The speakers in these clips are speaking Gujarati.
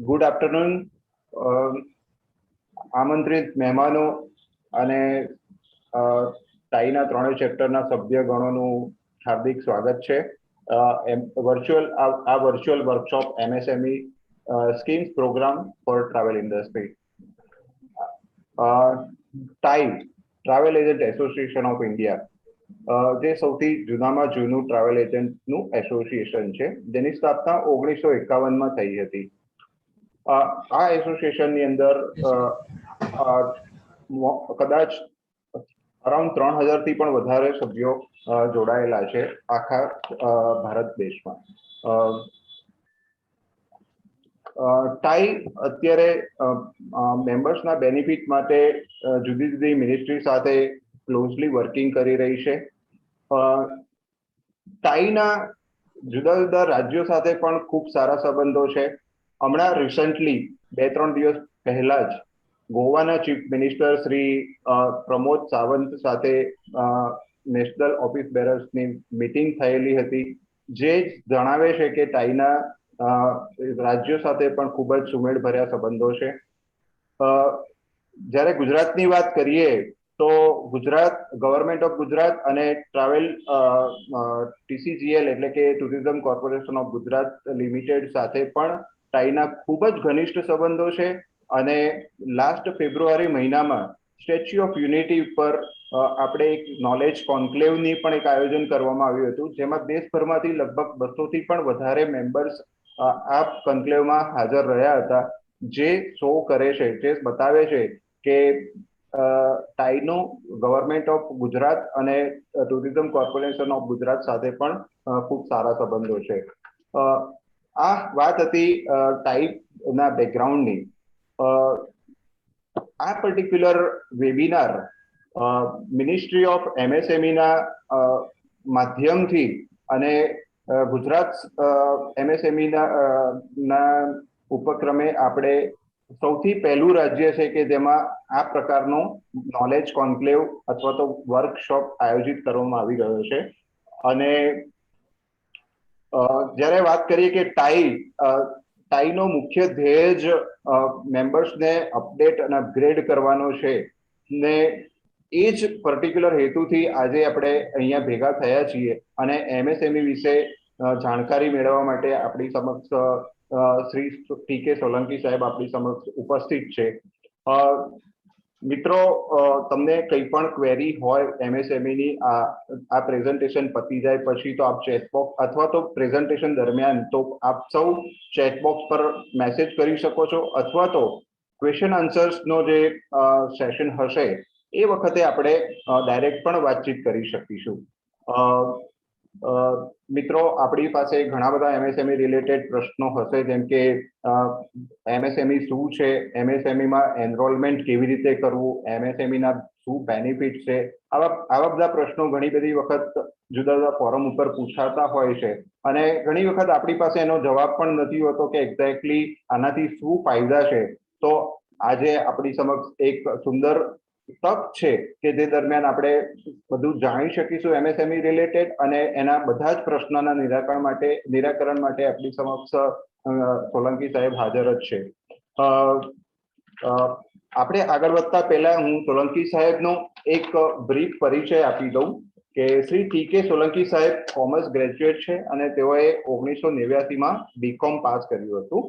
Good afternoon. આમંત્રિત મહેમાનો અને ટાઈના ત્રણેય ચેપ્ટરના સભ્યગણોનું હાર્દિક સ્વાગત છે. Virtual workshop MSME schemes program for travel industry. TAAI travel agent association of India જે સૌથી જૂનામાં જૂનું ટ્રાવેલ એજન્ટનું એસોસિએશન છે, જેની સ્થાપના 1951માં થઈ હતી. આ એસોસિએશનની અંદર કદાચ અરાઉન્ડ 3000 થી પણ વધારે સભ્યો જોડાયેલા છે આખા ભારત દેશમાં. ટાઈ અત્યારે મેમ્બર્સના બેનિફિટ માટે જુદી જુદી મિનિસ્ટ્રી સાથે ક્લોઝલી વર્કિંગ કરી રહી છે. ટાઈના જુદા જુદા રાજ્યો સાથે પણ ખૂબ સારા સંબંધો છે. હમણાં રિસન્ટલી 2-3 દિવસ પહેલા જ ગોવાના ચીફ મિનિસ્ટર શ્રી પ્રમોદ સાવંત સાથે નેશનલ ઓફિસ બેરર્સની મીટિંગ થયેલી હતી, જે જણાવે છે કે ટાઈના રાજ્યો સાથે પણ ખૂબ જ સુમેળભર્યા સંબંધો છે. જ્યારે ગુજરાતની વાત કરીએ તો ગુજરાત ગવર્મેન્ટ ઓફ ગુજરાત અને ટ્રાવેલ TCGL એટલે કે tourism corporation of Gujarat limited સાથે પણ ટાઈના ખૂબ જ ઘનિષ્ઠ સંબંધો છે. અને લાસ્ટ ફેબ્રુઆરી મહિનામાં સ્ટેચ્યુ ઓફ યુનિટી પર આપણે એક નોલેજ કોન્ક્લેવની પણ એક આયોજન કરવામાં આવ્યું હતું, જેમાં દેશભરમાંથી લગભગ 200 થી પણ વધારે મેમ્બર્સ આ કોન્ક્લેવમાં હાજર રહ્યા હતા, જે શો કરે છે, જે બતાવે છે કે ટાઈનો ગવર્મેન્ટ ઓફ ગુજરાત અને ટુરિઝમ કોર્પોરેશન ઓફ ગુજરાત સાથે પણ ખૂબ સારા સંબંધો છે. આ વાત હતી ટાઈના બેકગ્રાઉન્ડની. આ પર્ટિક્યુલર વેબિનાર મિનિસ્ટ્રી ઓફ MSMEના માધ્યમથી અને ગુજરાત MSMEના ઉપક્રમે આપણે સૌથી પહેલું રાજ્ય છે કે જેમાં આ પ્રકારનો નોલેજ કોન્ક્લેવ અથવા તો વર્કશોપ આયોજિત કરવામાં આવી રહ્યો છે. અને જ્યારે વાત કરીએ કે ટાઈનો મુખ્ય ધ્યેય જ મેમ્બર્સને અપડેટ અને અપગ્રેડ કરવાનો છે, ને એ જ પર્ટિક્યુલર હેતુથી આજે આપણે અહીંયા ભેગા થયા છીએ અને MSME વિશે જાણકારી મેળવવા માટે આપણી સમક્ષ શ્રી TK સોલંકી સાહેબ આપણી સમક્ષ ઉપસ્થિત છે. મિત્રો, તમને કંઈ પણ ક્વેરી હોય MSMEની આ પ્રેઝન્ટેશન પતી જાય પછી તો આપ ચેટબોક્સ અથવા તો પ્રેઝન્ટેશન દરમિયાન તો આપ સૌ ચેટબોક્સ પર મેસેજ કરી શકો છો, અથવા તો ક્વેશ્ચન આન્સર્સનો જે સેશન હશે એ વખતે આપણે ડાયરેક્ટ પણ વાતચીત કરી શકીશું. મિત્રો, આપણી પાસે ઘણા બધા MSME રિલેટેડ પ્રશ્નો હશે, જેમ કે MSME શું છે, MSMEમાં એનરોલમેન્ટ કેવી રીતે કરવું, MSMEના શું બેનિફિટ છે, આવા બધા પ્રશ્નો ઘણી બધી વખત જુદા જુદા ફોરમ ઉપર પૂછાતા હોય છે. અને ઘણી વખત આપણી પાસે એનો જવાબ પણ નથી હોતો કે એક્ઝેક્ટલી આનાથી શું ફાયદા છે. તો આજે આપણી સમક્ષ એક સુંદર તક છે કે જે દરમિયાન આપણે બધું જાણી શકીશું MSME રિલેટેડ, અને એના બધા જ પ્રશ્નોના નિરાકરણ માટે આપણી સમક્ષ સોલંકી સાહેબ હાજર જ છે. આપણે આગળ વધતા પહેલા હું સોલંકી સાહેબનો એક બ્રીફ પરિચય આપી દઉં કે શ્રી TK સોલંકી સાહેબ કોમર્સ ગ્રેજ્યુએટ છે અને તેઓએ 1989માં BCom પાસ કર્યું હતું.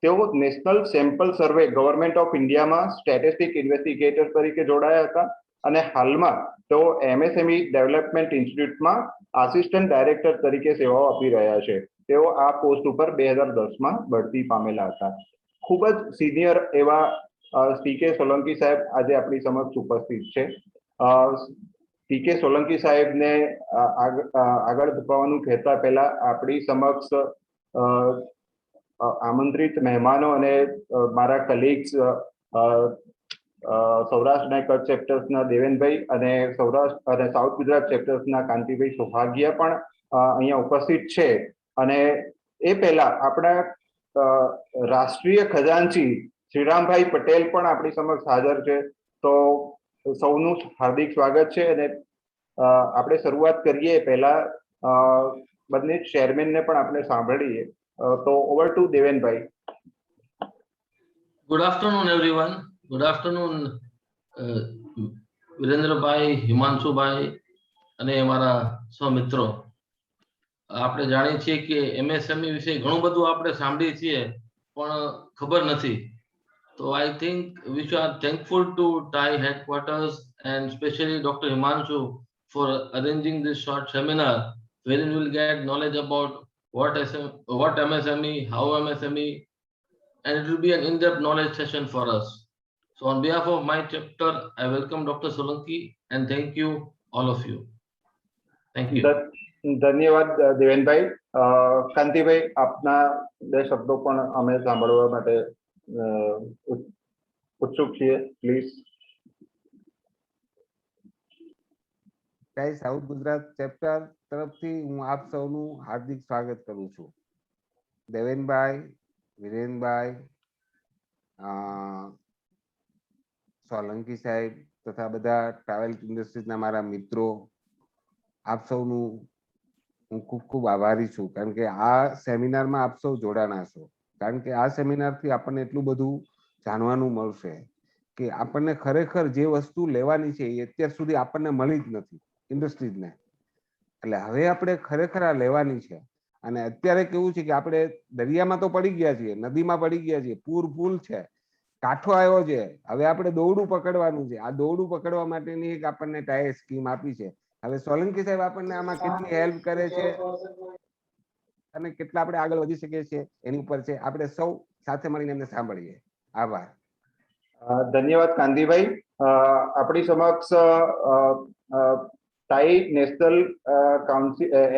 તેઓ national sample survey government of ઇન્ડિયામાં સ્ટેટિસ્ટિક ઇન્વેસ્ટિગેટર તરીકે જોડાયા હતા અને હાલમાં તેઓ MSME ડેવલપમેન્ટ ઇન્સ્ટિટ્યૂટમાં આસિસ્ટન્ટ ડાયરેક્ટર તરીકે સેવાઓ આપી રહ્યા છે. તેઓ આ પોસ્ટ ઉપર 2010માં બઢતી પામેલા હતા. ખૂબ જ સિનિયર એવા TK સોલંકી સાહેબ આજે આપણી સમક્ષ ઉપસ્થિત છે. TK સોલંકી સાહેબને આગળ ધપાવવાનું કહેતા પહેલા આપણી સમક્ષ આમંત્રિત મહેમાનો અને મારા કલીગ્સ સૌરાષ્ટ્ર અને કચ્છ ચેપ્ટર્સના દેવેનભાઈ અને સૌરાષ્ટ્ર અને સાઉથ ગુજરાત ચેપ્ટર્સના કાંતિભાઈ સોભાગિયા પણ અહીંયા ઉપસ્થિત છે. અને એ પહેલા આપણા રાષ્ટ્રીય ખજાનચી શ્રીરામભાઈ પટેલ પણ આપણી સમક્ષ હાજર છે. તો સૌનું હાર્દિક સ્વાગત છે. અને આપણે શરૂઆત કરીએ પહેલા બંને ચેરમેનને પણ આપણે સાંભળીએ. તો over to Devenbhai. Good afternoon, everyone. Good afternoon, Virendrabhai, હિમાંશુભાઈ અને મારા સૌમિત્રો. આપણે જાણીએ છીએ કે એમએસએમઈ વિશે ઘણું બધું આપણે સાંભળીએ છીએ પણ ખબર નથી. So I think we are thankful to TAI headquarters and especially Dr. Himanshu for arranging this short seminar wherein we will get knowledge about what MSME, how MSME, and it will be an in-depth knowledge session for us. So on behalf of my chapter, I welcome Dr. Solanki and thank you, all of you. Thank you. ધન્યવાદ દેવેનભાઈ. કાંતિભાઈ, આપના બે શબ્દો પણ અમે સાંભળવા માટે ઉત્સુક છીએ. Please. TAI south Gujarat chapter તરફથી હું આપ સૌનું હાર્દિક સ્વાગત કરું છું. દેવેનભાઈ, વિરેનભાઈ, સોલંકી સાહેબ તથા બધા ટ્રાવેલ ઇન્ડસ્ટ્રીઝના મારા મિત્રો, આપ સૌનું હું ખૂબ ખૂબ આભારી છું. કારણ કે આ સેમિનારમાં આપ સૌ જોડાણા છો. કારણ કે આ સેમિનારથી આપણને એટલું બધું જાણવાનું મળશે કે આપણને ખરેખર જે વસ્તુ લેવાની છે એ અત્યાર સુધી આપણને મળી જ નથી ઇન્ડસ્ટ્રીઝને. એટલે હવે આપણે ખરેખર આ લેવાની છે. અને અત્યારે કેવું છે કે આપણે દરિયામાં તો પડી ગયા છીએ, નદીમાં પડી ગયા છીએ, પૂર ફૂલ છે, કાંઠો આવ્યો છે, હવે આપણે દોરડું પકડવાનું છે. આ દોરડું પકડવા માટેની એક આપણને TAI સ્કીમ આપી છે. હવે સોલંકી સાહેબ આપણને આમાં કેટલી હેલ્પ કરે છે અને કેટલા આપણે આગળ વધી શકીએ છીએ એની ઉપર છે. આપણે સૌ સાથે મળીને એમને સાંભળીએ. આભાર. ધન્યવાદ કાંતિભાઈ. આપણી સમક્ષ TAI નેશનલ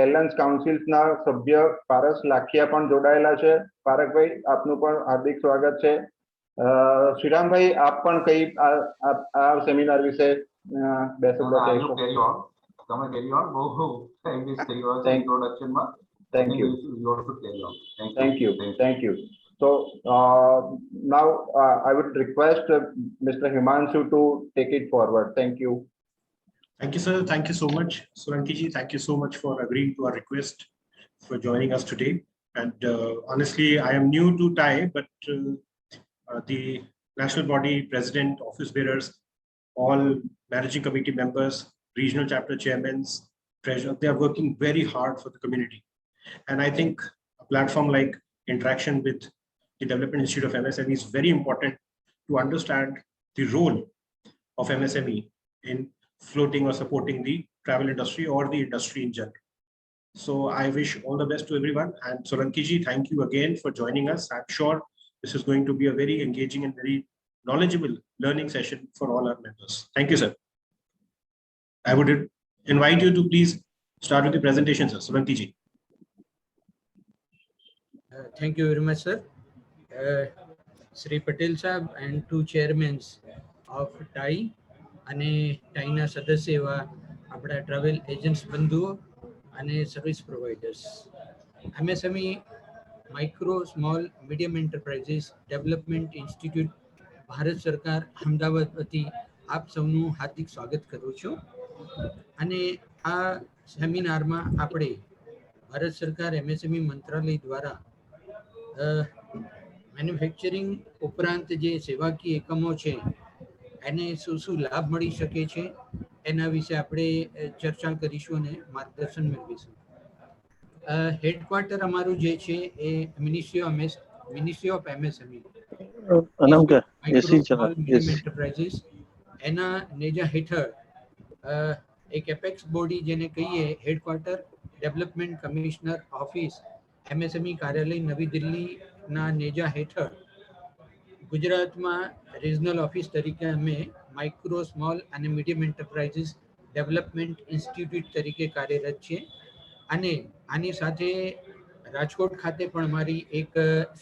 એરલાઇન્સ કાઉન્સિલ્સના સભ્ય પારસ લાખિયા પણ જોડાયેલા છે. પારકભાઈ, આપનું પણ હાર્દિક સ્વાગત છે. શ્રીરામભાઈ, આપ પણ કઈ આ સેમિનાર વિશે બે શબ્દ કહેશો? તમે કેરી ઓન. બહુ એન્ગેજ થઈ ગયો છે ઇન્ટ્રોડક્શનમાં. Thank you. You also carry on. Thank you. So now I would request Mr. Himanshu to take it forward. Thank you. Thank you, sir. Thank you so much. Solanki ji, thank you so much for agreeing to our request for joining us today. And honestly, I am new to TAI, but the national body president, office bearers, all managing committee members, regional chapter chairmen, treasurer, they are working very hard for the community. And I think a platform like interaction with the Development Institute of MSME is very important to understand the role of MSME in floating or supporting the travel industry or the industry in general. So I wish all the best to everyone. And Solanki ji, thank you again for joining us. I'm sure this is going to be a very engaging and very knowledgeable learning session for all our members. Thank you, sir. I would invite you to please start with the presentation, sir. Solanki ji. Thank you very much, sir. Sri Patel Sahab and two chairmen of TAI અને ટાઈના સદસ્ય એવા આપણા ટ્રાવેલ એજન્ટ્સ બંધુઓ અને service providers. MSME micro small medium enterprises development institute Bharat સરકાર અમદાવાદ વતી આપ સૌનું હાર્દિક સ્વાગત કરું છું. અને આ સેમિનારમાં આપણે ભારત સરકાર MSME મંત્રાલય દ્વારા મેન્યુફેક્ચરિંગ ઉપરાંત જે સેવાકીય એકમો છે એને શું લાભ મળી શકે છે એના વિશે આપણે ચર્ચા કરીશું અને માર્ગદર્શન મેળવીશું. હેડક્વાર્ટર અમારું જે છે એ મિનિસ્ટ્રી ઓફ MSME એન્ટરપ્રાઇઝીસ એના નેજા હેઠળ એક એપેક્સ બોડી જેને કહીએ headquarter development commissioner office MSME કાર્યાલય નવી દિલ્હીના નેજા હેઠળ ગુજરાતમાં રિજનલ ઓફિસ તરીકે અમે માઇક્રો સ્મોલ અને મીડિયમ એન્ટરપ્રાઇઝીસ ડેવલપમેન્ટ ઇન્સ્ટિટ્યૂટ તરીકે કાર્યરત છીએ. અને આની સાથે રાજકોટ ખાતે પણ અમારી એક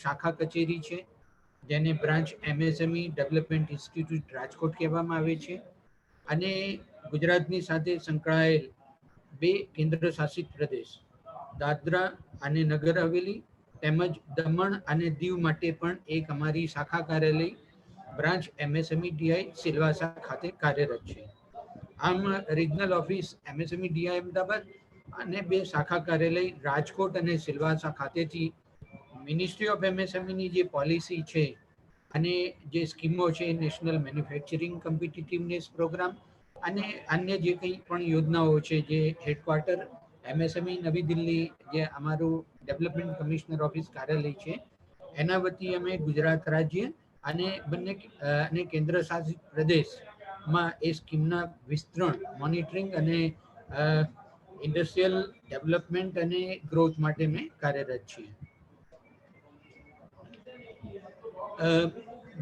શાખા કચેરી છે જેને branch MSME development institute Rajkot કહેવામાં આવે છે. અને ગુજરાતની સાથે સંકળાયેલ બે કેન્દ્ર શાસિત પ્રદેશ દાદરા અને નગર હવેલી તેમજ દમણ અને દીવ માટે પણ એક અમારી શાખા કાર્યાલય બ્રાન્ચ MSME DI સિલવાસા ખાતે કાર્યરત છે. આમ regional office MSME DI Ahmedabad અને બે શાખા કાર્યાલય રાજકોટ અને સિલવાસા ખાતેથી મિનિસ્ટ્રી ઓફ MSME ની જે પોલિસી છે અને જે સ્કીમો છે નેશનલ મેન્યુફેક્ચરિંગ કોમ્પિટિટિવનેસ પ્રોગ્રામ અને અન્ય જે કંઈ પણ યોજનાઓ છે જે હેડક્વાર્ટર MSME નવી દિલ્હી જે અમારું ડેવલપમેન્ટ કમિશનર ઓફિસ કાર્યાલય છે એના વતી અમે ગુજરાત રાજ્ય અને બંને અને કેન્દ્ર શાસિત પ્રદેશમાં એ સ્કીમના વિસ્તરણ મોનિટરિંગ અને ઇન્ડસ્ટ્રીયલ ડેવલપમેન્ટ અને ગ્રોથ માટે અમે કાર્યરત છીએ.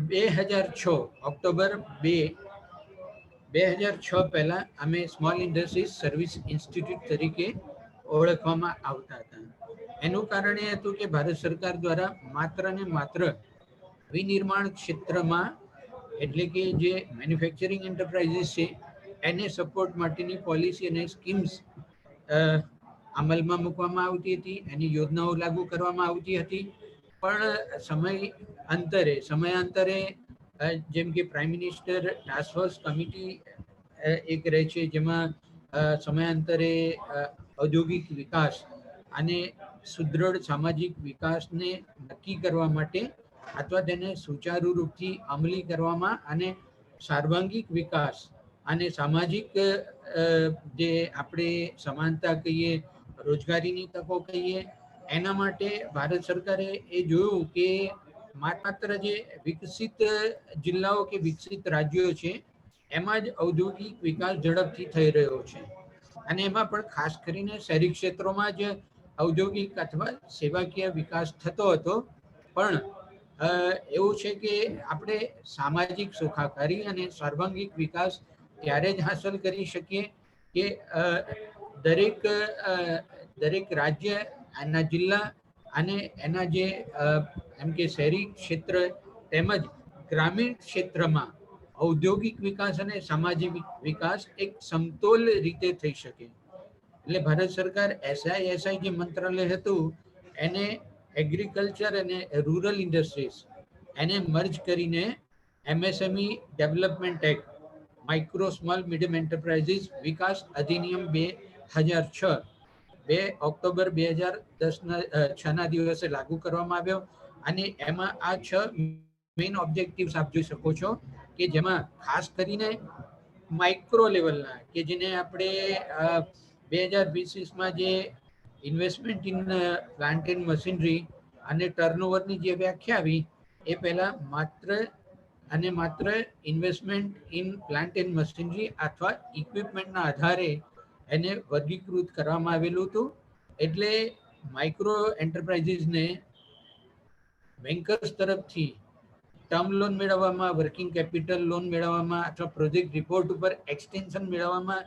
2006 ઓક્ટોબર 2006 પહેલા અમે સ્મોલ ઇન્ડસ્ટ્રીઝ સર્વિસ ઇન્સ્ટિટ્યૂટ તરીકે ઓળખવામાં આવતા હતા. એનું કારણ એ હતું કે ભારત સરકાર દ્વારા માત્ર ને માત્ર વિનિર્માણ ક્ષેત્રમાં એટલે કે જે મેન્યુફેક્ચરિંગ એન્ટરપ્રાઇઝીસ છે એને સપોર્ટ માટેની પોલિસી અને સ્કીમ્સ અમલમાં મૂકવામાં આવતી હતી, એની યોજનાઓ લાગુ કરવામાં આવતી હતી. પણ સમયાંતરે જેમ કે prime minister task force committee એક રહે છે જેમાં સમયાંતરે ઔદ્યોગિક વિકાસ અને સુદૃઢ સામાજિક વિકાસને નક્કી કરવા માટે અથવા તેને સુચારુ રૂપથી અમલી કરવામાં અને સર્વાંગિક વિકાસ અને સામાજિક જે આપણે સમાનતા કહીએ, રોજગારીની તકો કહીએ, એના માટે ભારત સરકારે એ જોયું કે માત્ર જે વિકસિત જિલ્લાઓ કે વિકસિત રાજ્યો છે એમાં જ ઔદ્યોગિક વિકાસ ઝડપથી થઈ રહ્યો છે અને એમાં પણ ખાસ કરીને શહેરી ક્ષેત્રોમાં જ ઔદ્યોગિક અથવા સેવાકીય વિકાસ થતો હતો. પણ એવું છે કે આપણે સામાજિક સુખાકારી અને સર્વાંગિક વિકાસ ત્યારે જ હાંસલ કરી શકીએ કે દરેક રાજ્ય, એના જિલ્લા અને એના જે એમ કે શહેરી ક્ષેત્ર તેમજ ગ્રામીણ ક્ષેત્રમાં ઔદ્યોગિક વિકાસ અને સામાજિક વિકાસ એક સમતોલ રીતે થઈ શકે. એટલે ભારત સરકાર SISI જે મંત્રાલય હતું એને એગ્રીકલ્ચર અને રૂરલ ઇન્ડસ્ટ્રીઝ એને મર્જ કરીને MSME development act, micro small medium enterprises વિકાસ અધિનિયમ 2006 2 ઓક્ટોબર 2006 ના દિવસે લાગુ કરવામાં આવ્યો. અને એમાં આ 6 મેઇન ઓબ્જેક્ટિવ્સ આપ જોઈ શકો છો કે જેમાં ખાસ કરીને માઇક્રો લેવલના કે જેને આપણે 2020માં જે investment in plant and machinery અને ટર્નઓવરની જે વ્યાખ્યા આવી એ પહેલા માત્ર investment in plant and machinery અથવા ઇક્વિપમેન્ટના આધારે એને વર્ગીકૃત કરવામાં આવેલું હતું. એટલે માઇક્રો એન્ટરપ્રાઇઝીસને બેન્કર્સ તરફથી ટર્મ લોન મેળવવામાં, વર્કિંગ કેપિટલ લોન મેળવવામાં અથવા પ્રોજેક્ટ રિપોર્ટ ઉપર એક્સટેન્શન મેળવવામાં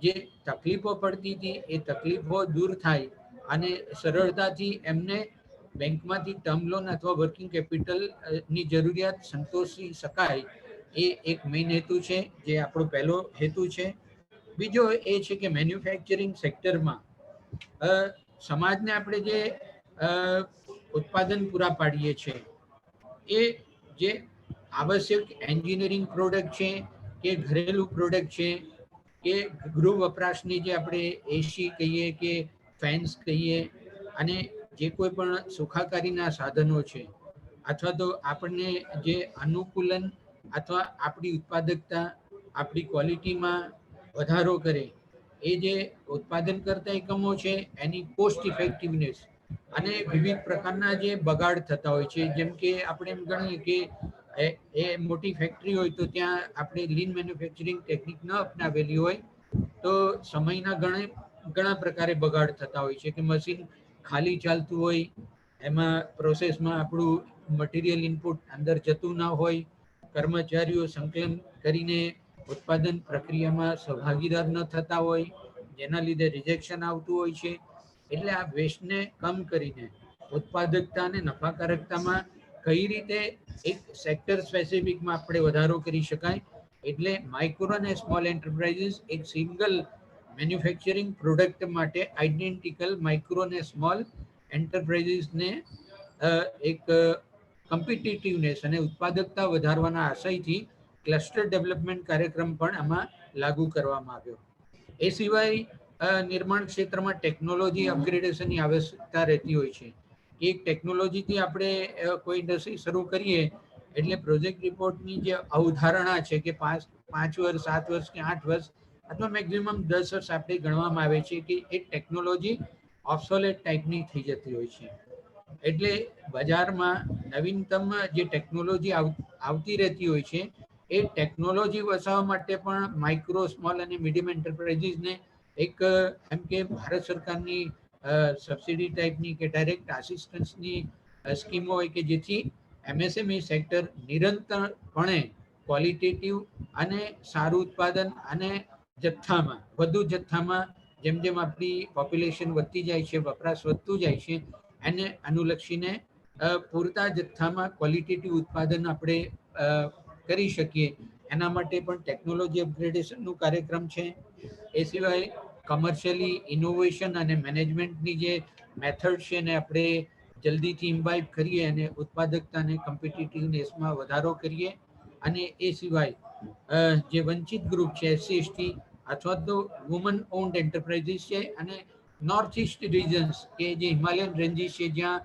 જે તકલીફો પડતી હતી એ તકલીફો દૂર થાય અને સરળતાથી એમને બેંકમાંથી ટર્મ લોન અથવા વર્કિંગ કેપિટલની જરૂરિયાત સંતોષી શકાય એ એક મેઇન હેતુ છે, જે આપણો પહેલો હેતુ છે. બીજો એ છે કે મેન્યુફેક્ચરિંગ સેક્ટરમાં સમાજને આપણે જે ઉત્પાદન પૂરા પાડીએ છીએ એ જે આવશ્યક એન્જિનિયરિંગ પ્રોડક્ટ છે કે ઘરેલું પ્રોડક્ટ છે કે ગૃહ વપરાશની જે આપણે એસી કહીએ કે ફેન્સ કહીએ અને જે કોઈ પણ સુખાકારીના સાધનો છે અથવા તો આપણને જે અનુકૂલન અથવા આપણી ઉત્પાદકતા, આપણી ક્વોલિટીમાં વધારો કરે એ જે ઉત્પાદન કરતા એકમો છે એની કોસ્ટ ઇફેક્ટિવનેસ અને વિવિધ પ્રકારના જે બગાડ થતા હોય છે, જેમ કે આપણે એમ ગણીએ કે એ મોટી ફેક્ટરી હોય તો ત્યાં આપણે લીન મેન્યુફેક્ચરિંગ ટેકનિક ન અપનાવેલી હોય તો સમયના ઘણા પ્રકારે બગાડ થતા હોય છે કે મશીન ખાલી ચાલતું હોય, એમાં પ્રોસેસમાં આપણું મટીરિયલ ઇનપુટ અંદર જતું ના હોય, કર્મચારીઓ સંકલન કરીને ઉત્પાદન પ્રક્રિયામાં સહભાગીદાર ન થતા હોય, જેના લીધે રિજેક્શન આવતું હોય છે. એટલે આ વેસ્ટને કમ કરીને ઉત્પાદકતા અને નફાકારકતામાં કઈ રીતે એક સેક્ટર સ્પેસિફિકમાં આપણે વધારો કરી શકાય. એટલે માઇક્રો અને સ્મોલ એન્ટરપ્રાઇઝીસ એક સિંગલ મેન્યુફેક્ચરિંગ પ્રોડક્ટ માટે આઇડેન્ટિકલ માઇક્રો અને સ્મોલ એન્ટરપ્રાઇઝીસને એક કોમ્પિટિટિવનેસ અને ઉત્પાદકતા વધારવાના આશયથી ક્લસ્ટર ડેવલપમેન્ટ કાર્યક્રમ પણ આમાં લાગુ કરવામાં આવ્યો. એ સિવાય નિર્માણ ક્ષેત્રમાં ટેકનોલોજી અપગ્રેડેશનની આવશ્યકતા રહેતી હોય છે. એક ટેકનોલોજીથી આપણે કોઈ ઇન્ડસ્ટ્રી શરૂ કરીએ એટલે પ્રોજેક્ટ રિપોર્ટની જે અવધારણા છે કે 5 વર્ષ 7 વર્ષ કે 8 વર્ષ અથવા મેક્સિમમ 10 વર્ષ આપણે ગણવામાં આવે છે કે એ ટેકનોલોજી ઓબ્સોલેટ ટાઈપની થઈ જતી હોય છે. એટલે બજારમાં નવીનતમ જે ટેકનોલોજી આવતી રહેતી હોય છે એ ટેકનોલોજી વસાવવા માટે પણ માઇક્રો સ્મોલ અને મીડિયમ એન્ટરપ્રાઇઝીસને એક એમ કે ભારત સરકારની સબસિડી ટાઈપની કે ડાયરેક્ટ આસિસ્ટન્સની સ્કીમો હોય કે જેથી MSME સેક્ટર નિરંતરપણે ક્વોલિટેટિવ અને સારું ઉત્પાદન અને જથ્થામાં વધુ જથ્થામાં જેમ જેમ આપણી પોપ્યુલેશન વધતી જાય છે, વપરાશ વધતું જાય છે, એને અનુલક્ષીને પૂરતા જથ્થામાં ક્વોલિટેટિવ ઉત્પાદન આપણે કરી શકીએ એના માટે પણ ટેકનોલોજી અપગ્રેડેશનનું કાર્યક્રમ છે. એ સિવાય કમર્શિયલી ઇનોવેશન અને મેનેજમેન્ટની જે મેથડ છે એને આપણે જલ્દીથી ઇમ્બાઇબ કરીએ અને ઉત્પાદકતા અને કોમ્પિટિટિવનેસમાં વધારો કરીએ. અને એ સિવાય જે વંચિત ગ્રુપ છે SC/ST અથવા તો વુમન ઓન્ડ એન્ટરપ્રાઇઝીસ છે અને નોર્થ ઇસ્ટ રિજન્સ કે જે હિમાલયન રેન્જીસ છે જ્યાં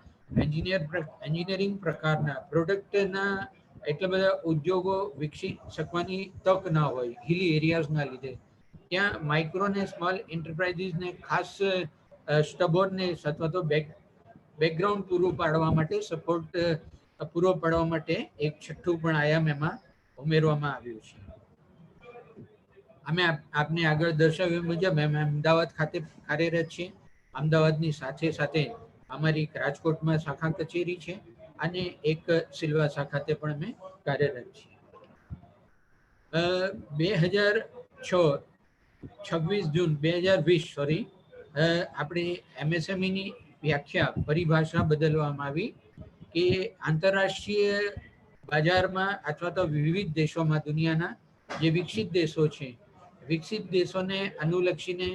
એન્જિનિયરિંગ પ્રકારના પ્રોડક્ટના એટલા બધા ઉદ્યોગો વિકસી શકવાની તક ના હોય હિલી એરિયાઝના લીધે, ત્યાં માઇક્રો ને સ્મોલ એન્ટરપ્રાઇઝીસને ખાસ સ્ટબોર્ડનેસ અથવા તો બેકગ્રાઉન્ડ પૂરું પાડવા માટે સપોર્ટ પૂરો પાડવા માટે એક છઠ્ઠું પણ આયામ એમાં ઉમેરવામાં આવ્યું છે. અમે આપને આગળ દર્શાવ્યું મુજબ અમે અમદાવાદ ખાતે કાર્યરત છીએ. અમદાવાદની સાથે સાથે અમારી રાજકોટમાં શાખા કચેરી છે અને એક સિલવાસા ખાતે પણ અમે કાર્યરત છીએ. 26 જૂન 2020 આપણી MSMEની વ્યાખ્યા પરિભાષા બદલવામાં આવી કે આંતરરાષ્ટ્રીય બજારમાં અથવા તો વિવિધ દેશોમાં દુનિયાના જે વિકસિત દેશો છે, વિકસિત દેશોને અનુલક્ષીને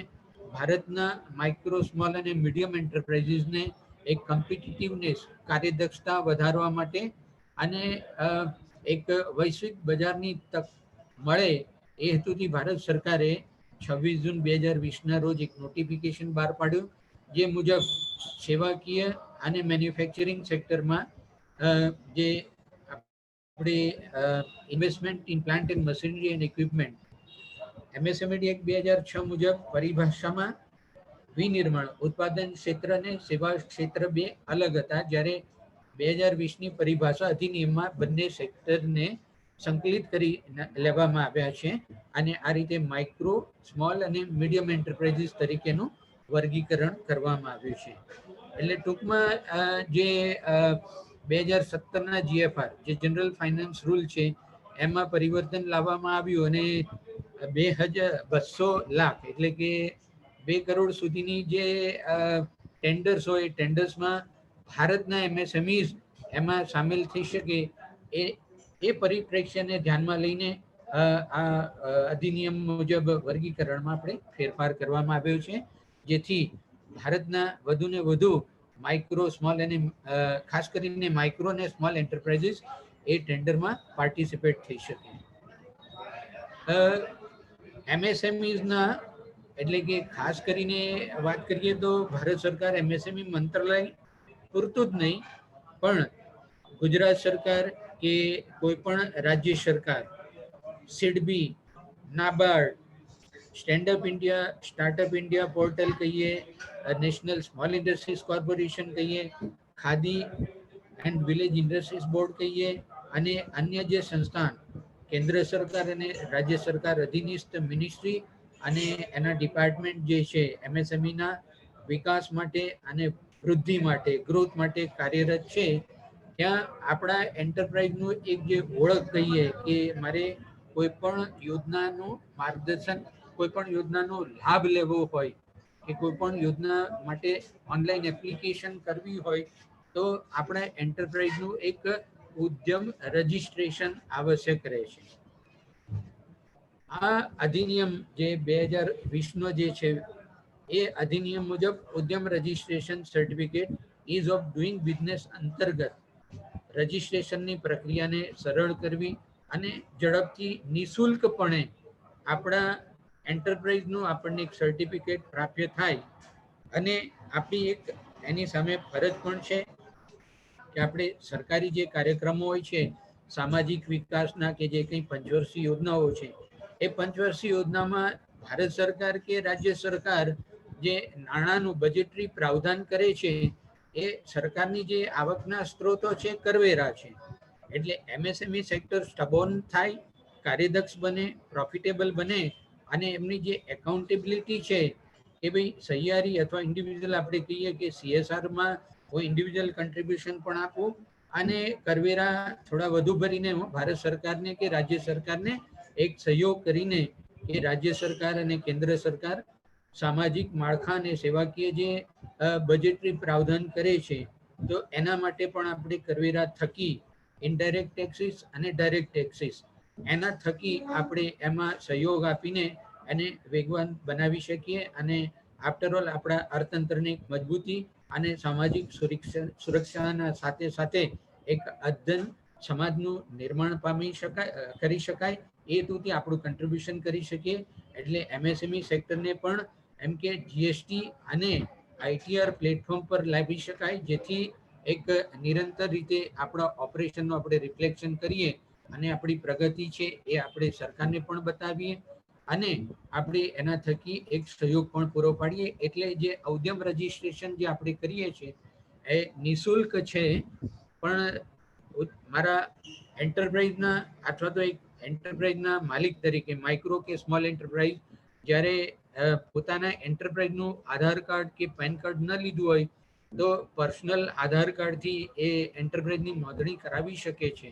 ભારતના માઇક્રો સ્મોલ અને મીડિયમ એન્ટરપ્રાઇઝીસને એક કોમ્પિટિટિવનેસ કાર્યદક્ષતા વધારવા માટે અને એક વૈશ્વિક બજારની તક મળે એ હેતુથી ભારત સરકારે 26 જૂન 2020ના રોજ એક નોટિફિકેશન બહાર પાડ્યું જે મુજબ સેવાકીય અને મેન્યુફેક્ચરિંગ સેક્ટરમાં જે આપણે investment in plant and machinery and equipment MSME act 2006 મુજબ પરિભાષામાં વિનિર્માણ ઉત્પાદન ક્ષેત્ર અને સેવા ક્ષેત્ર બે અલગ હતા, જ્યારે 2020ની પરિભાષા અધિનિયમમાં બંને સેક્ટરને સંકલિત કરી લેવામાં આવ્યા છે અને આ રીતે માઇક્રો સ્મોલ અને મીડિયમ એન્ટરપ્રાઇઝીસ તરીકેનું વર્ગીકરણ કરવામાં આવ્યું છે. એટલે ટૂંકમાં જે 2017ના GFR જે જનરલ ફાઇનાન્સ રૂલ છે એમાં પરિવર્તન લાવવામાં આવ્યું અને 200 લાખ એટલે કે 2 કરોડ સુધીની જે ટેન્ડર્સ હોય એ ટેન્ડર્સમાં ભારતના MSMEs એમાં સામેલ થઈ શકે એ પરિપ્રેક્ષ્યને ધ્યાનમાં લઈને આ અધિનિયમ મુજબ વર્ગીકરણમાં આપણે ફેરફાર કરવામાં આવ્યો છે, જેથી ભારતના વધુને વધુ માઇક્રો સ્મોલ અને ખાસ કરીને માઇક્રો અને સ્મોલ એન્ટરપ્રાઇઝીસ એ ટેન્ડરમાં પાર્ટિસિપેટ થઈ શકે. MSMEsના એટલે કે ખાસ કરીને વાત કરીએ તો ભારત સરકાર MSME મંત્રાલય પૂરતું જ નહીં પણ ગુજરાત સરકાર કે કોઈ પણ રાજ્ય સરકાર, SIDBI, NABARD, standup India, startup India portal કહીએ, નેશનલ સ્મોલ ઇન્ડસ્ટ્રીઝ કોર્પોરેશન કહીએ, Khadi and village industries board કહીએ અને અન્ય જે સંસ્થાન કેન્દ્ર સરકાર અને રાજ્ય સરકાર અધીનસ્થ મિનિસ્ટ્રી અને એના ડિપાર્ટમેન્ટ જે છે MSMEના વિકાસ માટે અને વૃદ્ધિ માટે ગ્રોથ માટે કાર્યરત છે, ત્યાં આપણા એન્ટરપ્રાઇઝનું એક જે ઓળખ કહીએ કે મારે કોઈ પણ યોજનાનું માર્ગદર્શન, કોઈ પણ યોજનાનો લાભ લેવો હોય કે કોઈ પણ યોજના માટે ઓનલાઈન એપ્લિકેશન કરવી હોય તો આપણા એન્ટરપ્રાઇઝનું એક ઉદ્યમ રજિસ્ટ્રેશન આવશ્યક રહે છે. આ અધિનિયમ જે 2020નો જે છે એ અધિનિયમ મુજબ Udyam registration certificate ease of doing business અંતર્ગત રજિસ્ટ્રેશનની પ્રક્રિયાને સરળ કરવી અને ઝડપથી નિઃશુલ્કપણે આપણા એન્ટરપ્રાઇઝનું આપણને એક સર્ટિફિકેટ પ્રાપ્ય થાય અને આપણી એક એની સામે ફરજ પણ છે કે આપણે સરકારી જે કાર્યક્રમો હોય છે સામાજિક વિકાસના કે જે કંઈ પંચવર્ષીય યોજનાઓ છે એ પંચવર્ષીય યોજનામાં ભારત સરકાર કે રાજ્ય સરકાર જે નાણાંનું બજેટરી પ્રાવધાન કરે છે એ સરકારની જે આવકના સ્ત્રોતો છે કરવેરા છે. એટલે એમએસએમઈ સેક્ટર સ્ટબોન થાય, કાર્યદક્ષ બને, પ્રોફિટેબલ બને અને એમની જે એકાઉન્ટેબિલિટી છે કે ભાઈ સહિયારી અથવા ઇન્ડિવિજ્યુઅલ આપણે કહીએ કે CSRમાં હું ઇન્ડિવિજ્યુઅલ કન્ટ્રીબ્યુશન પણ આપું અને કરવેરા થોડા વધુ ભરીને હું ભારત સરકારને કે રાજ્ય સરકારને એક સહયોગ કરીને એ રાજ્ય સરકાર અને કેન્દ્ર સરકાર સામાજિક માળખા અને સેવાકીય જે બજેટરી પ્રાવધાન કરે છે તો એના માટે પણ આપણે કરવેરા થકી ઇનડાયરેક્ટ ટેક્સીસ અને ડાયરેક્ટ ટેક્સીસ એના થકી આપણે એમાં સહયોગ આપીને એને વેગવાન બનાવી શકીએ અને આફ્ટર ઓલ આપણા અર્થતંત્રને મજબૂતી અને સામાજિક સુરક્ષાના સાથે સાથે એક અદ્યતન સમાજનું નિર્માણ કરી શકાય એ હેતુથી આપણું કન્ટ્રીબ્યુશન કરી શકીએ. એટલે MSME સેક્ટરને પણ એમ કે GST અને ITR પ્લેટફોર્મ પર લાવી શકાય જેથી એક નિરંતર રીતે આપણા ઓપરેશનનું આપણે રિફ્લેક્શન કરીએ અને આપણી પ્રગતિ છે એ આપણે સરકારને પણ બતાવીએ અને આપણે એના થકી એક સહયોગ પણ પૂરો પાડીએ. એટલે જે ઉદ્યમ રજીસ્ટ્રેશન જે આપણે કરીએ છીએ એ નિઃશુલ્ક છે, પણ મારા એન્ટરપ્રાઇઝના અથવા તો એક એન્ટરપ્રાઇઝના માલિક તરીકે માઇક્રો કે સ્મોલ એન્ટરપ્રાઇઝ જ્યારે પોતાના એન્ટરપ્રાઇઝનું આધાર કાર્ડ કે પેન કાર્ડ ન લીધું હોય તો પર્સનલ આધાર કાર્ડથી એ એન્ટરપ્રાઇઝની નોંધણી કરાવી શકે છે.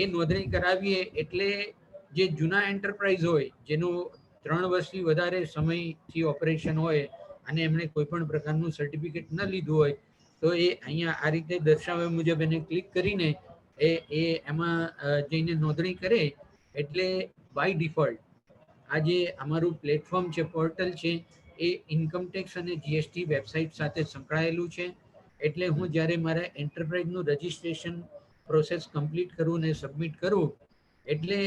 એ નોંધણી કરાવીએ એટલે જે જૂના એન્ટરપ્રાઇઝ હોય જેનું 3 વર્ષથી વધારે સમયથી ઓપરેશન હોય અને એમણે કોઈ પણ પ્રકારનું સર્ટિફિકેટ ન લીધું હોય તો એ અહીંયા આ રીતે દર્શાવ્યા મુજબ એને ક્લિક કરીને એ એમાં જઈને નોંધણી કરે એટલે બાય ડિફોલ્ટ આ જે અમારું પ્લેટફોર્મ છે, પોર્ટલ છે એ ઇન્કમટેક્સ અને GST વેબસાઇટ સાથે સંકળાયેલું છે. એટલે હું જ્યારે મારા એન્ટરપ્રાઇઝનું રજિસ્ટ્રેશન પ્રોસેસ કમ્પ્લીટ કરું ને સબમિટ કરું એટલે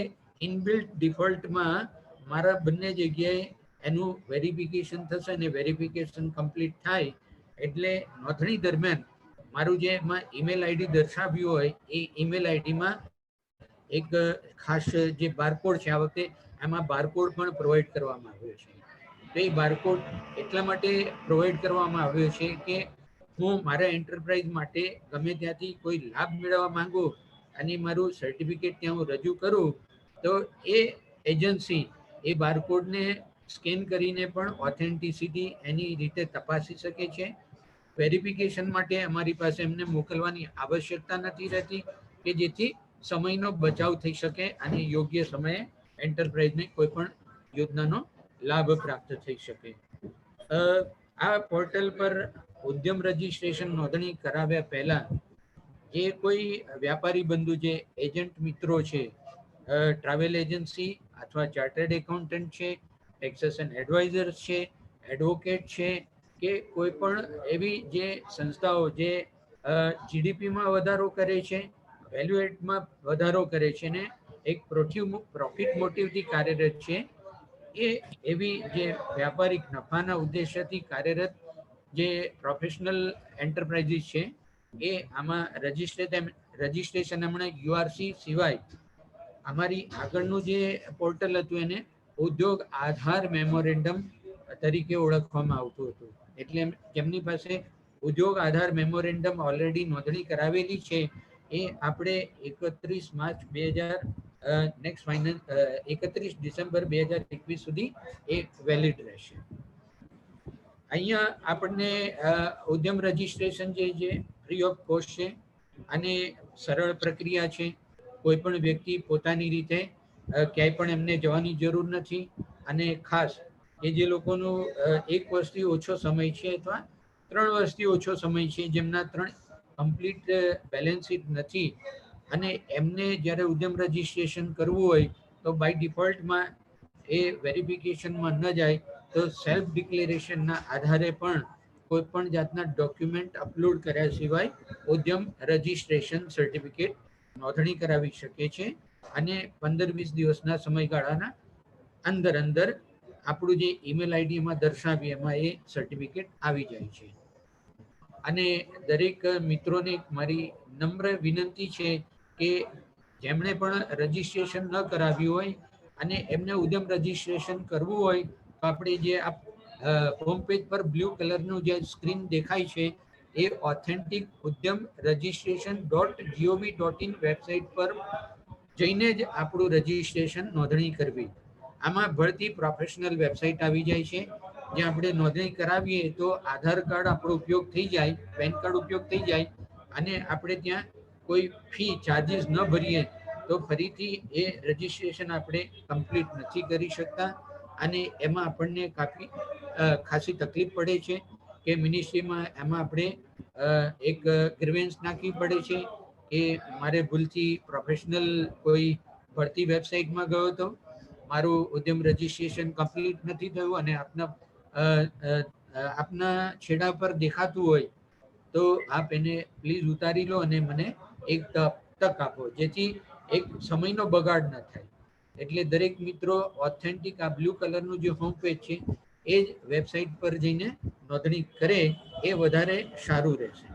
ઇનબિલ્ટ ડિફોલ્ટમાં મારા બંને જગ્યાએ એનું વેરિફિકેશન થશે અને વેરિફિકેશન કમ્પ્લીટ થાય એટલે નોંધણી દરમિયાન મારું જે એમાં ઈમેલ આઈડી દર્શાવ્યું હોય એ ઈમેલ આઈડીમાં એક ખાસ જે બારકોડ છે, આ વખતે એમાં બારકોડ પણ પ્રોવાઈડ કરવામાં આવ્યો છે. તો એ બારકોડ એટલા માટે પ્રોવાઈડ કરવામાં આવ્યો છે કે હું મારા એન્ટરપ્રાઇઝ માટે ગમે ત્યાંથી કોઈ લાભ મેળવવા માંગુ અને મારું સર્ટિફિકેટ ત્યાં હું રજૂ કરું તો એ એજન્સી એ બારકોડને સ્કેન કરીને પણ ઓથેન્ટિસિટી એની રીતે તપાસી શકે છે. વેરિફિકેશન માટે અમારી પાસે એમને મોકલવાની આવશ્યકતા નથી રહેતી કે જેથી સમયનો બચાવ થઈ શકે અને યોગ્ય સમયે એન્ટરપ્રાઇઝને કોઈ પણ યોજનાનો લાભ પ્રાપ્ત થઈ શકે. આ પોર્ટલ પર ઉદ્યમ રજીસ્ટ્રેશન નોંધણી કરાવ્યા પહેલા જે કોઈ વ્યાપારી બંધુ જે એજન્ટ મિત્રો છે, ટ્રાવેલ એજન્સી અથવા ચાર્ટર્ડ એકાઉન્ટન્ટ છે, ટેક્સેશન એડવાઇઝર છે, એડવોકેટ છે કે કોઈ પણ એવી જે સંસ્થાઓ જે GDPમાં વધારો કરે છે, વેલ્યુ એડમાં વધારો કરે છે ને એક પ્રોફિટ મોટિવથી કાર્યરત છે, એ એવી જે વ્યાપારિક નફાના ઉદ્દેશ્યથી કાર્યરત જે પ્રોફેશનલ એન્ટરપ્રાઇઝીસ છે એ આમાં રજિસ્ટ્રેશન હમણાં URC સિવાય અમારી આગળનું જે પોર્ટલ હતું એને ઉદ્યોગ આધાર મેમોરેન્ડમ તરીકે ઓળખવામાં આવતું હતું. એટલે જેમની પાસે ઉદ્યોગ આધાર મેમોરેન્ડમ ઓલરેડી નોંધણી કરાવેલી છે એ આપણે 31 માર્ચ 31 ડિસેમ્બર 2021 સુધી એ વેલિડ રહેશે. અહીંયા આપણને ઉદ્યમ રજીસ્ટ્રેશન જે ફ્રી ઓફ કોસ્ટ છે અને સરળ પ્રક્રિયા છે. કોઈ પણ વ્યક્તિ પોતાની રીતે ક્યાંય પણ એમને જવાની જરૂર નથી અને ખાસ કે જે લોકોનું 1 વર્ષથી ઓછો સમય છે અથવા 3 વર્ષથી ઓછો સમય છે જેમના 3 કમ્પ્લીટ બેલેન્સ શીટ નથી અને એમને જ્યારે ઉદ્યમ રજીસ્ટ્રેશન કરવું હોય તો બાય ડિફોલ્ટમાં એ વેરિફિકેશનમાં ન જાય તો સેલ્ફ ડિક્લેરેશનના આધારે પણ કોઈ પણ જાતના ડોક્યુમેન્ટ અપલોડ કર્યા સિવાય ઉદ્યમ રજીસ્ટ્રેશન સર્ટિફિકેટ નોંધણી કરાવી શકે છે અને 15-20 દિવસના સમયગાળાના અંદર આપણું જે ઈમેલ આઈડી એમાં દર્શાવીએ એમાં એ સર્ટિફિકેટ આવી જાય છે. અને દરેક મિત્રોને મારી નમ્ર વિનંતી છે કે જેમણે પણ રજીસ્ટ્રેશન ન કરાવ્યું હોય અને એમને ઉદ્યમ રજીસ્ટ્રેશન કરવું હોય તો આપણે જે હોમ પેજ પર બ્લુ કલરનું જે સ્ક્રીન દેખાય છે એ ઓથેન્ટિક ઉદ્યમ registration.gov.in વેબસાઇટ પર જઈને જ આપણું રજીસ્ટ્રેશન નોંધણી કરવી. આમાં ભરતી પ્રોફેશનલ વેબસાઇટ આવી જાય છે, જ્યાં આપણે નોંધણી કરાવીએ તો આધાર કાર્ડ આપણો ઉપયોગ થઈ જાય, પેન કાર્ડ ઉપયોગ થઈ જાય અને આપણે ત્યાં કોઈ ફી ચાર્જીસ ન ભરીએ તો ફરીથી એ રજીસ્ટ્રેશન આપણે કમ્પ્લીટ નથી કરી શકતા અને એમાં આપણને ખાસી તકલીફ પડે છે કે મિનિસ્ટ્રીમાં એમાં આપણે એક ગ્રીવેન્સ નાખવી પડે છે કે મારે ભૂલથી પ્રોફેશનલ કોઈ ભરતી વેબસાઇટમાં ગયો હતો, મારું ઉદ્યમ રજીસ્ટ્રેશન કમ્પ્લીટ નથી થયું અને આપના છેડા પર દેખાતું હોય તો આપ એને પ્લીઝ ઉતારી લો અને મને એક તક આપો, જેથી એક સમયનો બગાડ ન થાય. એટલે દરેક મિત્રો ઓથેન્ટિક આ બ્લુ કલરનું જે હોમ પેજ છે એ જ વેબસાઇટ પર જઈને નોંધણી કરે એ વધારે સારું રહેશે.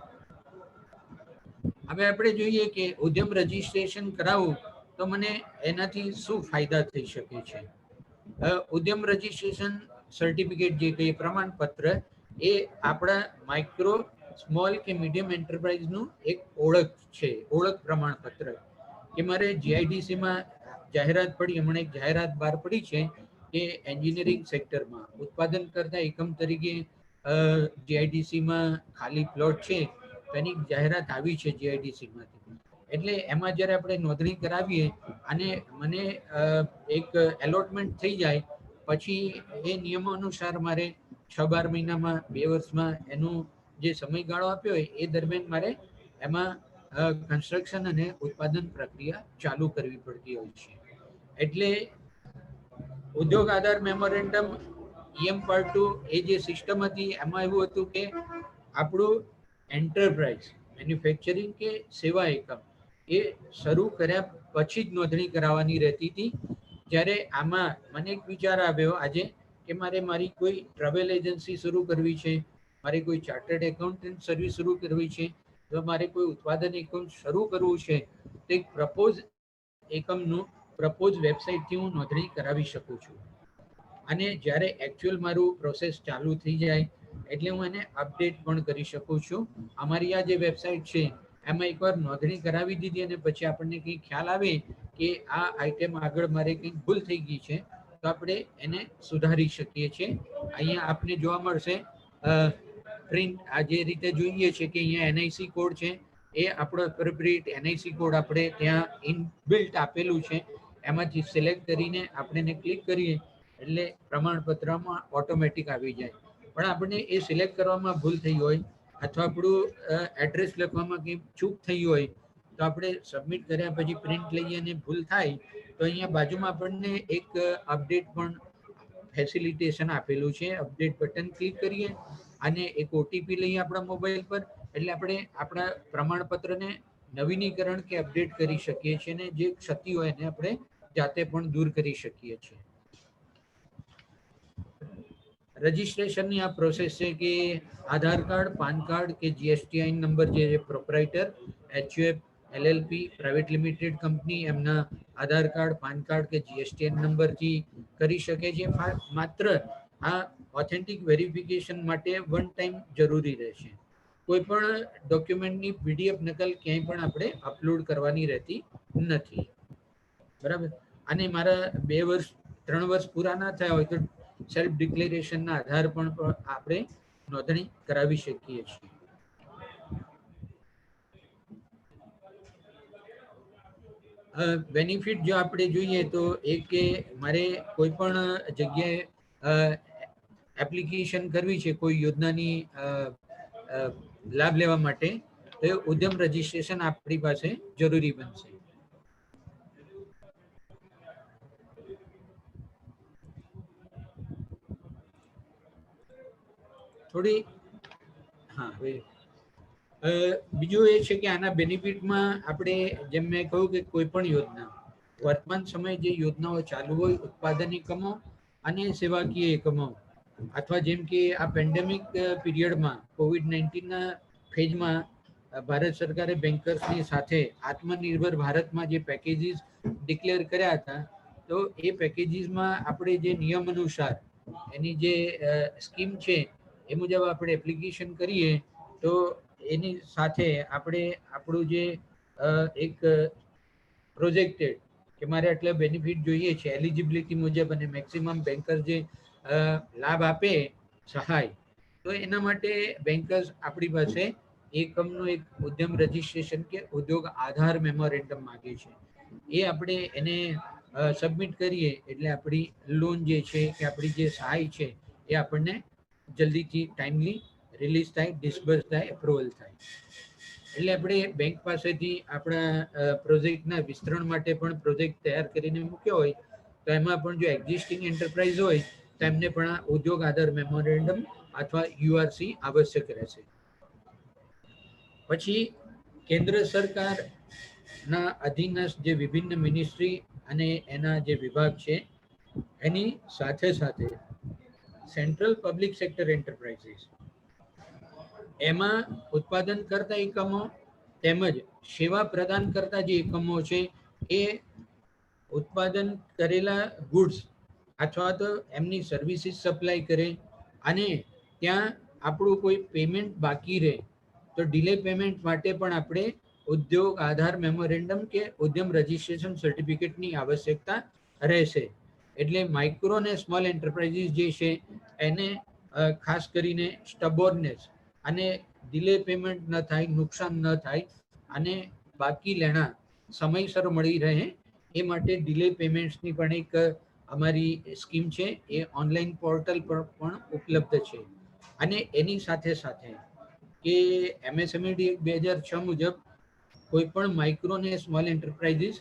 હવે આપણે જોઈએ કે ઉદ્યમ રજીસ્ટ્રેશન કરાવવું તો મને એનાથી શું ફાયદા થઈ શકે છે. ઉદ્યમ રજીસ્ટ્રેશન સર્ટિફિકેટ જે કહીએ પ્રમાણપત્ર એ આપણા માઇક્રો, સ્મોલ કે મીડિયમ એન્ટરપ્રાઇઝનું એક ઓળખ છે, ઓળખ પ્રમાણપત્ર કે મારે જીઆઈડીસીમાં જાહેરાત પડી, હમણાં એક જાહેરાત બહાર પડી છે કે એન્જિનિયરિંગ સેક્ટરમાં ઉત્પાદન કરતા એકમ તરીકે જીઆઈડીસીમાં ખાલી પ્લોટ છે તેની જાહેરાત આવી છે જીઆઈડીસીમાંથી. એટલે એમાં જ્યારે આપણે નોંધણી કરાવીએ અને મને એક એલોટમેન્ટ થઈ જાય પછી એ નિયમો અનુસાર મારે 6-12 મહિનામાં 2 વર્ષમાં એનું જે સમયગાળો આપ્યો હોય એ દરમિયાન મારે એમાં કન્સ્ટ્રક્શન અને ઉત્પાદન પ્રક્રિયા ચાલુ કરવી પડતી હોય છે. એટલે ઉદ્યોગ આધાર મેમોરેન્ડમ EM Part 2 એ જે સિસ્ટમ હતી એમાં એવું હતું કે આપણું એન્ટરપ્રાઇઝ, મેન્યુફેક્ચરિંગ કે સેવા એકમ એ શરૂ કર્યા પછી જ નોંધણી કરાવવાની રહેતી હતી. જ્યારે આમાં મને એક વિચાર આવ્યો આજે કે મારે મારી કોઈ ટ્રાવેલ એજન્સી શરૂ કરવી છે, મારે કોઈ ચાર્ટર્ડ એકાઉન્ટન્ટ સર્વિસ શરૂ કરવી છે, તો મારે કોઈ ઉત્પાદન એકમ શરૂ કરવું છે તો એક પ્રપોઝ એકમનું પ્રપોઝ વેબસાઇટથી હું નોંધણી કરાવી શકું છું. અને જ્યારે એકચ્યુઅલ મારું પ્રોસેસ ચાલુ થઈ જાય એટલે હું એને અપડેટ પણ કરી શકું છું. અમારી આ જે વેબસાઇટ છે એમાં એકવાર નોંધણી કરાવી દીધી અને પછી આપણને કંઈ ખ્યાલ આવે કે આ આઈટમ આગળ મારે કંઈક ભૂલ થઈ ગઈ છે તો આપણે એને સુધારી શકીએ છીએ. અહીંયા આપને જોવા મળશે પ્રિન્ટ આ જે રીતે જોઈએ છે કે અહીંયા એનઆઈસી કોડ છે, એ આપણો એપ્રોપ્રિએટ એનઆઈસી કોડ આપણે ત્યાં ઇનબિલ્ટ આપેલું છે, એમાંથી સિલેક્ટ કરીને આપણે એને ક્લિક કરીએ એટલે પ્રમાણપત્રમાં ઓટોમેટિક આવી જાય. પણ આપણે એ સિલેક્ટ કરવામાં ભૂલ થઈ હોય અથવા આપણું એડ્રેસ લખવામાં કંઈ ચૂક થઈ હોય તો આપણે સબમિટ કર્યા પછી પ્રિન્ટ લઈએ અને ભૂલ થાય તો અહીંયા બાજુમાં આપણને એક અપડેટ પણ ફેસિલિટેશન આપેલું છે. અપડેટ બટન ક્લિક કરીએ અને એક ઓટીપી લઈએ આપણા મોબાઈલ પર એટલે આપણે આપણા પ્રમાણપત્રને નવીનીકરણ કે અપડેટ કરી શકીએ છીએ અને જે ક્ષતિ હોય એને આપણે જાતે પણ દૂર કરી શકીએ છીએ. રજીસ્ટ્રેશનની આ પ્રોસેસ છે કે આધાર કાર્ડ, પાન કાર્ડ કે જીએસટીઆઈ નંબર જે proprietor, HUF, LLP, private limited company એમના આધાર કાર્ડ, પાન કાર્ડ કે જીએસટીઆઈ નંબરથી કરી શકે છે. માત્ર આ ઓથેન્ટિક વેરિફિકેશન માટે વન ટાઈમ જરૂરી રહેશે. કોઈ પણ ડોક્યુમેન્ટની PDF નકલ ક્યાંય પણ આપણે અપલોડ કરવાની રહેતી નથી. બરાબર. અને મારા 2 વર્ષ 3 વર્ષ પૂરા ના થયા હોય તો સેલ્ફ ડિક્લેરેશનના આધાર પણ આપણે નોંધણી કરાવી શકીએ છીએ. બેનિફિટ જો આપણે જોઈએ તો એક કે મારે કોઈ પણ જગ્યાએ એપ્લિકેશન કરવી છે કોઈ યોજનાની લાભ લેવા માટે તો ઉદ્યમ રજીસ્ટ્રેશન આપણી પાસે જરૂરી બનશે. થોડી બીજું એ છે કે આના બેનિફિટમાં આપણે જેમ મેં કહ્યું કે કોઈ પણ યોજના, વર્તમાન સમયે જે યોજનાઓ ચાલુ હોય ઉત્પાદન એકમો અને સેવાકીય એકમો અથવા જેમ કે આ પેન્ડેમિક પીરિયડમાં COVID-19ના ફેઝમાં ભારત સરકારે બેન્કર્સની સાથે આત્મનિર્ભર ભારતમાં જે પેકેજીસ ડિક્લેર કર્યા હતા, તો એ પેકેજીસમાં આપણે જે નિયમ અનુસાર એની જે સ્કીમ છે એ મુજબ આપણે એપ્લિકેશન કરીએ તો એની સાથે આપણે આપણું જે એક પ્રોજેક્ટેડ કે મારે આટલા બેનિફિટ જોઈએ છે એલિજિબિલિટી મુજબ અને મેક્સિમમ બેન્કર જે લાભ આપે સહાય, તો એના માટે બેન્કર્સ આપણી પાસે એકમનું એક ઉદ્યમ રજિસ્ટ્રેશન કે ઉદ્યોગ આધાર મેમોરેન્ડમ માંગે છે. એ આપણે એને સબમિટ કરીએ એટલે આપણી લોન જે છે કે આપણી જે સહાય છે એ આપણને જલ્દીથી ટાઈમલી રિલીઝ થાય, ડિસ્બર્સ થાય, એપ્રુવલ થાય. એટલે આપણે બેંક પાસેથી આપણા પ્રોજેક્ટના વિસ્તરણ માટે પણ પ્રોજેક્ટ તૈયાર કરીને મૂક્યો હોય તો એમાં પણ જો એક્ઝિસ્ટિંગ એન્ટરપ્રાઇઝ હોય તો એમને પણ આ ઉદ્યોગ આધાર મેમોરેન્ડમ અથવા યુઆરસી આવશ્યક રહેશે. પછી કેન્દ્ર સરકારના અધીનસ્થ જે વિભિન્ન મિનિસ્ટ્રી અને એના જે વિભાગ છે એની સાથે સાથે સેન્ટ્રલ પબ્લિક સેક્ટર એન્ટરપ્રાઇઝીસ એમાં ઉત્પાદન કરતા એકમો તેમજ સેવા પ્રદાન કરતા જે એકમો છે એ ઉત્પાદન કરેલા ગુડ્સ અથવા તો એમની સર્વિસીસ સપ્લાય કરે અને ત્યાં આપણું કોઈ પેમેન્ટ બાકી રહે તો ડિલે પેમેન્ટ માટે પણ આપણે ઉદ્યોગ આધાર મેમોરેન્ડમ કે ઉદ્યમ રજિસ્ટ્રેશન સર્ટિફિકેટની આવશ્યકતા રહેશે. એટલે માઇક્રો અને સ્મોલ એન્ટરપ્રાઇઝીસ જે છે એને ખાસ કરીને સ્ટબોર્નેસ અને ડિલે પેમેન્ટ ન થાય, નુકસાન ન થાય અને બાકી લેણા સમયસર મળી રહે એ માટે ડિલે પેમેન્ટ્સની પણ એક અમારી સ્કીમ છે, એ ઓનલાઈન પોર્ટલ પર પણ ઉપલબ્ધ છે. અને એની સાથે સાથે કે MSMED 2006 મુજબ કોઈ પણ માઇક્રો અને સ્મોલ એન્ટરપ્રાઇઝીસ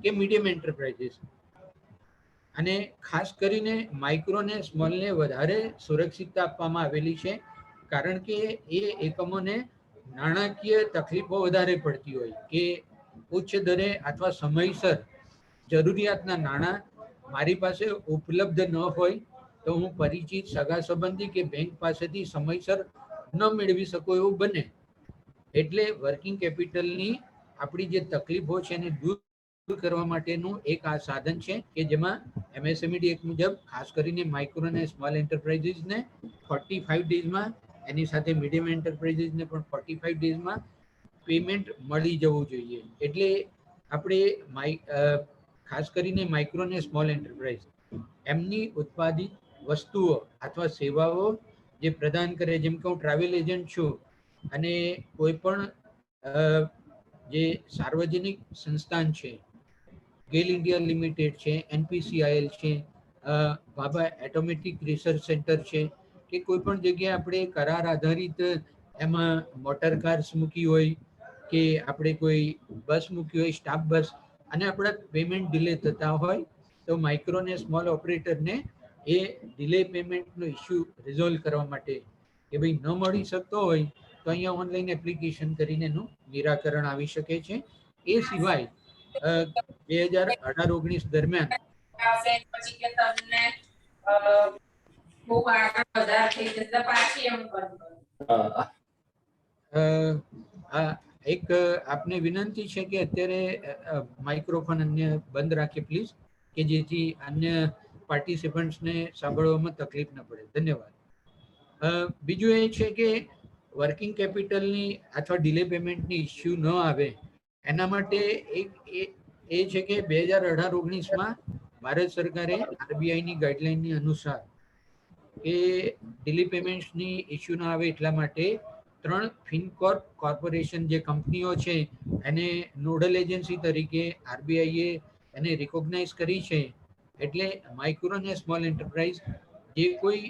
કે મીડિયમ એન્ટરપ્રાઇઝીસ અને ખાસ કરીને માઇક્રો અને સ્મોલને વધારે સુરક્ષિતતા આપવામાં આવેલી છે, કારણ કે એ એકમોને નાણાકીય તકલીફો વધારે પડતી હોય કે ઉચ્ચ દરે અથવા સમયસર જરૂરિયાતના નાણાં મારી પાસે ઉપલબ્ધ ન હોય તો હું પરિચિત, સગા સંબંધી કે બેંક પાસેથી સમયસર ન મેળવી શકો એવું બને. એટલે વર્કિંગ કેપિટલની આપણી જે તકલીફો છે એને દૂર કરવા માટેનું એક આ સાધન છે કે જેમાં MSMED એક્ટ મુજબ ખાસ કરીને માઇક્રો અને સ્મોલ એન્ટરપ્રાઇઝીસને 45 ડેઝમાં, એની સાથે મીડિયમ એન્ટરપ્રાઇઝીસને પણ 45 ડેઝમાં પેમેન્ટ મળી જવું જોઈએ. એટલે આપણે ખાસ કરીને માઇક્રો અને સ્મોલ એન્ટરપ્રાઇઝ એમની ઉત્પાદિત વસ્તુઓ અથવા સેવાઓ જે પ્રદાન કરે, જેમ કે હું ટ્રાવેલ એજન્ટ છું અને કોઈ પણ જે સાર્વજનિક સંસ્થાન છે, ગેલ ઇન્ડિયા લિમિટેડ છે, NPCIL છે, ભાભા એટોમેટિક રિસર્ચ સેન્ટર છે કે કોઈ પણ જગ્યાએ આપણે કરાર આધારિત એમાં મોટર કાર્સ મૂકી હોય કે આપણે કોઈ બસ મૂકી હોય, સ્ટાફ બસ, અને આપણા પેમેન્ટ ડિલે થતા હોય તો માઇક્રો અને સ્મોલ ઓપરેટરને એ ડિલે પેમેન્ટનો ઇસ્યુ રિઝોલ્વ કરવા માટે કે ભાઈ ન મળી શકતો હોય તો અહીંયા ઓનલાઈન એપ્લિકેશન કરીને એનું નિરાકરણ આવી શકે છે. એ સિવાય 2018-19 દરમિયાન પછી કે તમને ખૂબ આગળ વધારે થઈ જતા પાછી એમ કરું. એક આપને વિનંતી છે કે અત્યારે માઇક્રોફોન અન્ય બંધ રાખે પ્લીઝ, કે જેથી અન્ય પાર્ટિસિપન્ટ્સને સાંભળવામાં તકલીફ ન પડે. ધન્યવાદ. બીજું એ છે કે વર્કિંગ કેપિટલની અથવા ડિલે પેમેન્ટની ઇસ્યુ ન આવે એના માટે એક એ છે કે 2018-19માં ભારત સરકારે RBIની ગાઈડલાઈનની અનુસાર કે ડિલે પેમેન્ટ્સની ઇસ્યુ ન આવે એટલા માટે 3 ફિનકોર્પ કોર્પોરેશન જે કંપનીઓ છે એને નોડલ એજન્સી તરીકે RBIએ એને રિકોગ્નાઇઝ કરી છે. એટલે માઇક્રો અને સ્મોલ એન્ટરપ્રાઇઝ જે કોઈ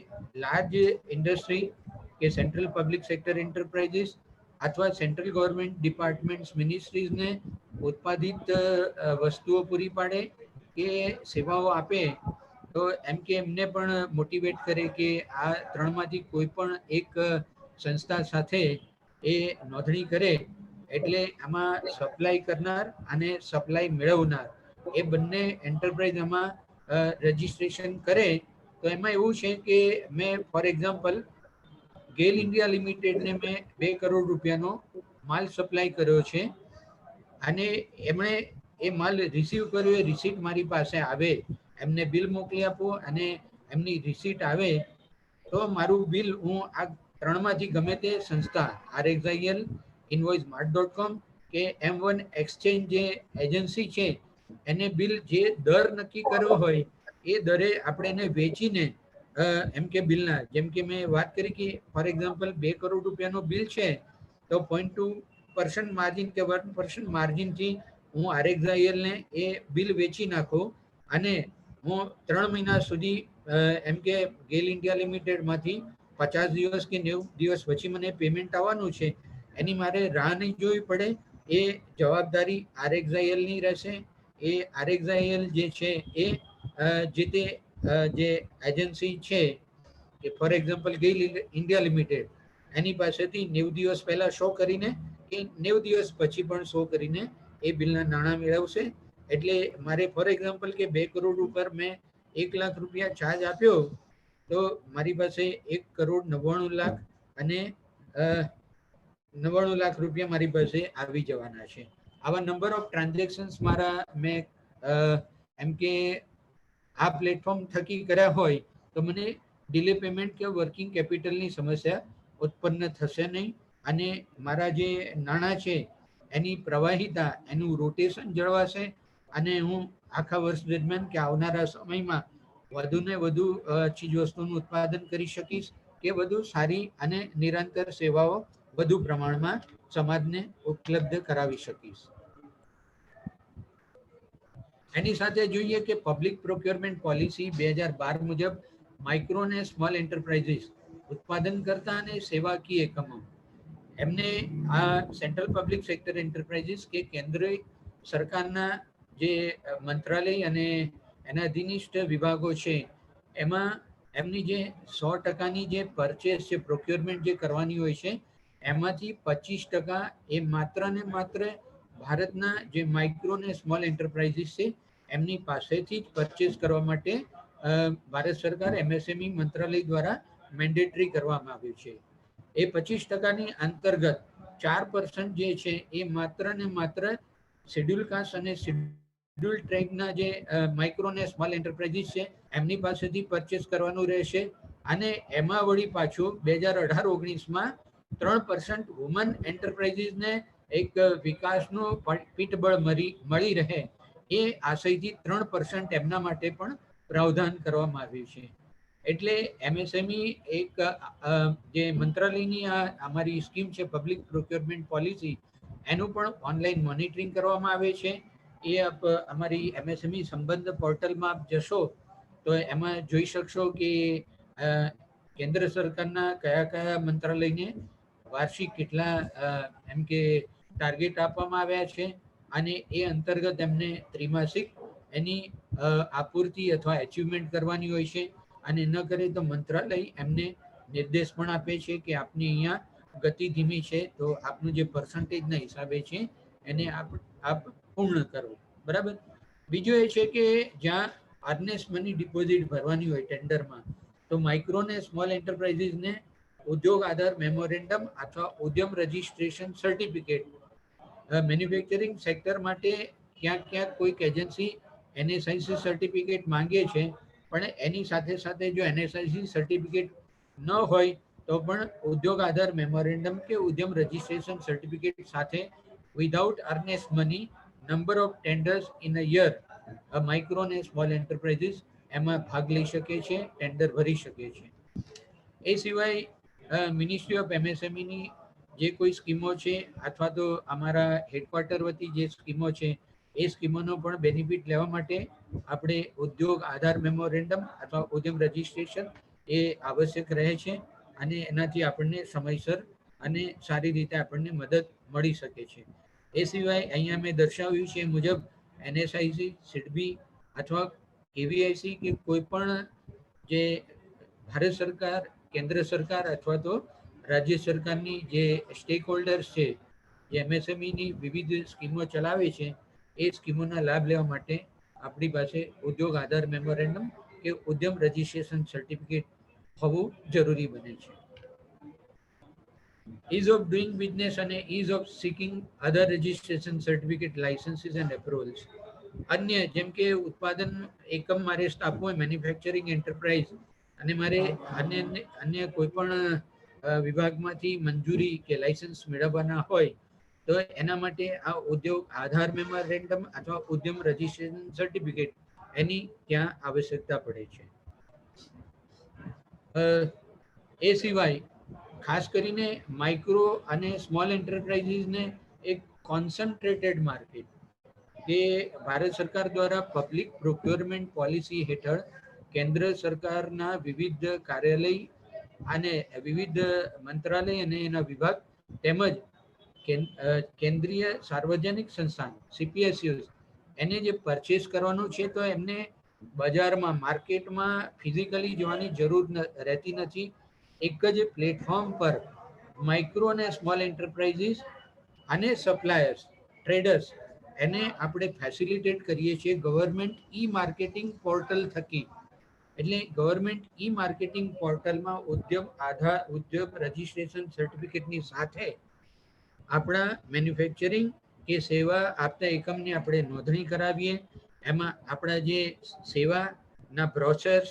લાર્જ ઇન્ડસ્ટ્રી કે સેન્ટ્રલ પબ્લિક સેક્ટર એન્ટરપ્રાઇઝીસ અથવા સેન્ટ્રલ ગવર્મેન્ટ ડિપાર્ટમેન્ટ્સ, મિનિસ્ટ્રીઝને ઉત્પાદિત વસ્તુઓ પૂરી પાડે કે સેવાઓ આપે તો એમ કે એમને પણ મોટિવેટ કરે કે આ ત્રણમાંથી કોઈ પણ એક સંસ્થા સાથે એ નોંધણી કરે, એટલે આમાં સપ્લાય કરનાર અને સપ્લાય મેળવનાર એ બંને એન્ટરપ્રાઇઝ આમાં રજિસ્ટ્રેશન કરે તો એમાં એવું છે કે મેં ફોર એક્ઝામ્પલ ગેલ ઇન્ડિયા લિમિટેડને મેં 2 કરોડ રૂપિયાનો માલ સપ્લાય કર્યો છે અને એમણે એ માલ રિસીવ કર્યો, એ રિસીટ મારી પાસે આવે, એમને બિલ મોકલી આપો અને એમની રિસીટ આવે તો મારું બિલ હું આ ત્રણમાંથી ગમે તે સંસ્થા RXIL, invoicemart.com કે M1 એક્સચેન્જ જે એજન્સી છે એને બિલ જે દર નક્કી કર્યો હોય એ દરે આપણે એને વેચીને એમ કે બિલના, જેમ કે મેં વાત કરી કે ફોર એક્ઝામ્પલ 2 કરોડ રૂપિયાનો બિલ છે તો 0.2% માર્જિન કે 1% માર્જિનથી હું RXIL ને એ બિલ વેચી નાખું અને હું 3 મહિના સુધી એમ કે ગેલ ઇન્ડિયા લિમિટેડમાંથી 50 દિવસ કે 90 દિવસ પછી મને પેમેન્ટ આવવાનું છે, એની મારે રાહ નહીં જોવી પડે. એ જવાબદારી RXIL ની રહેશે. એ RXIL જે છે એ જે તે જે એજન્સી છે કે for example GAIL India limited એની પાસેથી 90 દિવસ પહેલા શો કરીને એ 90 દિવસ પછી પણ શો કરીને એ બિલના નાણાં મેળવશે. એટલે મારે ફોર એક્ઝામ્પલ કે 2 કરોડ ઉપર મેં 1 લાખ રૂપિયા ચાર્જ આપ્યો તો મારી પાસે 1,99,00,000 અને 99 લાખ રૂપિયા મારી પાસે આવી જવાના છે. આવા નંબર ઓફ ટ્રાન્ઝેક્શન્સ મારા મેં એમ કે આ પ્લેટફોર્મ થકી કર્યા હોય તો મને ડિલે પેમેન્ટ કે વર્કિંગ કેપિટલની સમસ્યા ઉત્પન્ન થશે નહીં અને મારા જે નાણાં છે એની પ્રવાહિતા, એનું રોટેશન જળવાશે અને હું આખા વર્ષ દરમિયાન કે આવનારા સમયમાં વધુને વધુ ચીજવસ્તુનું ઉત્પાદન કરી શકીશ કે વધુ સારી અને નિરંતર સેવાઓ વધુ પ્રમાણમાં સમાજને ઉપલબ્ધ કરાવી શકીશ. એની સાથે જોઈએ કે પબ્લિક પ્રોક્યોરમેન્ટ પોલિસી 2012 મુજબ માઇક્રો અને સ્મોલ એન્ટરપ્રાઇઝીસ ઉત્પાદન કરતા અને સેવાકીય એકમો એમને આ સેન્ટ્રલ પબ્લિક સેક્ટર એન્ટરપ્રાઇઝીસ કે કેન્દ્રીય સરકારના જે મંત્રાલય અને એના અધીનિષ્ઠ વિભાગો છે એમાં એમની જે 100%ની જે પરચેસ છે, પ્રોક્યોરમેન્ટ જે કરવાની હોય છે એમાંથી 25% એ માત્ર ને માત્ર ભારતના જે માઇક્રો અને સ્મોલ એન્ટરપ્રાઇઝીસ છે એમની પાસેથી જ પરચેસ કરવા માટે ભારત સરકાર MSME મંત્રાલય દ્વારા મેન્ડેટરી કરવામાં આવ્યું છે. એ 25%ની અંતર્ગત 4% જે છે એ માત્ર ને માત્ર શેડ્યુલ કાસ્ટ અને શેડ્યુલ ટ્રાઇબના જે માઇક્રો અને સ્મોલ એન્ટરપ્રાઇઝીસ છે એમની પાસેથી પરચેસ કરવાનું રહેશે અને એમાં વળી પાછું 2018-19માં 3% વુમન એન્ટરપ્રાઇઝીસને એક વિકાસનું પીઠબળ મળી રહે એ આશયથી 3% એમના માટે પણ પ્રાવધાન કરવામાં આવ્યું છે. એટલે MSME એક જે મંત્રાલયની અમારી સ્કીમ છે પબ્લિક પ્રોક્યોરમેન્ટ પોલિસી એનું પણ ઓનલાઈન મોનિટરિંગ કરવામાં આવે છે. એ આપ અમારી MSME સંબંધ પોર્ટલમાં આપ જશો તો એમાં જોઈ શકશો કે કેન્દ્ર સરકારના કયા કયા મંત્રાલયને વાર્ષિક કેટલા એમ કે ટાર્ગેટ આપવામાં આવ્યા છે અને એ અંતર્ગત એમને ત્રિમાસિક એની આપૂર્તિ અથવા એચિવમેન્ટ કરવાની હોય છે અને ન કરે તો મંત્રાલય એમને નિર્દેશ પણ આપે છે કે આપની અહીંયા ગતિ ધીમી છે તો આપનું જે પર્સન્ટેજના હિસાબે છે એને આપ પૂર્ણ કરો. બરાબર. બીજું એ છે કે જ્યાં અર્નેસ્ટ મની ડિપોઝિટ ભરવાની હોય ટેન્ડરમાં તો માઇક્રો ને સ્મોલ એન્ટરપ્રાઇઝીસને ઉદ્યોગ આધાર મેમોરેન્ડમ અથવા ઉદ્યમ રજિસ્ટ્રેશન સર્ટિફિકેટ મેન્યુફેક્ચરિંગ સેક્ટર માટે ક્યાંક કોઈક એજન્સી NSIC સર્ટિફિકેટ માંગે છે પણ એની સાથે સાથે જો NSIC સર્ટિફિકેટ ન હોય તો પણ ઉદ્યોગ આધાર મેમોરેન્ડમ કે ઉદ્યમ રજિસ્ટ્રેશન સર્ટિફિકેટ સાથે without Ernst money number of tenders in a year micro અને સ્મોલ એન્ટરપ્રાઇઝીસ એમાં ભાગ લઈ શકે છે, ટેન્ડર ભરી શકે છે. એ સિવાય મિનિસ્ટ્રી ઓફ MSMEની જે કોઈ સ્કીમો છે અથવા તો અમારા હેડક્વાર્ટર વતી જે સ્કીમો છે એ સ્કીમોનો પણ બેનિફિટ લેવા માટે આપણે ઉદ્યોગ આધાર મેમોરેન્ડમ અથવા ઉદ્યમ રજિસ્ટ્રેશન એ આવશ્યક રહે છે અને એનાથી આપણને સમયસર અને સારી રીતે આપણને મદદ મળી શકે છે. એ સિવાય અહીંયા મેં દર્શાવ્યું છે મુજબ NSIC, સિડબી અથવા KVIC કે કોઈ પણ જે ભારત સરકાર, કેન્દ્ર સરકાર અથવા તો રાજ્ય સરકારની જે સ્ટેક હોલ્ડર્સ છે જે MSMEની વિવિધ સ્કીમો ચલાવે છે એ સ્કીમોના લાભ લેવા માટે આપણી પાસે ઉદ્યોગ આધાર મેમોરેન્ડમ કે ઉદ્યમ રજિસ્ટ્રેશન સર્ટિફિકેટ હોવું જરૂરી બને છે. ease of doing business અને ease of seeking other registration certificate licenses and approvals. અન્ય જેમ કે ઉત્પાદન એકમ મારે સ્થાપવું હોય મેન્યુફેક્ચરિંગ એન્ટરપ્રાઇઝ અને મારે અન્ય કોઈ પણ વિભાગમાંથી મંજૂરી કે લાયસન્સ મેળવવાના હોય તો એના માટે આ ઉદ્યોગ આધાર મેમોરેન્ડમ અથવા ઉદ્યમ રજિસ્ટ્રેશન સર્ટિફિકેટ એની ત્યાં આવશ્યકતા પડે છે. એ સિવાય ખાસ કરીને માઇક્રો અને સ્મોલ એન્ટરપ્રાઇઝીસને એક કોન્સન્ટ્રેટેડ માર્કેટ કે ભારત સરકાર દ્વારા પબ્લિક પ્રોક્યોરમેન્ટ પોલિસી હેઠળ કેન્દ્ર સરકારના વિવિધ કાર્યાલય અને વિવિધ મંત્રાલય અને એના વિભાગ તેમજ કેન્દ્રીય સાર્વજનિક સંસ્થાન CPSUs એને જે પરચેસ કરવાનું છે તો એમને બજારમાં માર્કેટમાં ફિઝિકલી જવાની જરૂર રહેતી નથી. એક જ પ્લેટફોર્મ પર માઇક્રો અને સ્મોલ એન્ટરપ્રાઇઝીસ અને સપ્લાયર્સ ટ્રેડર્સ એને આપણે ફેસિલિટેટ કરીએ છીએ ગવર્મેન્ટ ઈ માર્કેટિંગ પોર્ટલ થકી. એટલે ગવર્મેન્ટ ઈ માર્કેટિંગ પોર્ટલમાં ઉદ્યોગ રજિસ્ટ્રેશન સર્ટિફિકેટની સાથે આપણા મેન્યુફેક્ચરિંગ કે સેવા આપતા એકમની આપણે નોંધણી કરાવીએ. એમાં આપણા જે સેવાના બ્રોશર્સ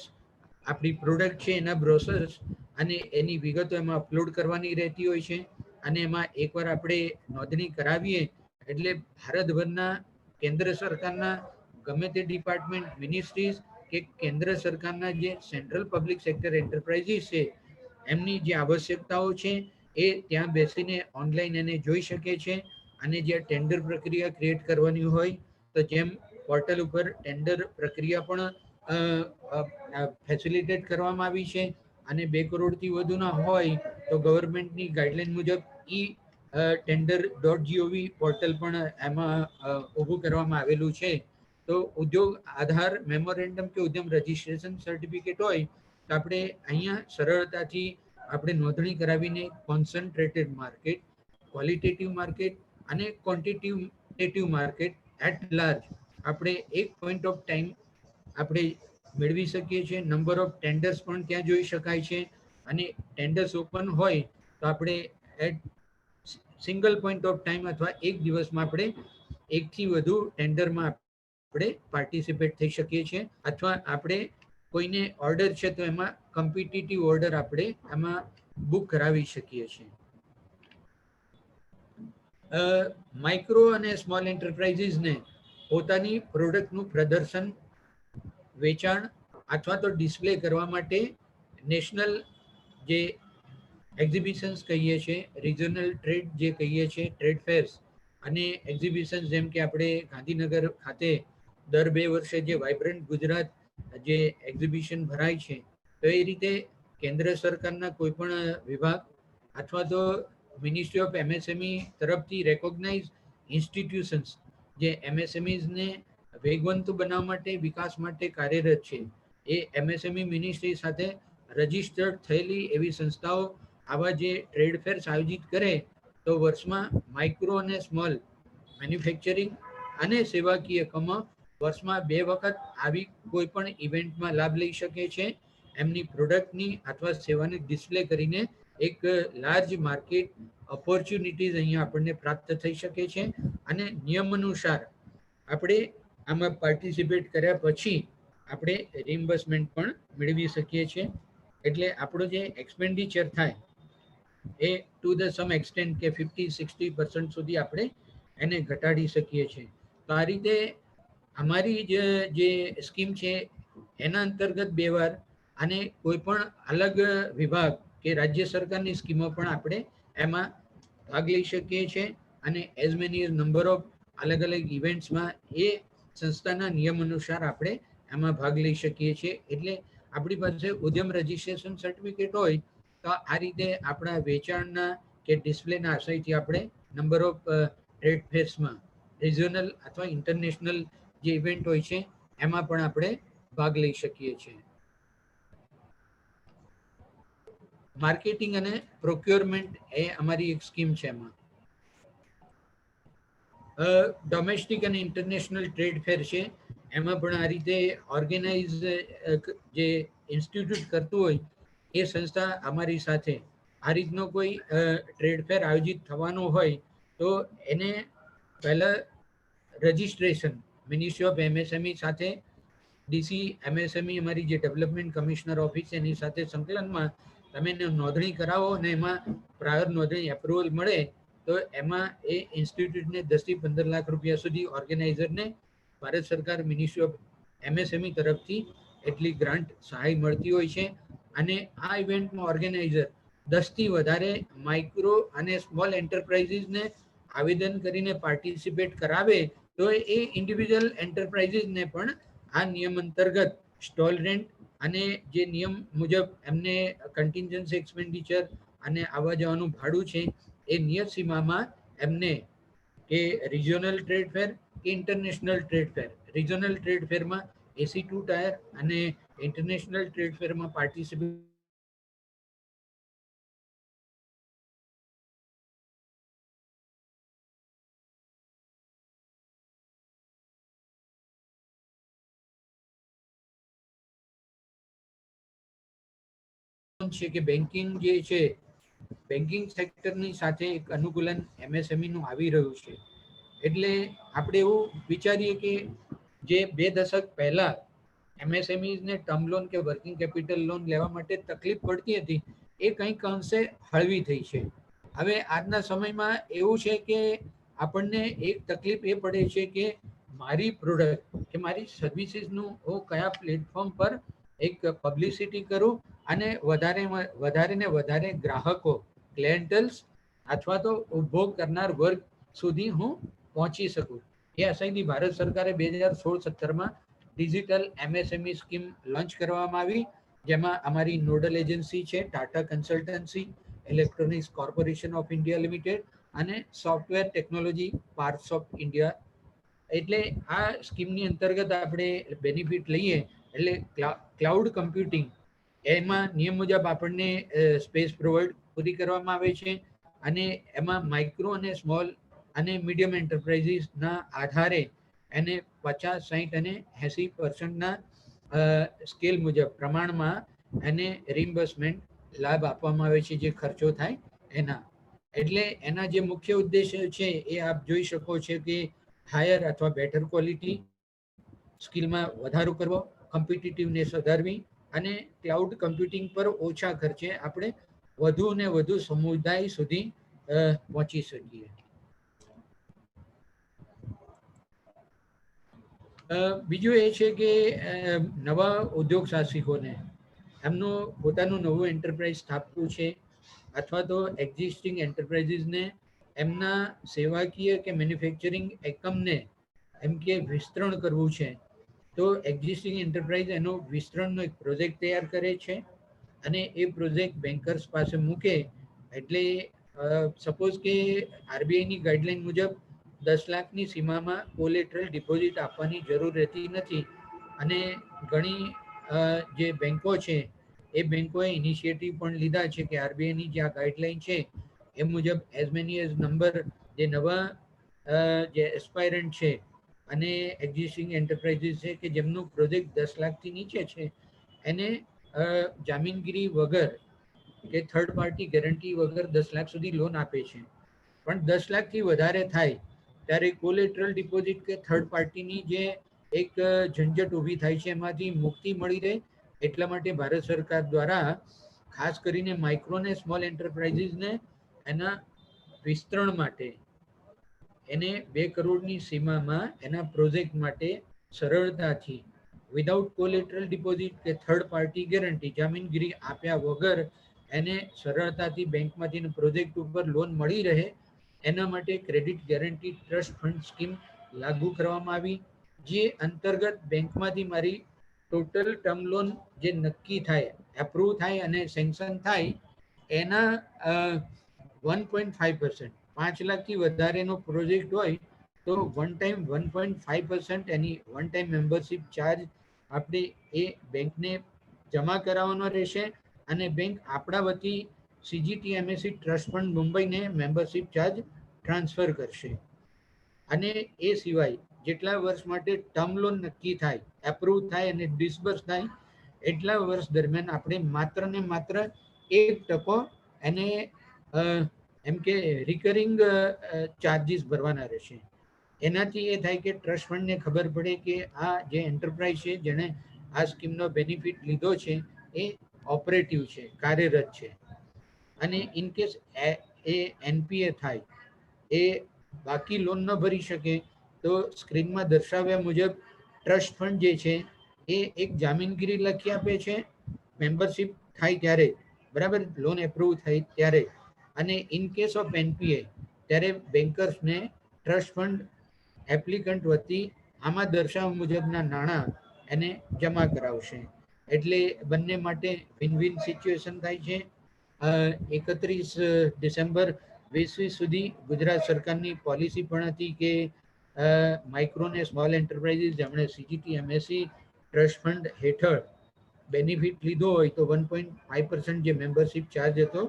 આપણી પ્રોડક્ટ છે એના બ્રોશર્સ અને એની વિગતો એમાં અપલોડ કરવાની રહેતી હોય છે. અને એમાં એકવાર આપણે નોંધણી કરાવીએ એટલે ભારતભરના કેન્દ્ર સરકારના ગમે તે ડિપાર્ટમેન્ટ મિનિસ્ટ્રીઝ કે કેન્દ્ર સરકારના જે સેન્ટ્રલ પબ્લિક સેક્ટર એન્ટરપ્રાઇઝીસ છે એમની જે આવશ્યકતાઓ છે એ ત્યાં બેસીને ઓનલાઈન એને જોઈ શકે છે. અને જે ટેન્ડર પ્રક્રિયા ક્રિએટ કરવાની હોય તો જેમ પોર્ટલ ઉપર ટેન્ડર પ્રક્રિયા પણ ફેસિલિટેટ કરવામાં આવી છે. અને 2 કરોડથી વધુના હોય તો ગવર્મેન્ટની ગાઈડલાઈન મુજબ tender.gov પોર્ટલ પણ એમાં ઊભું કરવામાં આવેલું છે. તો ઉદ્યોગ આધાર મેમોરેન્ડમ કે ઉદ્યમ રજિસ્ટ્રેશન સર્ટિફિકેટ હોય તો આપણે અહીંયા સરળતાથી આપણે નોંધણી કરાવીને કોન્સન્ટ્રેટેડ માર્કેટ, ક્વોલિટેટિવ માર્કેટ અને ક્વોન્ટિટેટિવ માર્કેટ એટ લાર્જ આપણે એક પોઈન્ટ ઓફ ટાઈમ આપણે મેળવી શકીએ છીએ. નંબર ઓફ ટેન્ડર્સ પણ ત્યાં જોઈ શકાય છે. અને ટેન્ડર્સ ઓપન હોય તો આપણે at single point of time અથવા એક દિવસમાં આપણે એકથી વધુ ટેન્ડરમાં આપણે પાર્ટિસિપેટ થઈ શકીએ છીએ. અથવા આપણે કોઈને ઓર્ડર છે તો એમાં કોમ્પિટિટિવ ઓર્ડર આપણે એમાં બુક કરાવી શકીએ છીએ. માઇક્રો અને સ્મોલ એન્ટરપ્રાઇઝીસને પોતાની પ્રોડક્ટનું પ્રદર્શન, વેચાણ અથવા તો ડિસ્પ્લે કરવા માટે નેશનલ જે એક્ઝિબિશન્સ કહીએ છીએ, રિજનલ ટ્રેડ જે કહીએ છીએ, ટ્રેડ ફેર્સ અને એક્ઝિબિશન્સ જેમ કે આપણે ગાંધીનગર ખાતે દર 2 વર્ષે જે વાઇબ્રન્ટ ગુજરાત જે એક્ઝિબિશન ભરાય છે તો એ રીતે કેન્દ્ર સરકારના કોઈ પણ વિભાગ અથવા તો મિનિસ્ટ્રી ઓફ MSME તરફથી રેકોગ્નાઇઝ ઇન્સ્ટિટ્યુશન્સ જે MSMEsને વેગવંત બનાવવા માટે વિકાસ માટે કાર્યરત છે એ MSME મિનિસ્ટ્રી સાથે રજિસ્ટર્ડ થયેલી એવી સંસ્થાઓ આવા જે ટ્રેડ ફેર્સ આયોજિત કરે તો વર્ષમાં માઇક્રો અને સ્મોલ મેન્યુફેક્ચરિંગ અને સેવાકીય એકમો વર્ષમાં 2 વખત આવી કોઈ પણ ઇવેન્ટમાં લાભ લઈ શકે છે. એમની પ્રોડક્ટની અથવા સેવાની ડિસ્પ્લે કરીને એક લાર્જ માર્કેટ ઓપોર્ચ્યુનિટીઝ અહીંયા આપણને પ્રાપ્ત થઈ શકે છે. અને નિયમ અનુસાર આપણે આમાં પાર્ટિસિપેટ કર્યા પછી આપણે રિમ્બર્સમેન્ટ પણ મેળવી શકીએ છીએ. એટલે આપણો જે એક્સપેન્ડિચર થાય એ ટુ ધ સમ એક્સટેન્ટ કે 50-60% સુધી આપણે એને ઘટાડી શકીએ છીએ. તો આ રીતે અમારી જે સ્કીમ છે એના અંતર્ગત 2 વાર અને કોઈ પણ અલગ વિભાગ કે રાજ્ય સરકારની સ્કીમો પણ આપણે એમાં ભાગ લઈ શકીએ છીએ. અને એઝ મેની નંબર ઓફ અલગ અલગ ઇવેન્ટ્સમાં એ સંસ્થાના નિયમ અનુસાર આપણે એમાં ભાગ લઈ શકીએ છીએ. એટલે આપણી પાસે ઉદ્યમ રજિસ્ટ્રેશન સર્ટિફિકેટ હોય તો આ રીતે આપણા વેચાણના કે ડિસ્પ્લેના આશયથી આપણે નંબર ઓફ ટ્રેડ ફેર્સમાં રિજનલ અથવા ઇન્ટરનેશનલ જે ઇવેન્ટ હોય છે એમાં પણ આપણે ભાગ લઈ શકીએ છીએ. માર્કેટિંગ અને પ્રોક્યોરમેન્ટ એ અમારી એક સ્કીમ છે. એમાં ડોમેસ્ટિક અને ઇન્ટરનેશનલ ટ્રેડ ફેર છે એમાં પણ આ રીતે ઓર્ગેનાઇઝ જે ઇન્સ્ટિટ્યૂટ કરતું હોય એ સંસ્થા અમારી સાથે આ રીતનો કોઈ ટ્રેડ ફેર આયોજિત થવાનો હોય તો એને પહેલા રજિસ્ટ્રેશન મિનિસ્ટ્રી ઓફ એમએસએમઈ સાથે ડીસી એમએસએમઈ અમારી જે ડેવલપમેન્ટ કમિશનર ઓફિસ એની સાથે સંકલનમાં તમે નોંધણી કરાવો અને એમાં પ્રાયર નોંધણી એપ્રુવલ મળે તો એમાં એ ઇન્સ્ટિટ્યૂટને 10 થી 15 લાખ રૂપિયા સુધી ઓર્ગેનાઇઝરને ભારત સરકાર મિનિસ્ટ્રી ઓફ એમએસએમઈ તરફથી એટલી ગ્રાન્ટ સહાય મળતી હોય છે. અને આ ઇવેન્ટમાં ઓર્ગેનાઇઝર 10 થી વધારે માઇક્રો અને સ્મોલ એન્ટરપ્રાઇઝીસને આવેદન કરીને પાર્ટિસિપેટ કરાવે તો એ ઇન્ડિવિજ્યુઅલ એન્ટરપ્રાઇઝીસને પણ આ નિયમ અંતર્ગત સ્ટોલ રેન્ટ અને જે નિયમ મુજબ એમને કન્ટિન્જન્સી એક્સપેન્ડિચર અને આવવા જવાનું ભાડું છે એ નિયત સીમામાં એમને કે રિજિયોનલ ટ્રેડ ફેર કે international trade fair, regional trade ફેરમાં AC2 ટાયર અને ઇન્ટરનેશનલ ટ્રેડ ફેરમાં પાર્ટિસિપેટ છે કે બેન્કિંગ જે છે બેન્કિંગ સેક્ટરની સાથે એક અનુકૂલન MSME નું આવી રહ્યું છે. એટલે આપણે એવું વિચારીએ કે જે 2 દશક પહેલા MSMEs ને ટર્મ લોન કે વર્કિંગ કેપિટલ લોન લેવા માટે તકલીફ પડતી હતી એ કંઈક અંશે હળવી થઈ છે. હવે આજના સમયમાં એવું છે કે આપણને એક તકલીફ એ પડે છે કે મારી પ્રોડક્ટ કે મારી સર્વિસીસનું હું કયા પ્લેટફોર્મ પર એક પબ્લિસિટી કરું અને વધારે ને વધારે ગ્રાહકો ક્લાયન્ટલ્સ અથવા તો ઉપભોગ કરનાર વર્ગ સુધી હું પહોંચી શકું. એ આશયથી ભારત સરકારે 2016-17માં ડિજિટલ MSME સ્કીમ લોન્ચ કરવામાં આવી, જેમાં અમારી નોડલ એજન્સી છે Tata consultancy, electronics corporation of India limited અને software technology parks of India. એટલે આ સ્કીમની અંતર્ગત આપણે બેનિફિટ લઈએ એટલે ક્લાઉડ કમ્પ્યુટિંગ એમાં નિયમ મુજબ આપણને સ્પેસ પ્રોવાઈડ પૂરી કરવામાં આવે છે અને એમાં માઇક્રો અને સ્મોલ અને મીડિયમ એન્ટરપ્રાઇઝીસના આધારે એને 50, 60 અને 80% સ્કેલ મુજબ પ્રમાણમાં એને રિમ્બર્સમેન્ટ લાભ આપવામાં આવે છે જે ખર્ચો થાય એના. એટલે એના જે મુખ્ય ઉદ્દેશ્ય છે એ આપ જોઈ શકો છો કે હાયર અથવા બેટર ક્વોલિટી, સ્કિલમાં વધારો કરવો, કોમ્પિટિટિવનેસ વધારવી અને ક્લાઉડ કમ્પ્યુટિંગ પર ઓછા ખર્ચે આપણે વધુ ને વધુ સમુદાય સુધી પહોંચી શકીએ. બીજું એ છે કે નવા ઉદ્યોગ સાહસિકોને એમનું પોતાનું નવું એન્ટરપ્રાઇઝ સ્થાપવું છે અથવા તો એક્ઝિસ્ટિંગ એન્ટરપ્રાઇઝીસને એમના સેવાકીય કે મેન્યુફેક્ચરિંગ એકમને એમ કે વિસ્તરણ કરવું છે તો એક્ઝિસ્ટિંગ એન્ટરપ્રાઇઝ એનો વિસ્તરણનો એક પ્રોજેક્ટ તૈયાર કરે છે અને એ પ્રોજેક્ટ બેન્કર્સ પાસે મૂકે. એટલે સપોઝ કે આરબીઆઈની ગાઈડલાઈન મુજબ 10 લાખની સીમામાં કોલેટરલ ડિપોઝિટ આપવાની જરૂર રહેતી નથી અને ઘણી જે બેંકો છે એ બેંકોએ ઇનિશિયેટિવ પણ લીધા છે કે આરબીઆઈની જે આ ગાઈડલાઈન છે એ મુજબ એઝ મેની એઝ નંબર જે નવા જે એસ્પાયરન્ટ છે અને એક્ઝિસ્ટિંગ એન્ટરપ્રાઇઝીસ છે કે જેમનું પ્રોજેક્ટ 10 લાખથી નીચે છે એને જામીનગીરી વગર કે થર્ડ પાર્ટી ગેરંટી વગર 10 લાખ સુધી લોન આપે છે. પણ 10 લાખથી વધારે થાય ત્યારે કોલેટરલ ડિપોઝિટ કે થર્ડ પાર્ટીની જે એક ઝંઝટ ઊભી થાય છે એમાંથી મુક્તિ મળી રહે એટલા માટે ભારત સરકાર દ્વારા ખાસ કરીને માઇક્રો અને સ્મોલ એન્ટરપ્રાઇઝીસને એના વિસ્તરણ માટે એને 2 કરોડની સીમામાં એના પ્રોજેક્ટ માટે સરળતાથી વિધાઉટ કોલેટરલ ડિપોઝિટ કે થર્ડ પાર્ટી ગેરંટી જામીનગીરી આપ્યા વગર એને સરળતાથી બેંકમાંથી પ્રોજેક્ટ ઉપર લોન મળી રહે એના માટે credit guarantee trust fund scheme લાગુ કરવામાં આવી, જે અંતર્ગત બેંકમાંથી મારી ટોટલ ટર્મ લોન જે નક્કી થાય, એપ્રુવ થાય અને સેન્કશન થાય એના 1.5%, 5 લાખથી વધારેનો પ્રોજેક્ટ હોય તો વન ટાઈમ 1.5% એની વન ટાઈમ મેમ્બરશિપ ચાર્જ આપણે એ બેંકને જમા કરાવવાનો રહેશે અને બેંક આપણા વતી CGT MSE ટ્રસ્ટ ફંડ મુંબઈને મેમ્બરશિપ ચાર્જ ટ્રાન્સફર કરશે. અને એ સિવાય જેટલા વર્ષ માટે ટર્મ લોન નક્કી થાય, એપ્રુવ થાય અને ડિસબર્સ થાય એટલા વર્ષ દરમિયાન આપણે માત્ર ને માત્ર 1% એને એમ કે રિકરિંગ ચાર્જીસ ભરવાના રહેશે. એનાથી એ થાય કે ટ્રસ્ટ ફંડને ખબર પડે કે આ જે એન્ટરપ્રાઇઝ છે જેણે આ સ્કીમનો બેનિફિટ લીધો છે એ ઓપરેટિવ છે, કાર્યરત છે. અને ઇન કેસ એ એનપીએ થાય, એ બાકી લોન ન ભરી શકે, તો સ્ક્રીનમાં દર્શાવ્યા મુજબ ટ્રસ્ટ ફંડ જે છે એ એક જામીનગીરી લખી આપે છે મેમ્બરશિપ થાય ત્યારે, બરાબર, લોન એપ્રુવ થાય ત્યારે. અને ઇન કેસ ઓફ એનપીએ ત્યારે બેન્કર્સને ટ્રસ્ટ ફંડ એપ્લિકન્ટ વતી આમાં દર્શાવ્યા મુજબના નાણાં એને જમા કરાવશે. એટલે બંને માટે વિન વિન સિચ્યુએશન થાય છે. 31 ડિસેમ્બર 2020 સુધી ગુજરાત સરકારની પોલિસી પણ હતી કે માઇક્રો ને સ્મોલ એન્ટરપ્રાઇઝીસ જેમણે સીજીટી એમએસસી ટ્રસ્ટ ફંડ હેઠળ બેનિફિટ લીધો હોય તો 1.5% જે મેમ્બરશિપ ચાર્જ હતો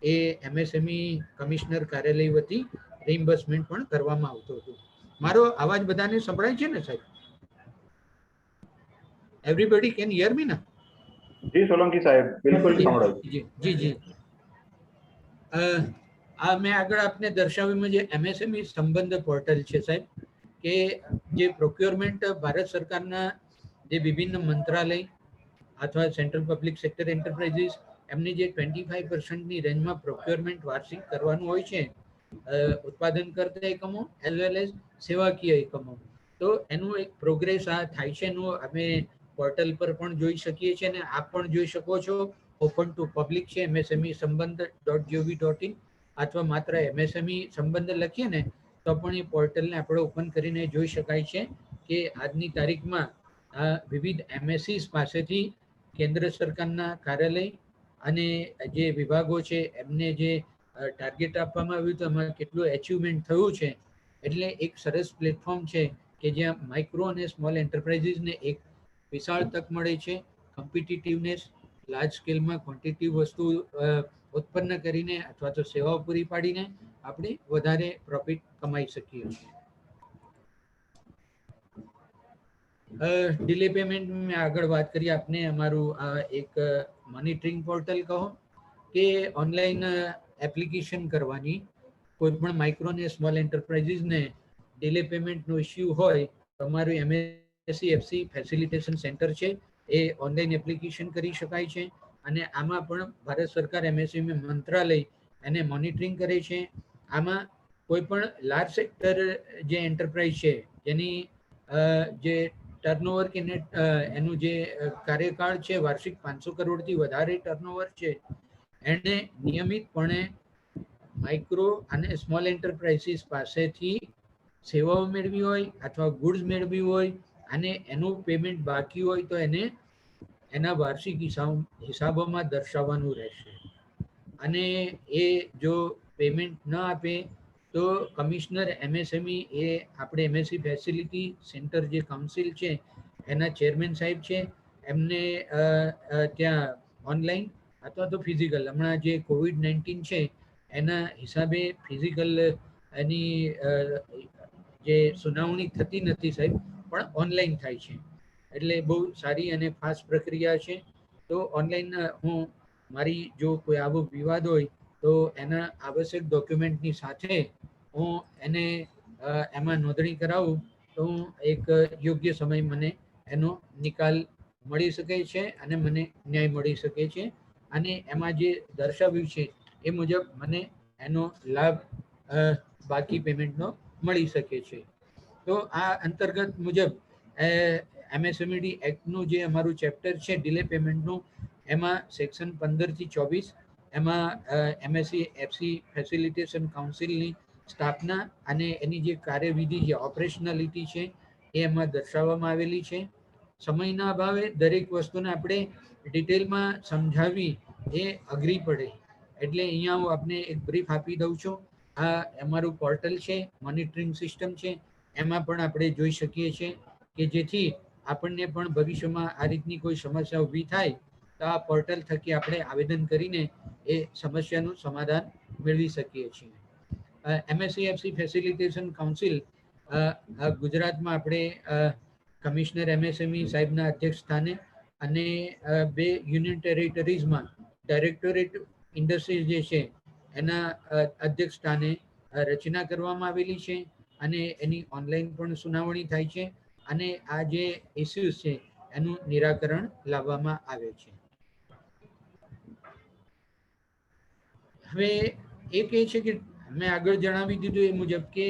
એ એમએસએમઈ કમિશનર કાર્યાલય વતી રિમ્બર્સમેન્ટ પણ કરવામાં આવતો હતો. મારો અવાજ બધાને સંભળાય છે ને સાહેબ? એવરીબડી કેન હિયર મી ના? જી સોલંકી સાહેબ, બિલકુલ સંભળાય. જી જી જી. આ મેં આગળ આપને દર્શાવ્યું જે એમએસએમઈ સંબંધ પોર્ટલ છે સાહેબ, કે જે પ્રોક્યોરમેન્ટ ભારત સરકારના જે વિભિન્ન મંત્રાલય અથવા સેન્ટ્રલ પબ્લિક સેક્ટર એન્ટરપ્રાઇઝીસ એમની જે 25%ની રેન્જમાં પ્રોક્યોરમેન્ટ વાર્ષિક કરવાનું હોય છે ઉત્પાદન કરતા એકમો એઝ વેલ એઝ સેવાકીય એકમો, તો એનું એક પ્રોગ્રેસ આ થાય છે એનું અમે પોર્ટલ પર પણ જોઈ શકીએ છીએ અને આપ પણ જોઈ શકો છો. ઓપન ટુ પબ્લિક છે, એમએસએમઈ સંબંધ.gov.in, અથવા માત્ર એમએસએમઈ સંબંધ લખીએ ને તો પણ એ પોર્ટલને આપણે ઓપન કરીને જોઈ શકાય છે કે આજની તારીખમાં વિવિધ એમએસસીસ પાસેથી કેન્દ્ર સરકારના કાર્યાલય અને જે વિભાગો છે એમને જે ટાર્ગેટ આપવામાં આવ્યું તો એમાં કેટલું એચિવમેન્ટ થયું છે. એટલે એક સરસ પ્લેટફોર્મ છે કે જ્યાં માઇક્રો અને સ્મોલ એન્ટરપ્રાઇઝીસને એક વિશાળ તક મળે છે કોમ્પિટિટિવનેસ, લાર્જ સ્કેલમાં ક્વોન્ટિટી વસ્તુ ઉત્પન્ન કરીને અથવા તો સેવાઓ પૂરી પાડીને આપણે વધારે પ્રોફિટ કમાઈ શકીએ છીએ. ડિલે પેમેન્ટ મેં આગળ વાત કરી આપને. અમારું એક મોનિટરિંગ પોર્ટલ કહો કે ઓનલાઈન એપ્લિકેશન કરવાની કોઈ પણ માઇક્રો અને સ્મોલ એન્ટરપ્રાઇઝીસને ડિલે પેમેન્ટનો ઇસ્યુ હોય તો અમારું એમએસસીએફસી ફેસિલિટેશન સેન્ટર છે, એ ઓનલાઈન એપ્લિકેશન કરી શકાય છે. અને આમાં પણ ભારત સરકાર એમએસએમઈ મંત્રાલય એને મોનિટરિંગ કરે છે. આમાં કોઈ પણ લાર્જ સેક્ટર જે એન્ટરપ્રાઇઝ છે જેની જે ટર્નઓવર કે નેટ એનું જે કાર્યકાળ છે વાર્ષિક 500 કરોડથી વધારે ટર્નઓવર છે, એને નિયમિતપણે માઇક્રો અને સ્મોલ એન્ટરપ્રાઇઝીસ પાસેથી સેવાઓ મેળવી હોય અથવા ગુડ્સ મેળવી હોય અને એનું પેમેન્ટ બાકી હોય તો એને એના વાર્ષિક હિસાબોમાં દર્શાવવાનું રહેશે. અને એ જો પેમેન્ટ ન આપે તો કમિશનર એમએસએમઈ એ આપણે એમએસસી ફેસિલિટી સેન્ટર જે કાઉન્સિલ છે એના ચેરમેન સાહેબ છે, એમને ત્યાં ઓનલાઈન અથવા તો ફિઝિકલ, હમણાં જે COVID-19 છે એના હિસાબે ફિઝિકલ એની જે સુનાવણી થતી નથી સાહેબ, પણ ઓનલાઈન થાય છે. એટલે બહુ સારી અને ફાસ્ટ પ્રક્રિયા છે. તો ઓનલાઈન હું મારી જો કોઈ આવો વિવાદ હોય તો એના આવશ્યક ડોક્યુમેન્ટની સાથે હું એને એમાં નોંધણી કરાવું તો હું એક યોગ્ય સમય મને એનો નિકાલ મળી શકે છે અને મને ન્યાય મળી શકે છે. અને એમાં જે દર્શાવ્યું છે એ મુજબ મને એનો લાભ બાકી પેમેન્ટનો મળી શકે છે. તો આ અંતર્ગત મુજબ એમએસએમઈ એક્ટનું જે અમારું ચેપ્ટર છે ડિલે પેમેન્ટનું, એમાં સેક્શન 15 થી 24 એમાં એમએસસી એફસી ફેસિલિટેશન કાઉન્સિલની સ્થાપના અને એની જે કાર્યવિધિ જે ઓપરેશનાલિટી છે એ એમાં દર્શાવવામાં આવેલી છે. સમયના અભાવે દરેક વસ્તુને આપણે ડિટેલમાં સમજાવી એ અઘરી પડે, એટલે અહીંયા હું આપને એક બ્રીફ આપી દઉં છું. આ અમારું પોર્ટલ છે, મોનિટરિંગ સિસ્ટમ છે, એમાં પણ આપણે જોઈ શકીએ છીએ કે જેથી આપણને પણ ભવિષ્યમાં આ રીતની કોઈ સમસ્યા ઊભી થાય તો આ પોર્ટલ થકી આપણે આવેદન કરીને એ સમસ્યાનું સમાધાન મેળવી શકીએ છીએ. એમએસસીએફસી ફેસિલિટેશન કાઉન્સિલ ગુજરાતમાં આપણે કમિશનર એમએસએમઈ સાહેબના અધ્યક્ષ સ્થાને અને 2 યુનિયન ટેરિટરીઝમાં ડાયરેક્ટોરેટ ઇન્ડસ્ટ્રીઝ જે છે એના અધ્યક્ષ સ્થાને રચના કરવામાં આવેલી છે અને એની ઓનલાઈન પણ સુનાવણી થાય છે અને આ જે ઇસ્યુઝ છે એનું નિરાકરણ લાવવામાં આવે છે. હવે એક એ છે કે મેં આગળ જણાવી દીધું એ મુજબ કે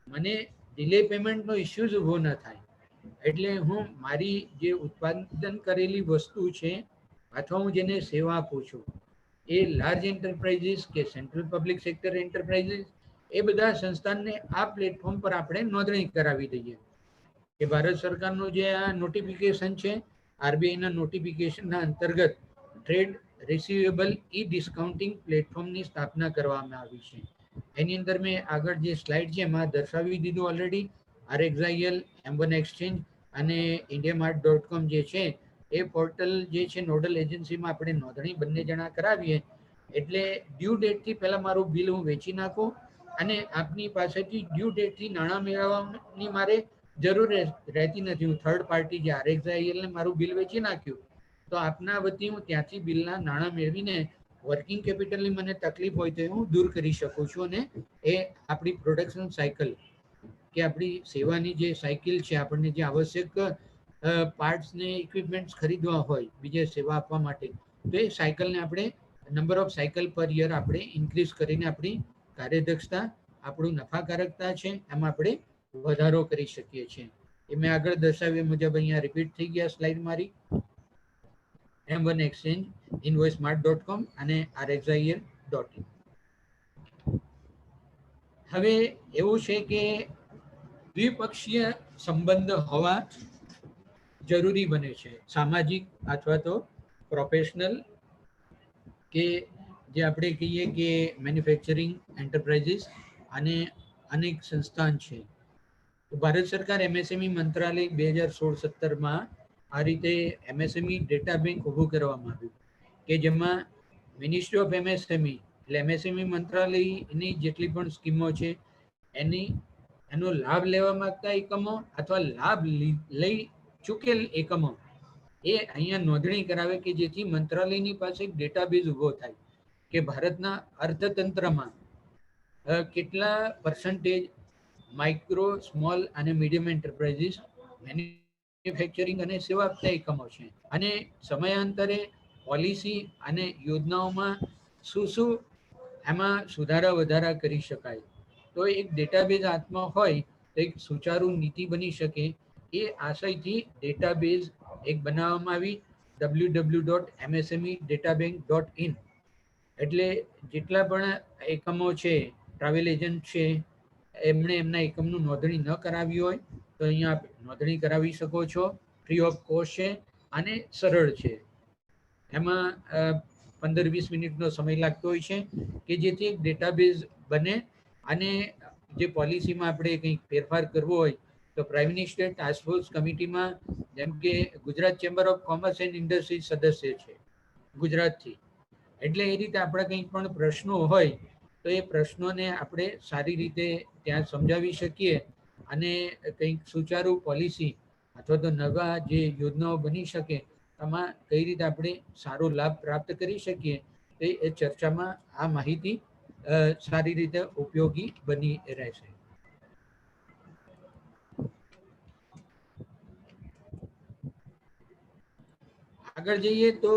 મને ડિલે પેમેન્ટનો ઇસ્યુઝ ઊભો ન થાય, એટલે હું મારી જે ઉત્પાદન કરેલી વસ્તુ છે અથવા હું જેને સેવા આપું છું એ લાર્જ એન્ટરપ્રાઇઝીસ કે સેન્ટ્રલ પબ્લિક સેક્ટર એન્ટરપ્રાઇઝીસ એ બધા સંસ્થાનને આ પ્લેટફોર્મ પર આપણે નોંધણી કરાવી દઈએ કે ભારત સરકારનું જે આ નોટિફિકેશન છે, આરબીઆઈના નોટિફિકેશનના અંતર્ગત ટ્રેડ રિસીવેબલ ઈ ડિસ્કાઉન્ટિંગ પ્લેટફોર્મની સ્થાપના કરવામાં આવી છે. એની અંદર મેં આગળ જે સ્લાઇડ છે એમાં દર્શાવી દીધું ઓલરેડી. RXIL, M1 એક્સચેન્જ અને indiamart.com જે છે એ પોર્ટલ જે છે નોડલ એજન્સીમાં આપણે નોંધણી બંને જણા કરાવીએ એટલે ડ્યુ ડેટથી પહેલા મારું બિલ હું વેચી નાખું અને આપની પાસેથી ડ્યુ ડેટથી નાણાં મેળવવાની મારે જરૂર રહેતી નથી. હું થર્ડ પાર્ટી જે RXIL ને મારું બિલ વેચી નાખ્યું તો આપના વતી હું ત્યાંથી બિલના નાણાં મેળવીને વર્કિંગ કેપિટલની મને તકલીફ હોય તો હું દૂર કરી શકું છું અને એ આપણી પ્રોડક્શન સાયકલ કે આપણી સેવાની જે સાયકલ છે, આપણને જે આવશ્યક પાર્ટ્સ ને ઇક્વિપમેન્ટ્સ ખરીદવા હોય બીજે સેવા આપવા માટે તો એ સાયકલને આપણે નંબર ઓફ સાયકલ પર યર આપણે ઇન્ક્રીઝ કરીને આપણી કાર્યદક્ષતા, આપણું નફાકારકતા છે એમાં આપણે વધારો કરી શકીએ છીએ. એ મેં આગળ દર્શાવ્યા મુજબ અહીંયા રિપીટ થઈ ગયા સ્લાઇડ મારી. M1 એક્સચેન્જ, invoicemart.com અને RXIL.in. હવે એવું છે કે દ્વિપક્ષીય સંબંધ હોવા જરૂરી બને છે, સામાજિક અથવા તો પ્રોફેશનલ કે જે આપણે કહીએ કે મેન્યુફેક્ચરિંગ એન્ટરપ્રાઇઝીસ અને અનેક સંસ્થાન છે. ભારત સરકાર MSME મંત્રાલય 2016-17માં આ રીતે MSME ડેટા બેંક ઊભું કરવામાં આવ્યું કે જેમાં મિનિસ્ટ્રી ઓફ MSME એટલે MSME મંત્રાલયની જેટલી પણ સ્કીમો છે એનો લાભ લેવા માંગતા એકમો અથવા લાભ લઈ ચૂકેલ એકમો એ અહીંયા નોંધણી કરાવે કે જેથી મંત્રાલયની પાસે એક ડેટાબેઝ ઊભો થાય કે ભારતના અર્થતંત્રમાં કેટલા પર્સન્ટેજ માઇક્રો, સ્મોલ અને મીડિયમ એન્ટરપ્રાઇઝીસ મેન્યુફેક્ચરિંગ અને સેવા આપતા એકમો છે અને સમયાંતરે પોલિસી અને યોજનાઓમાં શું એમાં સુધારા વધારા કરી શકાય. તો એક ડેટાબેઝ હાથમાં હોય તો એક સુચારુ નીતિ બની શકે એ આશયથી ડેટાબેઝ એક બનાવવામાં આવી www.msmedatabank.in. એટલે જેટલા પણ એકમો છે, ટ્રાવેલ એજન્ટ છે, એમણે એમના એકમનું નોંધણી ન કરાવી હોય તો અહીંયા નોંધણી કરાવી શકો છો. ફ્રી ઓફ કોસ્ટ છે અને સરળ છે. એમાં 15-20 મિનિટનો સમય લાગતો હોય છે કે જેથી એક ડેટાબેઝ બને અને જે પોલિસીમાં આપણે કંઈક ફેરફાર કરવો હોય તો પ્રાઇમ મિનિસ્ટર ટાસ્ક ફોર્સ કમિટીમાં જેમ કે Gujarat chamber of commerce and industry સદસ્ય છે ગુજરાતથી, એટલે એ રીતે આપણા કંઈક પણ પ્રશ્નો હોય તો એ પ્રશ્નોને આપણે સારી રીતે ત્યાં સમજાવી શકીએ અને કંઈક સુચારુ પોલિસી અથવા તો નવા જે યોજનાઓ બની શકે આમાં કઈ રીતે આપણે સારો લાભ પ્રાપ્ત કરી શકીએ એ ચર્ચામાં આ માહિતી સારી રીતે ઉપયોગી બની રહેશે. આગળ જઈએ તો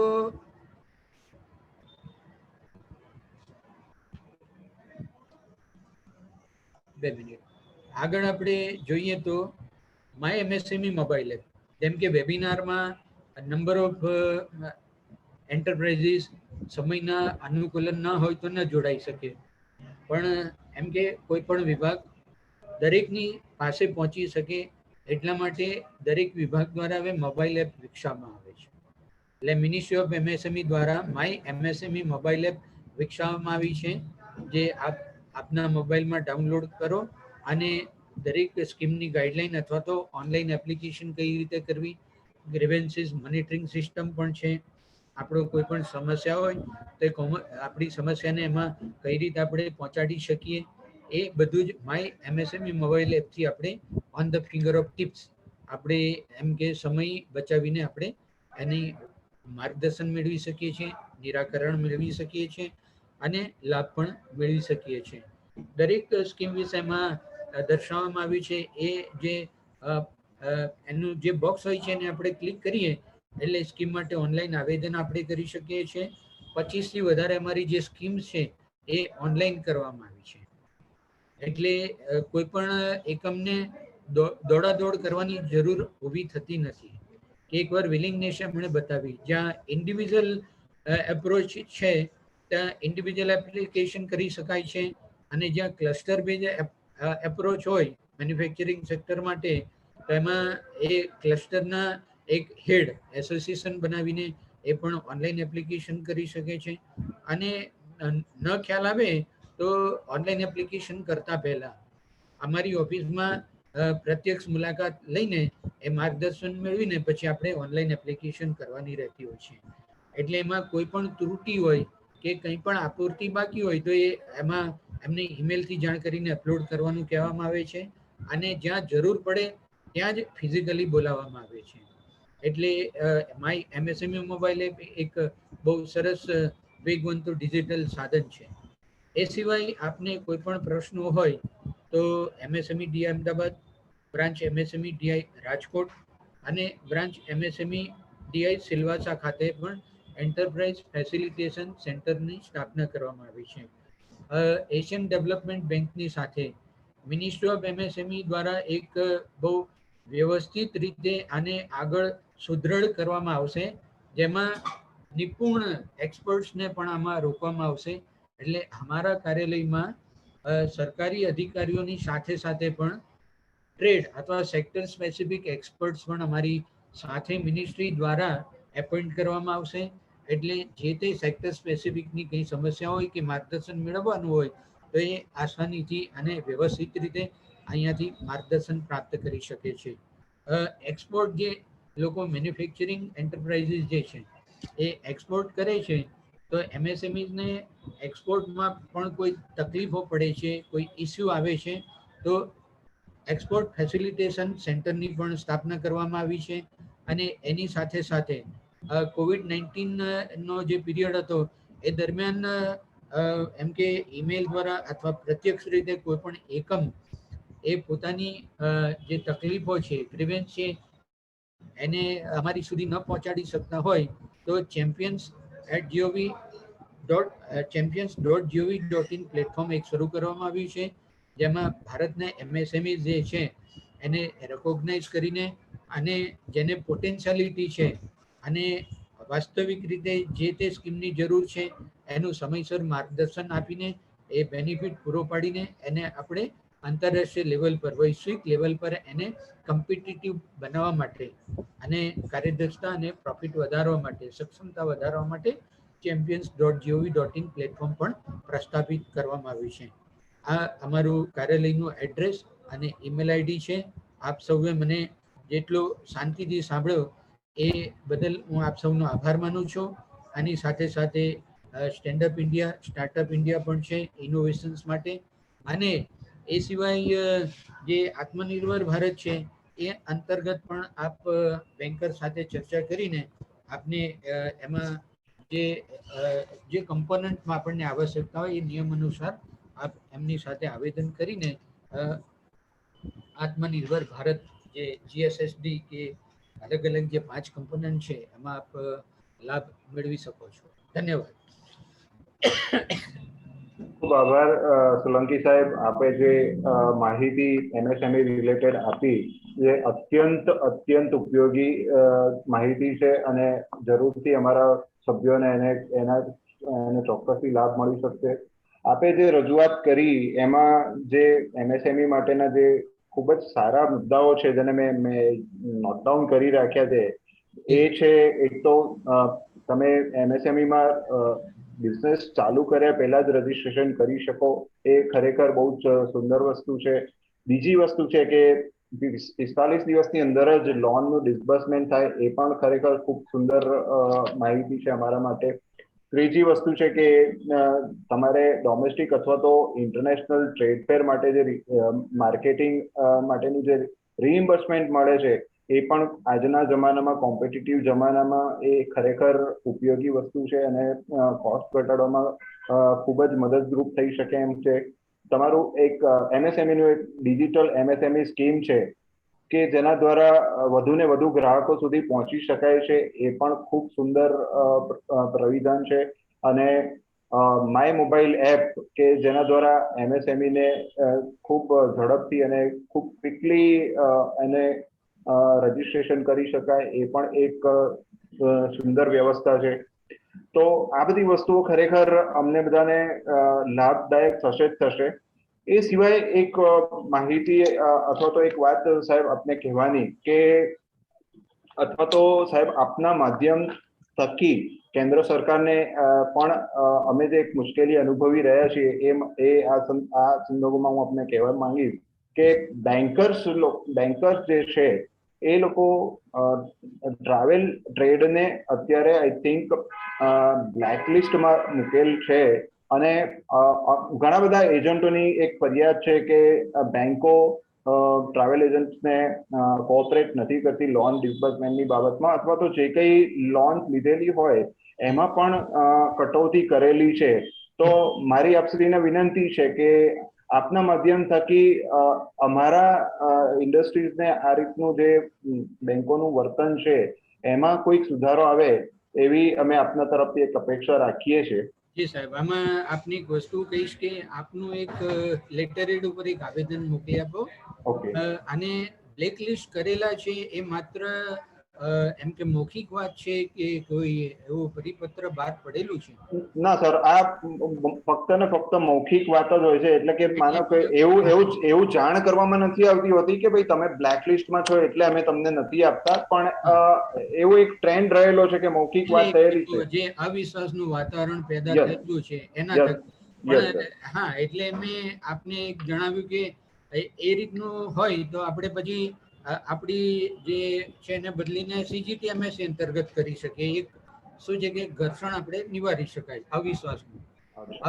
આગળ આપણે જોઈએ તો માય MSME મોબાઈલ એપ, જેમ કે વેબિનારમાં નંબર ઓફ એન્ટરપ્રાઇઝીસ સમયના અનુકૂલન ન હોય તો ન જોડાઈ શકે, પણ એમ કે કોઈ પણ વિભાગ દરેકની પાસે પહોંચી શકે એટલા માટે દરેક વિભાગ દ્વારા હવે મોબાઈલ એપ વિકસાવવામાં આવે છે. એટલે મિનિસ્ટ્રી ઓફ MSME દ્વારા માય MSME મોબાઈલ એપ વિકસાવવામાં આવી છે, જે આપના મોબાઈલમાં ડાઉનલોડ કરો અને દરેક સ્કીમની ગાઈડલાઈન અથવા તો ઓનલાઈન એપ્લિકેશન કઈ રીતે કરવી, ગ્રીવેન્સીસ મોનિટરિંગ સિસ્ટમ પણ છે. આપણો કોઈ પણ સમસ્યા હોય તો આપણી સમસ્યાને એમાં કઈ રીતે આપણે પહોંચાડી શકીએ એ બધું જ માય MSME મોબાઈલ એપથી આપણે on the finger of tips આપણે એમ કે સમય બચાવીને આપણે એની માર્ગદર્શન મેળવી શકીએ છીએ. નિરાકરણ મેળવી શકીએ છીએ અને લાભ પણ મેળવી શકીએ છીએ. દરેક સ્કીમ વિષયમાં દર્શાવવામાં આવ્યું છે એ જે એનું જે બોક્સ હોય છે એને આપણે ક્લિક કરીએ એટલે સ્કીમ માટે ઓનલાઈન આવેદન આપણે કરી શકીએ છીએ. 25 થી વધારે અમારી જે સ્કીમ્સ છે એ ઓનલાઈન કરવામાં આવી છે. એટલે કોઈ પણ એકમને દોડાદોડ કરવાની જરૂર ઊભી થતી નથી. કે એકવાર વિલિંગનેસ આપણે બતાવી, જ્યાં ઇન્ડિવિજ્યુઅલ એપ્રોચ છે ત્યાં ઇન્ડિવિજ્યુઅલ એપ્લિકેશન કરી શકાય છે, અને જ્યાં ક્લસ્ટર બેઝ એપ્રોચ હોય મેન્યુફેક્ચરિંગ સેક્ટર માટે, તો એમાં એ ક્લસ્ટરના એક હેડ એસોસિએશન બનાવીને એ પણ ઓનલાઈન એપ્લિકેશન કરી શકે છે. અને ન ખ્યાલ આવે તો ઓનલાઈન એપ્લિકેશન કરતા પહેલા અમારી ઓફિસમાં પ્રત્યક્ષ મુલાકાત લઈને એ માર્ગદર્શન મેળવીને પછી આપણે ઓનલાઈન એપ્લિકેશન કરવાની રહેતી હોય છે. એટલે એમાં કોઈ પણ ત્રુટિ હોય કે કંઈ પણ આપૂર્તિ બાકી હોય તો એ એમાં એમને ઈમેલથી જાણ કરીને અપલોડ કરવાનું કહેવામાં આવે છે, અને જ્યાં જરૂર પડે ત્યાં જ ફિઝિકલી બોલાવવામાં આવે છે. એટલે માય એમએસએમઈ મોબાઈલ એપ એક બહુ સરસ વેગવંતું ડિજિટલ સાધન છે. એ સિવાય આપને કોઈ પણ પ્રશ્નો હોય તો MSME DI Ahmedabad, branch MSME DI Rajkot અને બ્રાન્ચ એમએસએમઈ ડીઆઈ સિલવાસા ખાતે પણ એન્ટરપ્રાઇઝ ફેસિલિટેશન સેન્ટરની સ્થાપના કરવામાં આવી છે. એશિયન ડેવલપમેન્ટ બેંકની સાથે મિનિસ્ટ્રી ઓફ એમએસએમઈ દ્વારા એક બહુ વ્યવસ્થિત રીતે આને આગળ સુદૃઢ કરવામાં આવશે, જેમાં નિપુણ એક્સપર્ટ્સને પણ આમાં રોકવામાં આવશે. એટલે અમારા કાર્યાલયમાં સરકારી અધિકારીઓની સાથે સાથે પણ ટ્રેડ અથવા સેક્ટર સ્પેસિફિક એક્સપર્ટ્સ પણ અમારી સાથે મિનિસ્ટ્રી દ્વારા એપોઇન્ટ કરવામાં આવશે. એટલે જે તે સેક્ટર સ્પેસિફિકની કંઈ સમસ્યા હોય કે માર્ગદર્શન મેળવવાનું હોય તો એ આસાનીથી અને વ્યવસ્થિત રીતે અહીંયાથી માર્ગદર્શન પ્રાપ્ત કરી શકે છે. એક્સપોર્ટ જે લોકો મેન્યુફેક્ચરિંગ એન્ટરપ્રાઇઝીસ જે છે એ એક્સપોર્ટ કરે છે, તો એમએસએમઈઝને એક્સપોર્ટમાં પણ કોઈ તકલીફો પડે છે, કોઈ ઇસ્યુ આવે છે, તો એક્સપોર્ટ ફેસિલિટેશન સેન્ટરની પણ સ્થાપના કરવામાં આવી છે. અને એની સાથે સાથે COVID-19 નો જે પીરિયડ હતો એ દરમિયાન એમ કે ઈમેલ દ્વારા અથવા પ્રત્યક્ષ રીતે કોઈ પણ એકમ એ પોતાની જે તકલીફો છે, ગ્રીવન્સ છે, એને અમારી સુધી ન પહોંચાડી શકતા હોય તો champions.gov.in પ્લેટફોર્મ એક શરૂ કરવામાં આવ્યું છે, જેમાં ભારતના એમએસએમઈ જે છે એને રેકોગ્નાઇઝ કરીને અને જેને પોટેન્શિયાલિટી છે અને વાસ્તવિક રીતે જે તે સ્કીમની જરૂર છે એનું સમયસર માર્ગદર્શન આપીને એ બેનિફિટ પૂરો પાડીને એને આપણે આંતરરાષ્ટ્રીય લેવલ પર, વૈશ્વિક લેવલ પર એને કમ્પિટિટિવ બનાવવા માટે અને કાર્યદક્ષતા અને પ્રોફિટ વધારવા માટે, સક્ષમતા વધારવા માટે champions.gov.in પ્લેટફોર્મ પણ પ્રસ્થાપિત કરવામાં આવ્યું છે. આ અમારું કાર્યાલયનું એડ્રેસ અને ઈમેલ આઈડી છે. આપ સૌએ મને જેટલો શાંતિથી સાંભળ્યો એ બદલ હું આપ સૌનો આભાર માનું છું. આની સાથે સાથે સ્ટેન્ડઅપ ઇન્ડિયા, સ્ટાર્ટઅપ ઇન્ડિયા પણ છે ઇનોવેશન્સ માટે, અને એ સિવાય જે આત્મનિર્ભર ભારત છે એ અંતર્ગત પણ આપ બેન્કર સાથે ચર્ચા કરીને આપને એમાં જે કમ્પોનન્ટમાં આપણને આવશ્યકતા હોય એ નિયમ અનુસાર આપ એમની સાથે આવેદન કરીને આત્મનિર્ભર ભારત જે જીએસએસડી કે અલગ અલગ જે 5 કમ્પોનન્ટ છે એમાં આપ લાભ મેળવી શકો છો. ધન્યવાદ. ખૂબ આભાર સોલંકી સાહેબ, આપે જે માહિતી એમએસએમઈ રિલેટેડ આપી એ અત્યંત ઉપયોગી માહિતી છે અને જરૂરથી અમારા સભ્યોને એને ચોક્કસથી લાભ મળી શકશે. આપે જે રજૂઆત કરી એમાં જે એમએસએમઈ માટેના જે ખૂબ જ સારા મુદ્દાઓ છે જેને મેં નોટ ડાઉન કરી રાખ્યા છે એ છે, એક તો તમે એમએસએમઈમાં બિઝનેસ ચાલુ કર્યા પહેલા જ રજીસ્ટ્રેશન કરી શકો, એ ખરેખર બહુ જ સુંદર વસ્તુ છે. બીજી વસ્તુ છે કે 45 દિવસની અંદર જ લોનનું ડિસ્બર્સમેન્ટ થાય, એ પણ ખરેખર ખૂબ સુંદર માહિતી છે અમારા માટે. ત્રીજી વસ્તુ છે કે તમારે ડોમેસ્ટિક અથવા તો ઇન્ટરનેશનલ ટ્રેડ ફેર માટે જે માર્કેટિંગ માટેનું જે રીઇમ્બર્સમેન્ટ મળે છે એ પણ આજના જમાનામાં કોમ્પિટિટિવ જમાનામાં એ ખરેખર ઉપયોગી વસ્તુ છે અને કોસ્ટ ઘટાડવામાં ખૂબ જ મદદરૂપ થઈ શકે એમ છે. તમારું એક MSME નું એક ડિજિટલ MSME સ્કીમ છે કે જેના દ્વારા વધુ ને વધુ ગ્રાહકો સુધી પહોંચી શકાય છે, એ પણ ખૂબ સુંદર પ્રવિધાન છે. અને માય મોબાઈલ એપ કે જેના દ્વારા MSME ને ખૂબ ઝડપથી અને ખૂબ ક્વિકલી એને રજીસ્ટ્રેશન કરી શકાય, એ પણ એક સુંદર વ્યવસ્થા છે. તો આ બધી વસ્તુઓ ખરેખર અમને બધાને લાભદાયક થશે જ થશે. એ સિવાય એક માહિતી અથવા તો એક વાત સાહેબ આપને કહેવાની કે અથવા તો સાહેબ આપના માધ્યમ થકી કેન્દ્ર સરકારને પણ અમે જે એક મુશ્કેલી અનુભવી રહ્યા છીએ એ આ સંદર્ભમાં હું આપને કહેવા માંગીશ કે બેન્કર્સ જે છે એ લોકો ટ્રાવેલ ટ્રેડને અત્યારે આઈ થિંક બ્લેકલિસ્ટમાં મૂકેલ છે. અને ઘણા બધા એજન્ટોની એક ફરિયાદ છે કે બેંકો ટ્રાવેલ એજન્ટ્સને કોઓપરેટ નથી કરતી લોન ડિસ્બર્સમેન્ટની બાબતમાં, અથવા તો જે કંઈ લોન લીધેલી હોય એમાં પણ કટૌતી કરેલી છે. તો મારી આપ સુધીને વિનંતી છે કે આપના માધ્યમ થકી અમારા ઇન્ડસ્ટ્રીઝને આ રીતનું જે બેંકોનું વર્તન છે એમાં કોઈક સુધારો આવે એવી અમે આપના તરફથી એક અપેક્ષા રાખીએ છીએ. જી સાહેબ, આમાં આપની એક વસ્તુ કહીશ કે આપનું એક લેટરેડ ઉપર એક આવેદન મોકલી આપો. ઓકે. અને બ્લેકલિસ્ટ કરેલા છે એ માત્ર એમ કે મૌખિક વાત છે કે કોઈ એવું પરિપત્ર બહાર પડેલું છે? ના સર, આ ફક્ત ને ફક્ત મૌખિક વાત જ હોય છે. એટલે કે માનો કે એવું જાણ કરવામાં નથી આવતી હોતી કે ભાઈ તમે બ્લેકલિસ્ટમાં છો એટલે અમે તમને નથી આપતા, પણ એવો એક ટ્રેન્ડ રહેલો છે કે મૌખિક વાત થયેલી છે. જે અવિશ્વાસનું વાતાવરણ પેદા થયેલું છે એના પણ હા, એટલે મેં આપને જણાવ્યું કે એ રીતનું હોય તો આપણે પછી આપણી જે છે એને બદલીને CGTMS અંતર્ગત કરી શકીએ. એક શું છે કે ઘર્ષણ આપણે નિવારી શકાય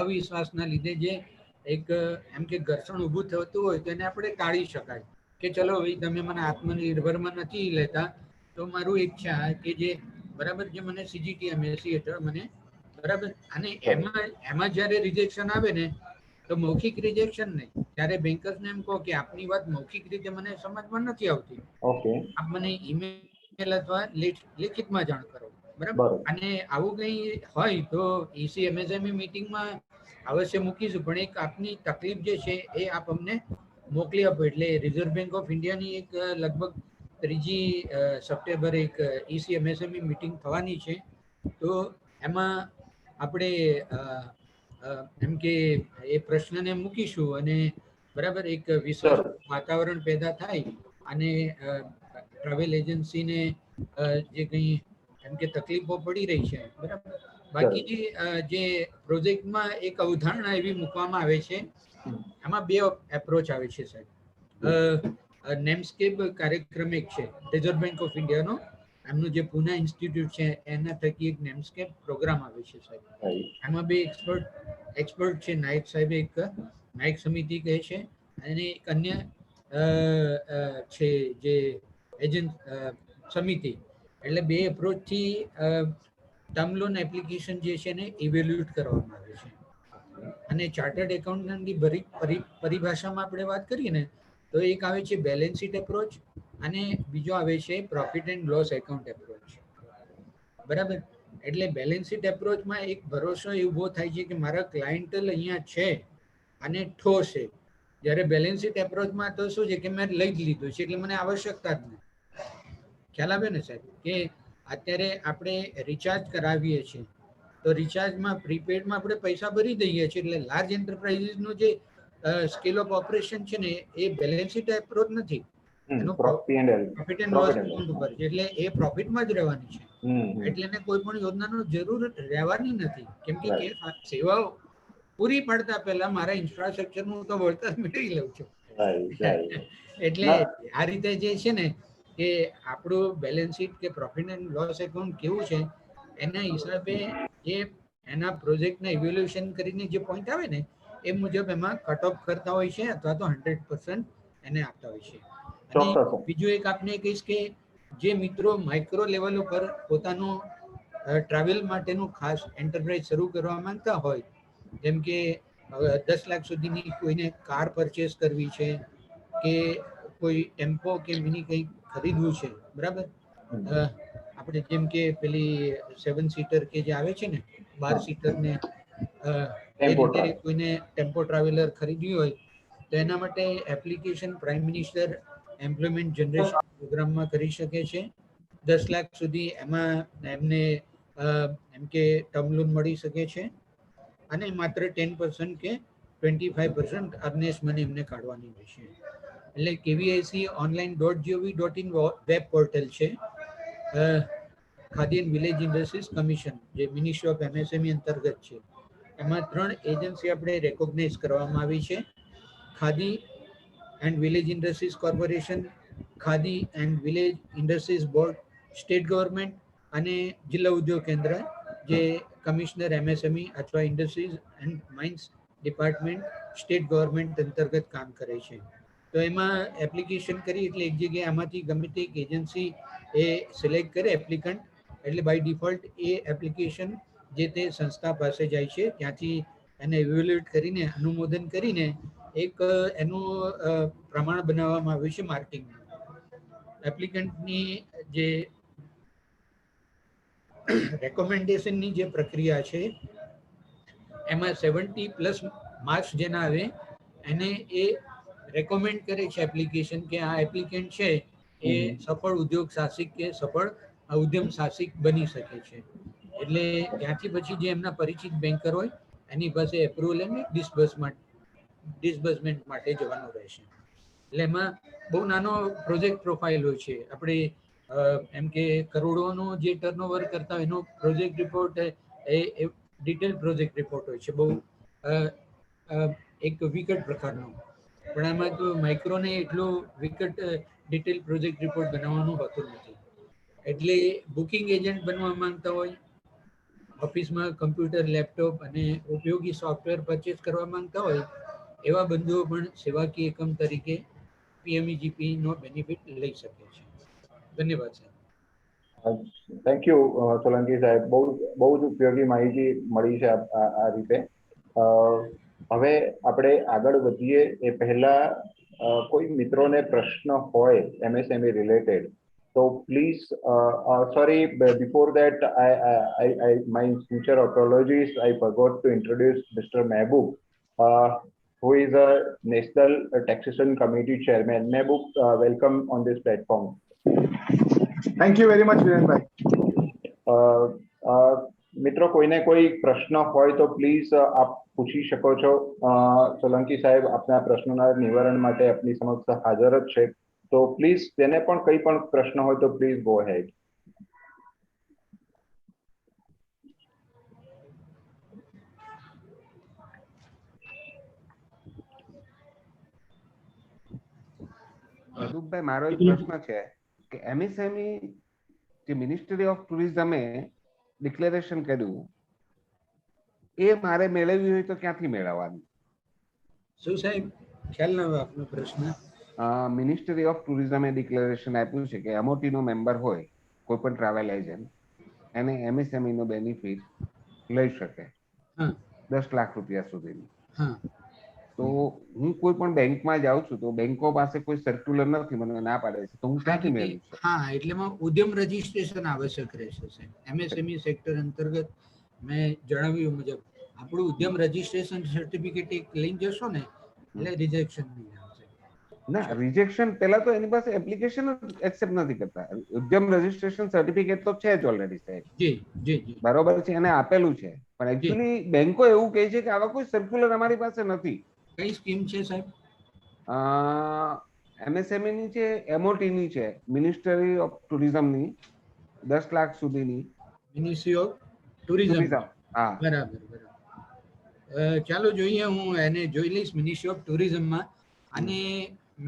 અવિશ્વાસના લીધે જે એક એમ કે ઘર્ષણ ઊભું થતું હોય તો એને આપણે ટાળી શકાય કે ચલો ભાઈ તમે મને આત્મનિર્ભરમાં નથી લેતા તો મારું ઈચ્છા કે જે બરાબર જે મને CGTMS હેઠળ મને બરાબર. અને એમાં જ્યારે રિજેક્શન આવે ને તો મૌખિક રિજેક્શન નહીં, ત્યારે બેન્કર્સને એમ કહો કે આપની વાત મૌખિક રીતે મને સમજમાં નથી આવતી, ઓકે, આપ મને ઈમેલ અથવા લેખિતમાં જાણ કરો. બરાબર. અને આવું કંઈ હોય તો MSME મીટિંગમાં અવશ્ય મૂકીશું, પણ એક આપની તકલીફ જે છે એ આપ અમને મોકલી આપો. એટલે રિઝર્વ બેંક ઓફ ઇન્ડિયાની એક લગભગ 3 સપ્ટેમ્બર એક MSME મીટિંગ થવાની છે. તો એમાં આપણે એમ કે એ પ્રશ્નને મૂકીશું અને બરાબર એક વિશ્વાસ વાતાવરણ પેદા થાય અને ટ્રાવેલ એજન્સીને જે કંઈ એમ કે તકલીફો પડી રહી છે બરાબર. બાકી જે પ્રોજેક્ટમાં એક અવધારણા એવી મૂકવામાં આવે છે, એમાં 2 એપ્રોચ આવે છે સાહેબ. નેમસ્કેપ કાર્યક્રમ એક છે રિઝર્વ બેંક ઓફ ઇન્ડિયાનો, એમનું જે પુના ઇન્સ્ટિટ્યૂટ છે એના થકી એક નેમસ્કેપ પ્રોગ્રામ આવે છે સાહેબ. એમાં 2 એક્સપર્ટ છે, નાયક સાહેબ એક નાયક સમિતિ કહે છે અને એક અન્ય છે જે એજન્ટ સમિતિ. એટલે 2 એપ્રોચથી ટર્મ લોન એપ્લિકેશન જે છે ને ઇવેલ્યુએટ કરવામાં આવે છે. અને ચાર્ટર્ડ એકાઉન્ટન્ટની પરિભાષામાં આપણે વાત કરીએ ને તો એક આવે છે બેલેન્સ શીટ એપ્રોચ અને બીજો આવે છે profit and loss account approach. બરાબર. એટલે બેલેન્સ શીટ એપ્રોચમાં એક ભરોસો ઉભો થાય છે કે મારા ક્લાયન્ટલ અહીંયા છે અને ઠોસ છે. જ્યારે બેલેન્સ શીટ એપ્રોચમાં તો શું છે કે મેં લઈ જ લીધું છે એટલે મને આવશ્યકતા જ નહીં. ખ્યાલ આવે ને સાહેબ કે અત્યારે આપણે રિચાર્જ કરાવીએ છીએ તો રિચાર્જમાં પ્રીપેડમાં આપણે પૈસા ભરી દઈએ છીએ, એટલે લાર્જ એન્ટરપ્રાઇઝીસનું જે સ્કેલ ઓફ ઓપરેશન છે ને એ બેલેન્સ શીટ એપ્રોચ નથી, એનો પ્રોફિટ એન્ડ લોસ એકાઉન્ટ ઉપર છે. એટલે એ પ્રોફિટમાં જ રહેવાની છે. એટલે એને કોઈ પણ યોજનાનો જરૂર રહેવાની નથી, કેમ કે સેવાઓ પૂરી પાડતા પહેલા મારા ઇન્ફ્રાસ્ટ્રક્ચરનું તો વળતર મેળવી લઉં છું. એટલે આ રીતે જે છે ને કે આપણું બેલેન્સ શીટ કે પ્રોફિટ એન્ડ લોસ એકાઉન્ટ કેવું છે એના હિસાબે જે એના પ્રોજેક્ટના ઇવેલ્યુએશન કરીને જે પોઈન્ટ આવે ને એ મુજબ એમાં કટ ઓફ કરતા હોય છે અથવા તો 100% એને આપતા હોય છે. અને બીજું એક આપને કહીશ કે જે મિત્રો માઇક્રો લેવલ ઉપર પોતાનું ટ્રાવેલ માટેનું ખાસ એન્ટરપ્રાઇઝ શરૂ કરવા માંગતા હોય, જેમ કે 10 લાખ સુધીની કોઈને કાર પરચેસ કરવી છે કે કોઈ ટેમ્પો કે મિની કંઈ ખરીદવું છે, બરાબર. આપણે જેમ કે પેલી 7 સીટર કે જે આવે છે ને 12 સીટર ને એ રીતે કોઈને ટેમ્પો ટ્રાવેલર ખરીદવી હોય તો એના માટે application prime minister employment generation પ્રોગ્રામમાં કરી શકે છે. 10 લાખ સુધી એમાં એમને એમ કે ટર્મ લોન મળી શકે છે અને માત્ર 10% કે 25% અર્નેસ્ટ મની એમને કાઢવાની રહેશે. એટલે KVIC online.gov.in વેબ પોર્ટલ છે. Khadi and village industries commission જે મિનિસ્ટ્રી ઓફ MSME અંતર્ગત છે, એમાં 3 એજન્સી આપણે રેકોગ્નાઇઝ કરવામાં આવી છે. Khadi and village industries corporation, khadi and village industries board, state government અને જિલ્લા ઉદ્યોગ કેન્દ્ર જે કમિશનર MSME અથવા industries and mines department state government અંતર્ગત કામ કરે છે. તો એમાં એપ્લિકેશન કરી એટલે એક જગ્યાએ આમાંથી ગમે તે એક એજન્સી એ સિલેક્ટ કરે એપ્લિકન્ટ, એટલે બાય ડિફોલ્ટ એ એપ્લિકેશન જે તે સંસ્થા પાસે જાય છે, ત્યાંથી એને ઇવેલ્યુએટ કરીને અનુમોદન કરીને એક એનું પ્રમાણ બનાવવામાં આવ્યું છે માર્કિંગ. એપ્લિકન્ટની જે રેકોમેન્ડેશનની જે પ્રક્રિયા છે એમાં 70+ માર્ક્સ જેના આવે એને એ રેકોમેન્ડ કરે છે એપ્લિકેશન કે આ એપ્લિકન્ટ છે એ સફળ ઉદ્યોગ સાહસિક કે સફળ ઉદ્યમ સાહસિક બની શકે છે. એટલે ત્યાંથી પછી જે એમના પરિચિત બેન્કર હોય એની પાસે એપ્રુવલ અને ડિસબર્સમેન્ટ માટે જવાનું રહેશે. એટલે એમાં બહુ નાનો પ્રોજેક્ટ પ્રોફાઇલ હોય છે. આપણે એમ કે કરોડોનો જે ટર્નઓવર કરતા હોય એનો પ્રોજેક્ટ રિપોર્ટ એ ડિટેલ પ્રોજેક્ટ રિપોર્ટ હોય છે, બહુ એક વિકટ પ્રકારનો. પણ આમાં તો માઇક્રોને એટલું વિકટ ડિટેલ પ્રોજેક્ટ રિપોર્ટ બનાવવાનું હોતું નથી. એટલે બુકિંગ એજન્ટ બનવા માંગતા હોય, ઓફિસમાં કમ્પ્યુટર, લેપટોપ અને ઉપયોગી સોફ્ટવેર પરચેસ કરવા માંગતા હોય એવા બંધુઓ પણ સેવાકીય એકમ તરીકે PMEGP નો બેનિફિટ લઈ શકે છે. ધન્યવાદ સાહેબ. થેન્ક યુ સોલંકી સાહેબ, બહુ જ ઉપયોગી માહિતી મળી છે આ રીતે. હવે આપણે આગળ વધીએ એ પહેલા કોઈ મિત્રોને પ્રશ્ન હોય MSME રિલેટેડ તો please, sorry, before that my sincere apologies, I forgot to introduce Mr. Mehboob, who is a National Taxation Committee Chairman. Mehboob, welcome on this platform. Thank you very much Virenbhai. મિત્રો કોઈને કોઈ પ્રશ્ન હોય તો પ્લીઝ આપ પૂછી શકો છો. સોલંકી સાહેબ આપના પ્રશ્નોના નિવારણ માટે આપની સમક્ષ હાજર જ છે, તો પ્લીઝ તેને પણ કંઈ પણ પ્રશ્ન હોય તો પ્લીઝ ગો હેડ. મધુભાઈ, મારો એક પ્રશ્ન છે કે MSME જે મિનિસ્ટ્રી ઓફ ટુરિઝમે ડિક્લેરેશન કર્યું એ મારે મેળવવી હોય તો ક્યાંથી મેળવવાનું? શું સાહેબ, ખ્યાલ ન આવ્યો આપનો પ્રશ્ન. મિનિસ્ટ્રી ઓફ ટુરિઝમે ડિક્લેરેશન આપ્યું છે કે MOT નો મેમ્બર હોય કોઈ પણ ટ્રાવેલ એજન્ટ એને MSME નો બેનિફિટ લઈ શકે 10 લાખ રૂપિયા સુધીની. તો હું કોઈ પણ બેંકમાં જાઉં છું તો બેંકો પાસે કોઈ સર્ક્યુલર નથી, મને ના પાડે છે, તો હું ક્યાંથી મેળવું છું? હા, એટલેમાં ઉદ્યમ રજીસ્ટ્રેશન આવશ્યક રહેશે સાહેબ. MSME સેક્ટર અંતર્ગત મેં જણાવ્યું મુજબ આપણું ઉદ્યમ રજીસ્ટ્રેશન સર્ટિફિકેટ એક લઈને જશો ને એટલે રિજેક્શન નહીં આવશે. ના, રિજેક્શન પહેલા તો એની પાસે એપ્લિકેશન એક્સેપ્ટ નથી કરતા. ઉદ્યમ રજીસ્ટ્રેશન સર્ટિફિકેટ તો છે જ ઓલરેડી સાહેબ. જી જી જી, બરોબર છે, એને આપેલું છે, પણ એકચ્યુઅલી બેંકો એવું કહે છે કે આવા કોઈ સર્ક્યુલર અમારી પાસે નથી. કઈ સ્કીમ છે સાહેબ? MSME ની છે, MOT ની છે, મિનિસ્ટ્રી ઓફ ટુરિઝમ ની 10 લાખ સુધીની. Ministry of tourism. હા, બરાબર બરાબર. ચાલો જોઈએ, હું એને જોઈ લઈશ મિનિસ્ટ્રી ઓફ ટુરિઝમમાં. અને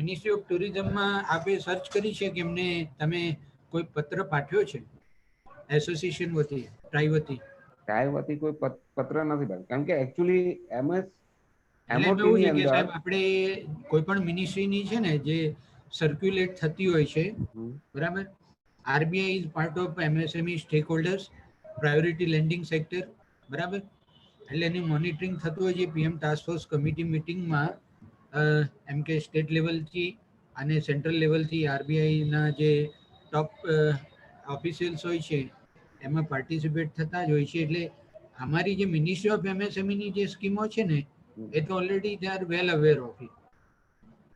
મિનિસ્ટ્રી ઓફ ટુરિઝમમાં આપે સર્ચ કરી છે કે એમને તમે કોઈ પત્ર પાઠવ્યો છે એસોસિએશન વતી, ટ્રાઈ વતી? ટ્રાઈ વતી કોઈ પત્ર નથી પાઠવ્યો, કારણ કે એકચ્યુઅલી એટલે એવું છે કે સાહેબ આપણે કોઈ પણ મિનિસ્ટ્રીની છે ને જે સર્ક્યુલેટ થતી હોય છે, બરાબર, RBI is part of MSME stakeholders, priority lending sector, બરાબર. એટલે એની મોનિટરિંગ થતું હોય છે PM ટાસ્ક ફોર્સ કમિટી મિટિંગમાં, એમ કે સ્ટેટ લેવલથી અને સેન્ટ્રલ લેવલથી આરબીઆઈના જે ટોપ ઓફિશિયલ્સ હોય છે એમાં પાર્ટિસિપેટ થતા જ હોય છે. એટલે અમારી જે મિનિસ્ટ્રી ઓફ એમએસએમઈની જે સ્કીમો છે ને એ તો already they are well aware of it.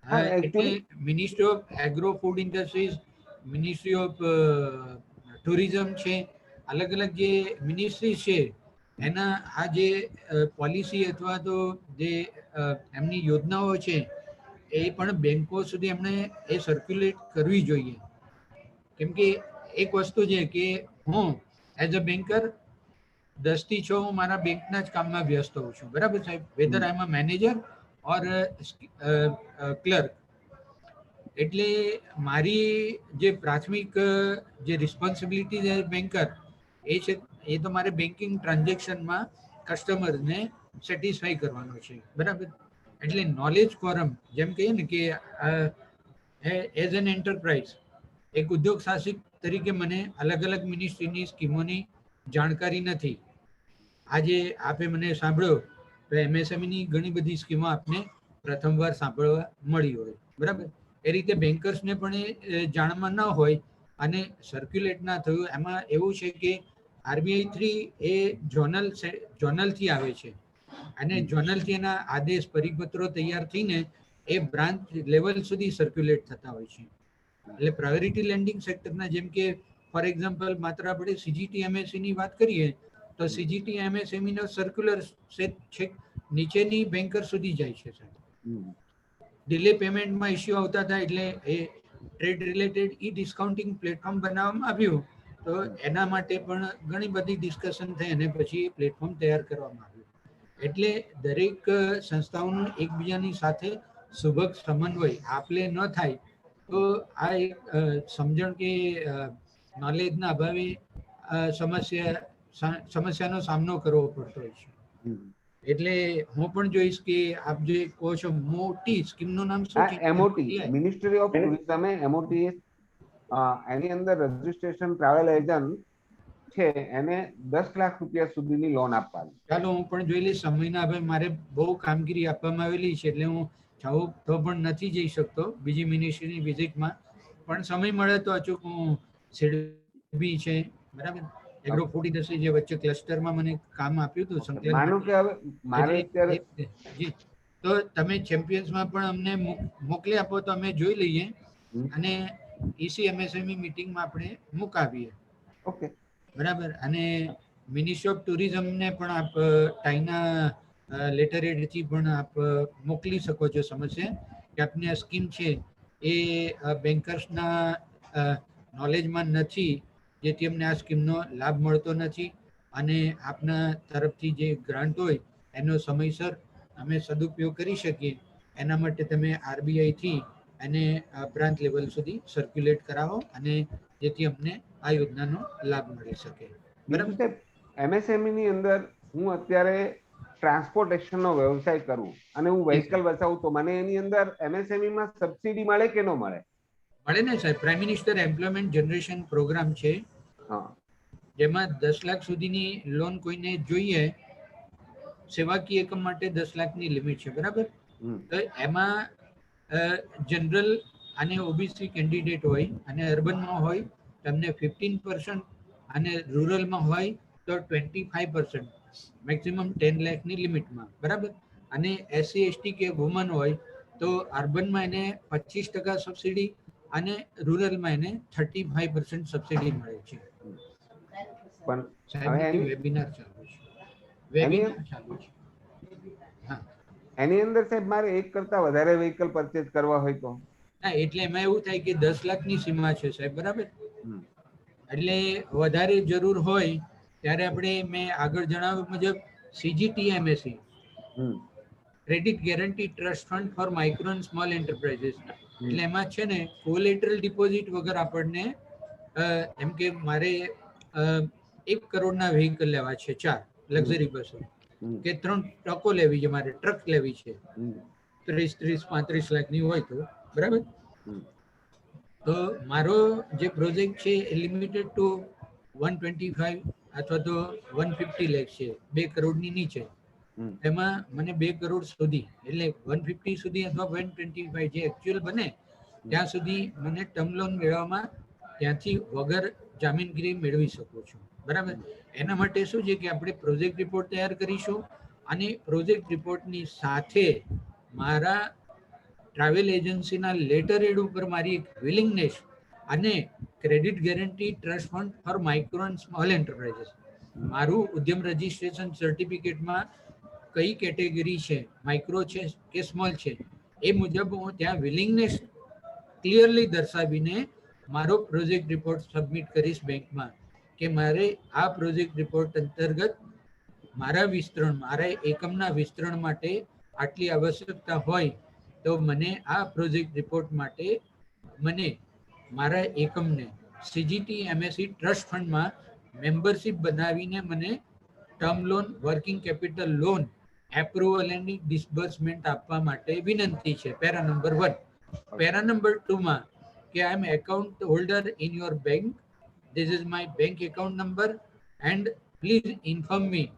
એટલે ministry of agro food industries, ministry of tourism છે, અલગ અલગ જે મિનિસ્ટ્રી છે એના આ જે પોલિસી અથવા તો જે એમની યોજનાઓ છે એ પણ બેંકો સુધી એમણે એ સર્ક્યુલેટ કરવી જોઈએ. કેમ કે એક વસ્તુ છે કે હું એઝ અ બેન્કર 10 થી 6 હું મારા બેંકના જ કામમાં વ્યસ્ત હોઉં છું, બરાબર સાહેબ, whether I am a manager or clerk. એટલે મારી જે પ્રાથમિક જે રિસ્પોન્સિબિલિટી છે બેન્કર એ છે, એ તો મારે બેન્કિંગ ટ્રાન્ઝેક્શનમાં કસ્ટમરને સેટિસ્ફાઈ કરવાનો છે, બરાબર. એટલે નોલેજ ફોરમ જેમ કહીએ ને કે એઝ એન એન્ટરપ્રાઇઝ, એક ઉદ્યોગ સાહસિક તરીકે મને અલગ અલગ મિનિસ્ટ્રીની સ્કીમોની જાણકારી નથી. આજે આપે મને સાંભળ્યો તો એમએસએમઈની ઘણી બધી સ્કીમો આપને પ્રથમવાર સાંભળવા મળી હોય, બરાબર. એ રીતે બેન્કર્સને પણ એ જાણમાં ન હોય અને સર્ક્યુલેટ ના થયું. એમાં એવું છે કે આરબીઆઈ 3 એ ઝોનલથી આવે છે અને ઝોનલથી એના આદેશ પરિપત્રો તૈયાર થઈને એ બ્રાન્ચ લેવલ સુધી સર્ક્યુલેટ થતા હોય છે. એટલે પ્રાયોરિટી લેન્ડિંગ સેક્ટરના જેમ કે ફોર એક્ઝામ્પલ માત્ર આપણે સીજીટી એમએસસી ની વાત કરીએ તો સીજીટી એમએસએમઈ નો સર્ક્યુલર છે નીચેની બેન્કર સુધી જાય છે સાહેબ. ડિલે પેમેન્ટમાં ઇસ્યુ આવતા હતા એટલે એ ટ્રેડ રિલેટેડ ઈ ડિસ્કાઉન્ટિંગ પ્લેટફોર્મ બનાવવામાં આવ્યું. તો એના માટે પણ ઘણી બધી ડિસ્કશન થઈ અને પછી પ્લેટફોર્મ તૈયાર કરવામાં આવ્યું. એટલે દરેક સંસ્થાઓનું એકબીજાની સાથે સુભગ સમન્વય આપલે ન થાય તો આ એક સમજણ કે નોલેજના અભાવે સમસ્યાનો સામનો કરવો પડતો હોય છે. એટલે હું પણ જોઈશ કે આપ જે કહો છો મોટી સ્કીમનું નામ શું છે? એમઓટી, મિનિસ્ટ્રી ઓફ ટુરિઝમ એમઓટી, એની અંદર રજીસ્ટ્રેશન ટ્રાવેલ એજન્ટ છે એને 10 લાખ રૂપિયા સુધીની લોન આપવાની. ચાલો હું પણ જોઈ લઈશ. સમયના હવે મારે બહુ કામગીરી આપવામાં આવેલી છે એટલે હું જાઉં તો પણ નથી જઈ શકતો બીજી મિનિસ્ટ્રીની વિઝિટમાં, પણ સમય મળે તો અચૂક હું સિડબી છે, બરાબર, એગ્રો ફૂડ ઇન્ડસ્ટ્રી જે વચ્ચે ક્લસ્ટરમાં મને કામ આપ્યું હતું સંકલન માટે, જી, તો તમે ચેમ્પિયન્સમાં પણ અમને મોકલી આપો તો અમે જોઈ લઈએ અને ઈસી એમએસએમઈ મીટિંગમાં આપણે મુકાવીએ. ઓકે, બરાબર. અને મિનિસ્ટ્રી ઓફ ટુરિઝમને પણ આપ ટાઈના લેટર હેડથી પણ આપ મોકલી શકો છો સમસ્યા કે આપની આ સ્કીમ છે એ બેન્કર્સના નોલેજમાં નથી, જેથી અમને આ સ્કીમનો લાભ મળતો નથી અને આપના તરફથી જે ગ્રાન્ટ હોય એનો સમયસર અમે સદુપયોગ કરી શકીએ એના માટે તમે આરબીઆઈથી એને બ્રાન્ચ લેવલ સુધી સર્ક્યુલેટ કરાવો અને જેથી અમને આ યોજનાનો લાભ મળી શકે. બરાબર. એમએસએમઈ ની અંદર હું અત્યારે ટ્રાન્સપોર્ટેશનનો વ્યવસાય કરું અને હું વ્હીકલ વસાવું તો મને એની અંદર એમએસએમઈ માં સબસિડી મળે કે ન મળે? મળે ને સાહેબ. Prime minister employment generation program છે, જેમાં 10 લાખ સુધીની લોન કોઈને જોઈએ, સેવાકીય એકમ માટે 10 લાખની લિમિટ છે, બરાબર. તો એમાં જનરલ અને ઓબીસી કેન્ડિડેટ હોય અને અર્બનમાં હોય તો એમને 15% અને રૂરલમાં હોય તો 25%, મેક્સિમમ 10 લાખની લિમિટમાં, બરાબર. અને એસસી એસટી કે વુમન હોય તો અર્બનમાં એને 25% સબસિડી અને રૂરલમાં એને 35% સબસિડી મળે છે. પણ વેબિનાર ચાલુ છે, એની અંદર સાહેબ મારે એક કરતા વધારે વ્હીકલ પરચેઝ કરવા હોય તો? હા, એટલે એમાં એવું થાય કે 10 લાખની સીમા છે સાહેબ, બરાબર. એટલે વધારે જરૂર હોય ત્યારે આપણે મેં આગળ જણાવ્યું મુજબ CGTMSC, credit guarantee trust fund for micro and small enterprises, એટલે એમાં છે ને કોલેટરલ ડિપોઝિટ વગર આપણને એમ કે મારે 1 કરોડના વ્હીકલ લેવા છે, 4 લક્ઝરી બસો કે 3 ટ્રકો લેવી છે, મારે ટ્રક લેવી છે 30-35 લાખની હોય તો, બરાબર. તો મારો જે પ્રોજેક્ટ છે એ લિમિટેડ ટુ 125 અથવા તો 150 લેખ છે, 2 કરોડની નીચે. એમાં મને 2 કરોડ સુધી એટલે 150 સુધી અથવા 125 જે એકચ્યુઅલ બને ત્યાં સુધી મને ટર્મ લોન મેળવવામાં ત્યાંથી વગર જામીનગીરી મેળવી શકું છું. બરાબર. એના માટે શું છે કે આપણે પ્રોજેક્ટ રિપોર્ટ તૈયાર કરીશું અને પ્રોજેક્ટ રિપોર્ટની સાથે મારા ટ્રાવેલ એજન્સીના લેટર એડ ઉપર મારી એક વિલિંગનેસ અને credit guarantee trust fund for micro and small enterprises, મારું ઉદ્યમ રજિસ્ટ્રેશન સર્ટિફિકેટમાં કઈ કેટેગરી છે, માઇક્રો છે કે સ્મોલ છે, એ મુજબ હું ત્યાં વિલિંગનેસ ક્લિયરલી દર્શાવીને મારો પ્રોજેક્ટ રિપોર્ટ સબમિટ કરીશ બેંકમાં કે મારે આ પ્રોજેક્ટ રિપોર્ટ અંતર્ગત મારા વિસ્તરણ, મારા એકમના વિસ્તરણ માટે આટલી આવશ્યકતા હોય તો મને આ પ્રોજેક્ટ રિપોર્ટ માટે મને મારા એકમને સીજીટી એમએસસી ટ્રસ્ટ ફંડમાં મેમ્બરશિપ બનાવીને મને term loan, working capital loan approval and disbursement આપવા માટે વિનંતી છે. Para number 1. પેરા નંબર 2 માં કે I am account holder in your bank, this is my bank account number and please inform me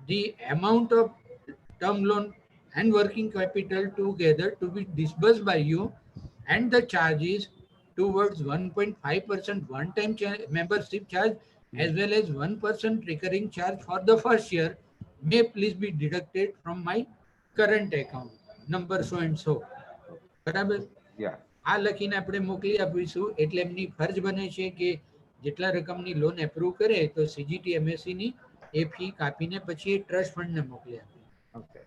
the amount of term loan and working capital together to be disbursed by you and the charges towards 1.5% one-time membership charge as well as 1% recurring charge for the first year may please be deducted from my current account number so and so. બરાબર. આ લખીને આપણે મોકલી આપીશું એટલે એમની ફરજ બને છે કે જેટલા રકમની લોન એપ્રુવ કરે તો સીજીટી એમએસસી ની એ ફી કાપીને પછી ટ્રસ્ટ ફંડને મોકલી આપે.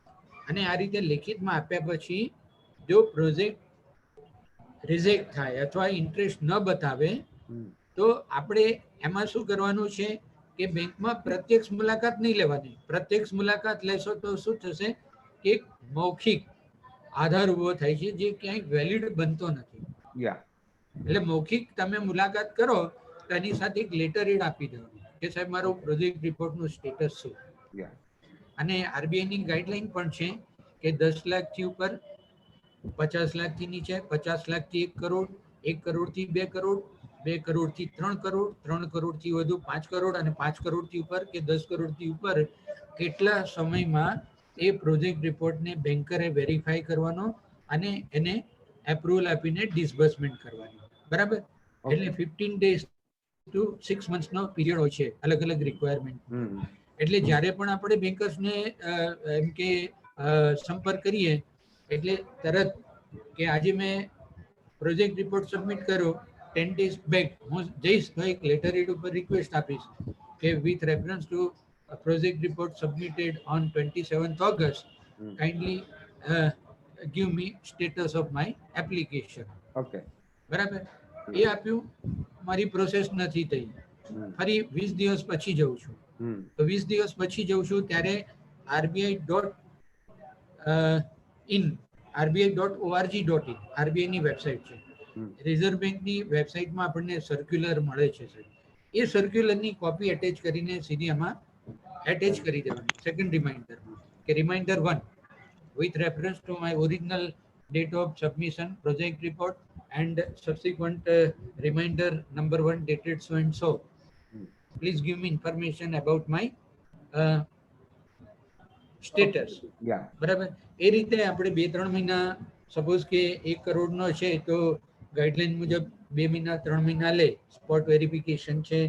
અને આ રીતે લેખિતમાં આપ્યા પછી જો પ્રોજેક્ટ રિજેક્ટ થાય અથવા ઇન્ટરેસ્ટ ન બતાવે તો આપણે એમાં શું કરવાનું છે કે બેંકમાં પ્રત્યક્ષ મુલાકાત નહીં લેવાની. પ્રત્યક્ષ મુલાકાત લેશો તો શું થશે કે એક મૌખિક આધાર ઉભો થાય છે જે ક્યાંય વેલિડ બનતો નથી. એટલે મૌખિક તમે મુલાકાત કરો તો એની સાથે એક લેટર એડ આપી દેવાનું કે સાહેબ મારો પ્રોજેક્ટ રિપોર્ટનું સ્ટેટસ શું. અને આરબીઆઈની ગાઈડલાઈન પણ છે કે 10 લાખથી ઉપર, 50 લાખથી નીચે, 50 લાખથી 1 કરોડ, 1 કરોડથી 2 કરોડ, 2 કરોડથી 3 કરોડ, 3 કરોડથી વધુ 5 કરોડ અને 5 કરોડથી ઉપર કે 10 કરોડથી ઉપર કેટલા સમયમાં એ પ્રોજેક્ટ રિપોર્ટને બેન્કરે વેરીફાઈ કરવાનો અને એને એપ્રુવલ આપીને ડિસબર્સમેન્ટ કરવાની. બરાબર. એટલે 15 days to 6 months નો પીરિયડ હોય છે, અલગ અલગ રિક્વાયરમેન્ટ. એટલે જ્યારે પણ આપણે બેન્કર્સને એમ કે સંપર્ક કરીએ એટલે તરત કે આજે મેં પ્રોજેક્ટ રિપોર્ટ સબમિટ કર્યો 10 days બેક હું જઈશ તો એક લેટર એડ ઉપર રિક્વેસ્ટ આપીશ કે with reference to project report submitted on 27th August kindly give me status of my application. બરાબર. એ આપ્યું, મારી પ્રોસેસ નથી થઈ, ફરી 20 દિવસ પછી જઉં છું. તો 20 દિવસ પછી જઉં છું ત્યારે RBI.in RBI.org.in આરબીઆઈની વેબસાઇટ છે. રિઝર્વ બેંકની વેબસાઇટમાં આપણને સર્ક્યુલર મળે છે. એ સર્ક્યુલરની કોપી એટેચ કરીને સીધી આમાં એટેચ કરી દેવાની સેકન્ડ રિમાઇન્ડરમાં કે reminder 1 with reference to my original date of submission project report and subsequent reminder number 1 dated so and so, please give me information about my status. બરાબર. એ રીતે આપણે 2-3 મહિના સપોઝ કે 1 કરોડનો છે તો ગાઈડલાઈન મુજબ 2 મહિના 3 મહિના લે. સ્પોટ વેરિફિકેશન છે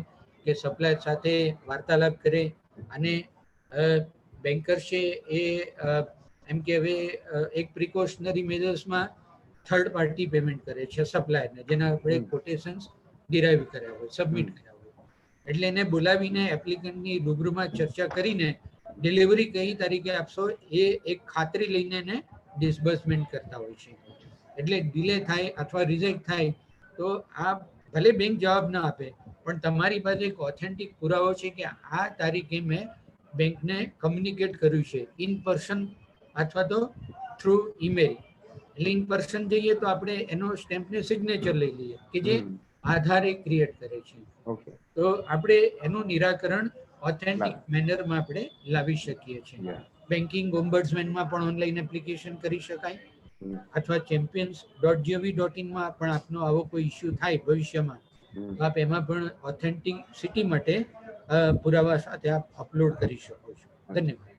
કે સપ્લાયર સાથે વાર્તાલાપ કરે અને બેન્કર છે એ એમ કે હવે એક પ્રિકોશનરી મેજર્સમાં થર્ડ પાર્ટી પેમેન્ટ કરે છે સપ્લાયરને, જેના આપણે કોટેશન્સ ડિરાઈવ કર્યા હોય, સબમિટ કર્યા હોય. એટલે એને બોલાવીને એપ્લિકન્ટની રૂબરૂમાં ચર્ચા કરીને ડિલિવરી કઈ તારીખે આપશો એ એક ખાતરી લઈને એને ડિસબર્સમેન્ટ કરતા હોય છે. એટલે ડિલે થાય અથવા રિજેક્ટ થાય તો આ ભલે બેંક જવાબ ના આપે પણ તમારી પાસે એક ઓથેન્ટિક પુરાવો છે કે આ તારીખે મેં બેંકને કમ્યુનિકેટ કર્યું છે ઇન પર્સન અથવા તો થ્રુ ઈમેલ. એટલે ઇન પર્સન જઈએ તો આપણે એનો સ્ટેમ્પને સિગ્નેચર લઈ લઈએ કે જે આધારે ક્રિએટ કરે છે. તો આપણે એનું નિરાકરણ ઓથેન્ટિક મેનરમાં આપણે લાવી શકીએ છીએ. બેન્કિંગ ઓમ્બડ્સમેનમાં પણ ઓનલાઈન એપ્લિકેશન કરી શકાય અથવા champions.gov.in માં પણ આપનો આવો કોઈ ઇસ્યુ થાય ભવિષ્યમાં તો આપ એમાં પણ ઓથેન્ટિસિટી માટે પુરાવા સાથે આપ અપલોડ કરી શકો છો. ધન્યવાદ.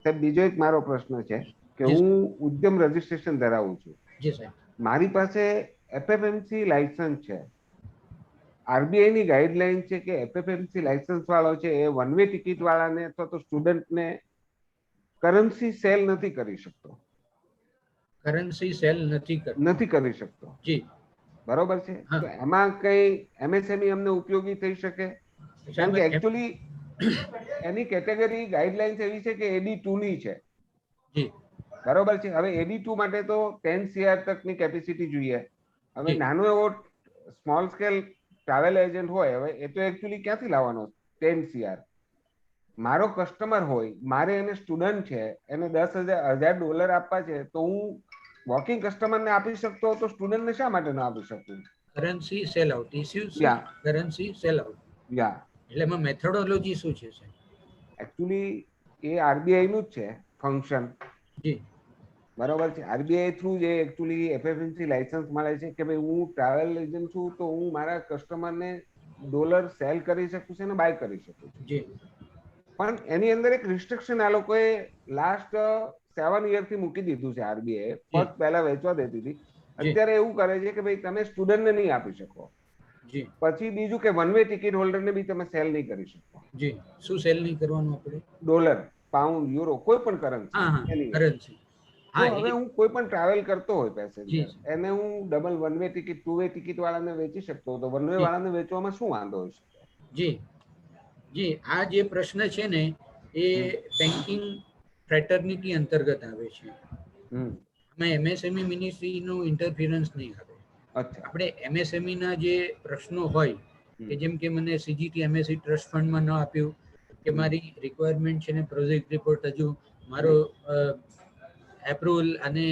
સાહેબ બીજો એક મારો પ્રશ્ન છે કે જી હું ઉદ્યમ રજીસ્ટ્રેશન ધરાવું છું. જી સાહેબ. મારી પાસે એફએફએમસી લાયસન્સ છે. આરબીઆઈ ની ગાઈડલાઈન છે કે એફએફએમસી લાયસન્સ વાળો છે એ વન વે ટિકિટ વાળાને અથવા તો સ્ટુડન્ટને કરન્સી સેલ નથી કરી શકતો. કરન્સી સેલ નથી કરી શકતો. જી બરોબર છે. તો એમાં કઈ એમએસએમઈ અમને ઉપયોગી થઈ શકે? કારણ કે એકચ્યુઅલી એની કેટેગરી ગાઈડલાઇન્સ એવી છે કે AD2 ની છે. જી બરોબર છે. હવે AD2 માટે તો 10 CR તકની કેપેસિટી જોઈએ. હવે નાનો એવો સ્મોલ સ્કેલ ટ્રાવેલ એજન્ટ હોય, હવે એ તો એકચ્યુઅલી ક્યાંથી લાવવાનો 10 CR? મારો કસ્ટમર હોય, મારે એને સ્ટુડન્ટ છે, એને $10,000 આપવા છે, તો હું વોકિંગ કસ્ટમરને આપી શકતો તો સ્ટુડન્ટને શા માટે ના આપી શકું? Currency cell out issues currency cell out. એટલે એમાં મેથોડોલોજી શું છે સર? એકચ્યુઅલી એ આરબીઆઈ નું જ છે ફંક્શન. જી બરોબર છે. આરબીઆઈ થ્રુ જે એકચ્યુઅલી એફએફએમસી લાયસન્સ મળે છે કે ભાઈ હું ટ્રાવેલ એજન્ટ છું તો હું મારા કસ્ટમરને ડોલર સેલ કરી શકું છું અને બાય કરી શકું છું. જી પણ એની અંદર એક રિસ્ટ્રિક્શન આ લોકોએ લાસ્ટ 7 યરથી મૂકી દીધું છે. આરબીઆઈ ફર્સ્ટ પહેલા વેચવા દેતી હતી, અત્યારે એવું કરે છે કે ભાઈ તમે સ્ટુડન્ટને નહીં આપી શકો. જી પછી બીજું કે વન વે ટિકિટ હોલ્ડરને બી તમે સેલ નહીં કરી શકો. જી શું સેલ નહીં કરવાનું આપણે? ડોલર, પાઉન્ડ, યુરો કોઈ પણ કરન્સી. કરન્સી. હવે હું કોઈ પણ ટ્રાવેલ કરતો હોય પેસેન્જર, એને હું double one way ticket, two way ticket વાળાને વેચી શકતો, તો વન વે વાળાને વેચવામાં શું વાંધો હોય શકે? જી જી આ જે પ્રશ્ન છે ને એ બેન્કિંગ ફ્રેટર્નિટી અંતર્ગત આવે છે. આમાં એમએસએમઈ મિનિસ્ટ્રીનું ઇન્ટરફિરન્સ નહીં આવે. આપણે એમએસએમઈ ના જે પ્રશ્નો હોય કે જેમ કે મને સીજીટી એમએસસી ટ્રસ્ટ ફંડમાં ન આપ્યું, કે મારી રિક્વાયરમેન્ટ છે ને પ્રોજેક્ટ રિપોર્ટ હજુ મારો એપ્રુવલ અને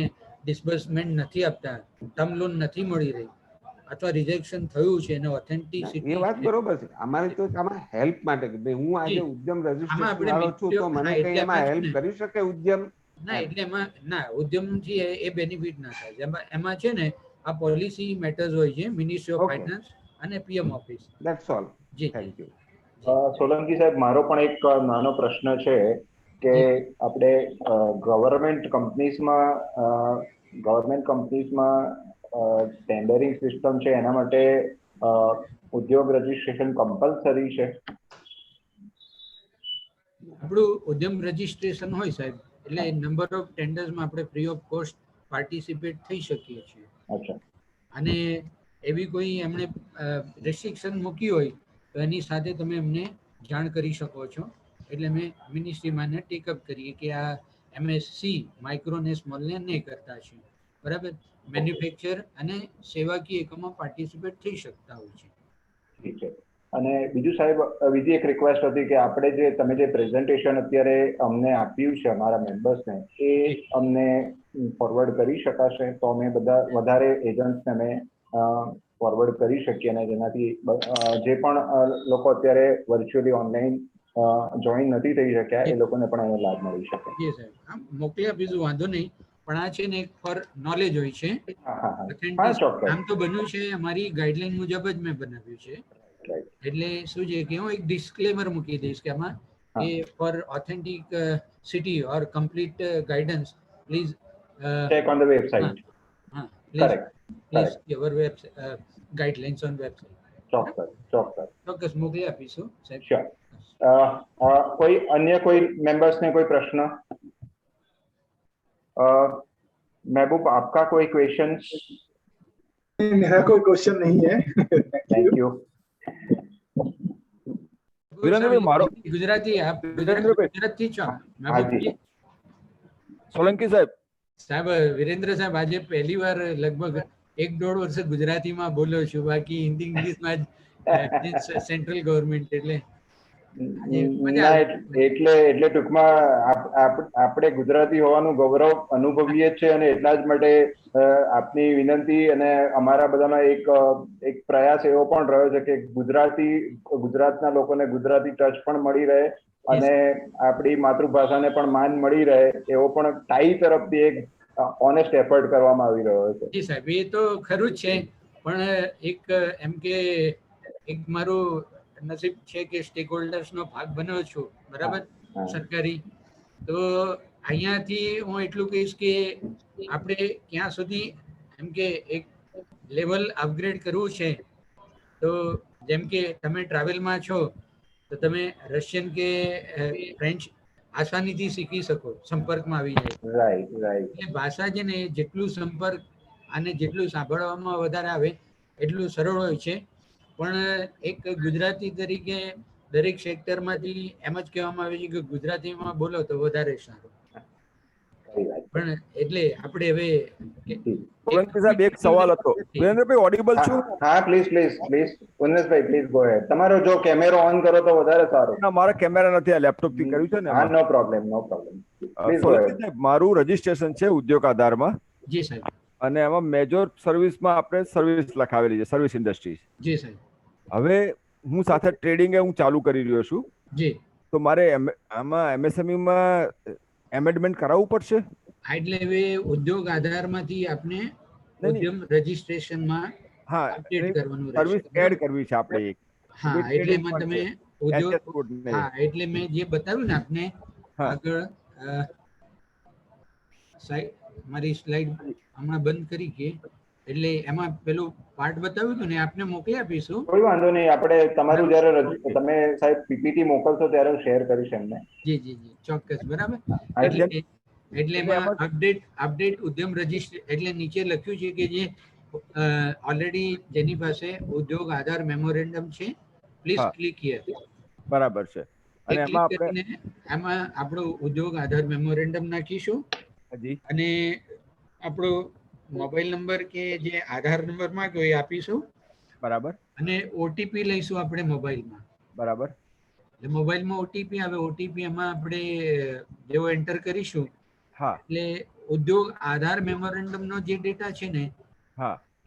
ડિસ્બર્સમેન્ટ નથી આપતા, ટર્મ લોન નથી મળી રહી અથવા રિજેક્શન થયું છે અને ઓથેન્ટિસિટી. એ વાત બરોબર છે. અમારે તો આમાં હેલ્પ માટે કે ભાઈ હું આજે ઉદ્યમ રજીસ્ટ્રેશન વાળો છું તો મને કઈ એમાં હેલ્પ કરી શકે ઉદ્યમ? ના, એટલે એમાં ના, ઉદ્યમથી એ બેનિફિટ ના થાય. એમાં છે ને આ પોલિસી મેટર્સ હોય છે, મિનિસ્ટ્રી ઓફ ફાઇનાન્સ અને PM office. That's all. Ji thank you. Solanki સાહેબ, મારો પણ એક નાનો પ્રશ્ન છે કે આપણે ગવર્મેન્ટ કંપનીઝમાં ટેન્ડરિંગ સિસ્ટમ છે, એના માટે ઉદ્યોગ રજીસ્ટ્રેશન કમ્પલસરી છે? આપણું ઉદ્યમ રજીસ્ટ્રેશન હોય સાહેબ એટલે નંબર ઓફ ટેન્ડર્સમાં આપણે ફ્રી ઓફ કોસ્ટ પાર્ટિસિપેટ થઈ શકીએ છીએ. અને એવી કોઈ એમણે રેસ્ટ્રિક્શન મૂકી હોય તો એની સાથે તમે એમને જાણ કરી શકો છો. એટલે અમે મિનિસ્ટ્રીમાં ટેકઅપ કરીએ કે આ એમએસસી માઇક્રો ને સ્મોલ ને નહીં કરતા છે, બરાબર? મેન્યુફેક્ચર અને સેવાકીય એકમમાં પાર્ટિસિપેટ થઈ શકતા હોય છે. ઠીક છે. અને બીજું સાહેબ, બીજી એક રિક્વેસ્ટ હતી કે આપણે તમે જે પ્રેઝન્ટેશન અત્યારે અમને આપ્યું છે અમારા મેમ્બર્સને, એ અમને ફોરવર્ડ કરી શકાશે તો અમે બધા વધારે એજન્ટ્સને અમે ફોરવર્ડ કરી શકીએ અને જેનાથી જે પણ લોકો અત્યારે વર્ચ્યુઅલી ઓનલાઈન જોઈન નથી થઈ શક્યા એ લોકોને પણ એનો લાભ મળી શકે. જી સાહેબ, મોકલી આપીશું, વાંધો નહીં. પણ આ છે ને એક ફોર નોલેજ હોય છે. આમ તો બન્યું છે અમારી ગાઈડલાઈન મુજબ જ મેં બનાવ્યું છે. એટલે શું છે કે હું એક ડિસ્ક્લેમર મૂકી દઈશ કે આમાં એ for authenticity or complete guidance please check on the website. Please your guidelines on website. ચોક્કસ મોકલી આપીશું સાહેબ. શ્યોર. કોઈ અન્ય કોઈ મેમ્બર્સને કોઈ પ્રશ્ન? महबूब, आपका कोई क्वेश्चंस? मेरा कोई क्वेश्चन नहीं है. Thank you. वीरेंद्र मारो गुजराती आप गुजराती છો? महबूब સોલંકી સાહેબ વીરેન્દ્ર સાહેબ આજે પહેલી વાર લગભગ 1-1.5 વર્ષ ગુજરાતીમાં બોલ્યો છું, બાકી હિન્દી ઇંગ્લિશમાં સેન્ટ્રલ ગવર્મેન્ટ એટલે ટૂંકમાં આપણે ગુજરાતી હોવાનું ગૌરવ અનુભવીએ છીએ અને એટલા જ માટે આપની વિનંતી અને અમારા બધાનો એક પ્રયાસ એવો પણ રહ્યો છે કે ગુજરાતના લોકોને ગુજરાતી ટચ પણ મળી રહે અને આપણી માતૃભાષાને પણ માન મળી રહે એવો પણ ટાઈ તરફથી એક ઓનેસ્ટ એફર્ટ કરવામાં આવી રહ્યો છે. જી સાહેબ, એ તો ખરું જ છે, પણ એક એમ કે એક મારું નસીબ છે કે સ્ટેક હોલ્ડર્સનો ભાગ બન્યો છું, બરાબર, સરકારી. તો અહીંયાથી હું એટલું કહીશ કે આપણે ક્યાં સુધી એમ કે એક લેવલ અપગ્રેડ કરવું છે, તો જેમ કે તમે ટ્રાવેલમાં છો તો તમે રશિયન કે ફ્રેન્ચ આસાનીથી શીખી શકો, સંપર્કમાં આવી જાય. રાઈટ. એટલે ભાષા છે ને, જેટલું સંપર્ક અને જેટલું સાંભળવામાં વધારે આવે એટલું સરળ હોય છે. પણ એક ગુજરાતી તરીકે દરેક સેક્ટરમાંથી એમ જ કહેવામાં આવે છે કે ગુજરાતીમાં બોલો તો વધારે સારું. પણ એટલે આપણે હવે સોલંકી સાહેબ એક સવાલ હતો. વિરેન્દ્રભાઈ ઓડિબલ છું? હા, પ્લીઝ ઉન્મેશભાઈ, પ્લીઝ ગો હેડ. તમારો જો કેમેરો ઓન કરો તો વધારે સારું. ના, મારા કેમેરા નથી, આ લેપટોપ થી કર્યું છે ને. હા, નો પ્રોબ્લેમ. સોલંકી સાહેબ, મારું રજીસ્ટ્રેશન છે ઉદ્યોગ આધારમાં. જી સાહેબ. અને એમાં મેજર સર્વિસમાં આપણે સર્વિસ લખાવેલી છે, સર્વિસ ઇન્ડસ્ટ્રીઝ. જી સાહેબ. હવે હું સાથે ટ્રેડિંગ હું ચાલુ કરી રહ્યો છું. જી. તો મારે આમાં MSME માં એમેન્ડમેન્ટ કરાવવું પડશે? એટલે હવે ઉદ્યોગ આધારમાંથી આપણે ઉદ્યમ રજીસ્ટ્રેશનમાં અપડેટ કરવાનું રહેશે. સર્વિસ એડ કરવી છે આપણે એક. હા, એટલે એમાં તમે ઉદ્યોગ, હા, એટલે મેં જે બતાવ્યું ને આપને આગળ, મારી સ્લાઇડ હમણાં બંધ કરી કે, એટલે એમાં પેલું પાર્ટ બતાવ્યું હતું ને, આપને મોકલી આપીશું. કોઈ વાંધો નહીં, આપણે તમારું જ્યારે તમે સાહેબ પીપીટી મોકલશો ત્યારે હું શેર કરીશ એમને. જી, ચોક્કસ, બરાબર. એટલે એમાં અપડેટ ઉદ્યમ રજિસ્ટર, એટલે નીચે લખ્યું છે કે જે ઓલરેડી જેની પાસે ઉદ્યોગ આધાર મેમોરેન્ડમ છે, પ્લીઝ ક્લિક હિયર. બરાબર છે. અને એમાં આપણો ઉદ્યોગ આધાર મેમોરેન્ડમ નાખીશું અને આપણો મોબાઈલ નંબર કે જે આધાર નંબર માંગ્યો એ આપીશું. બરાબર. અને ઓટીપી લઈશું આપણે મોબાઈલમાં. બરાબર. એટલે મોબાઈલમાં ઓટીપી આવે, ઓટીપી એમાં આપણે જેવો એન્ટર કરીશું એટલે ઉદ્યોગ આધાર મેમોરેન્ડમ નો જે ડેટા છે ને,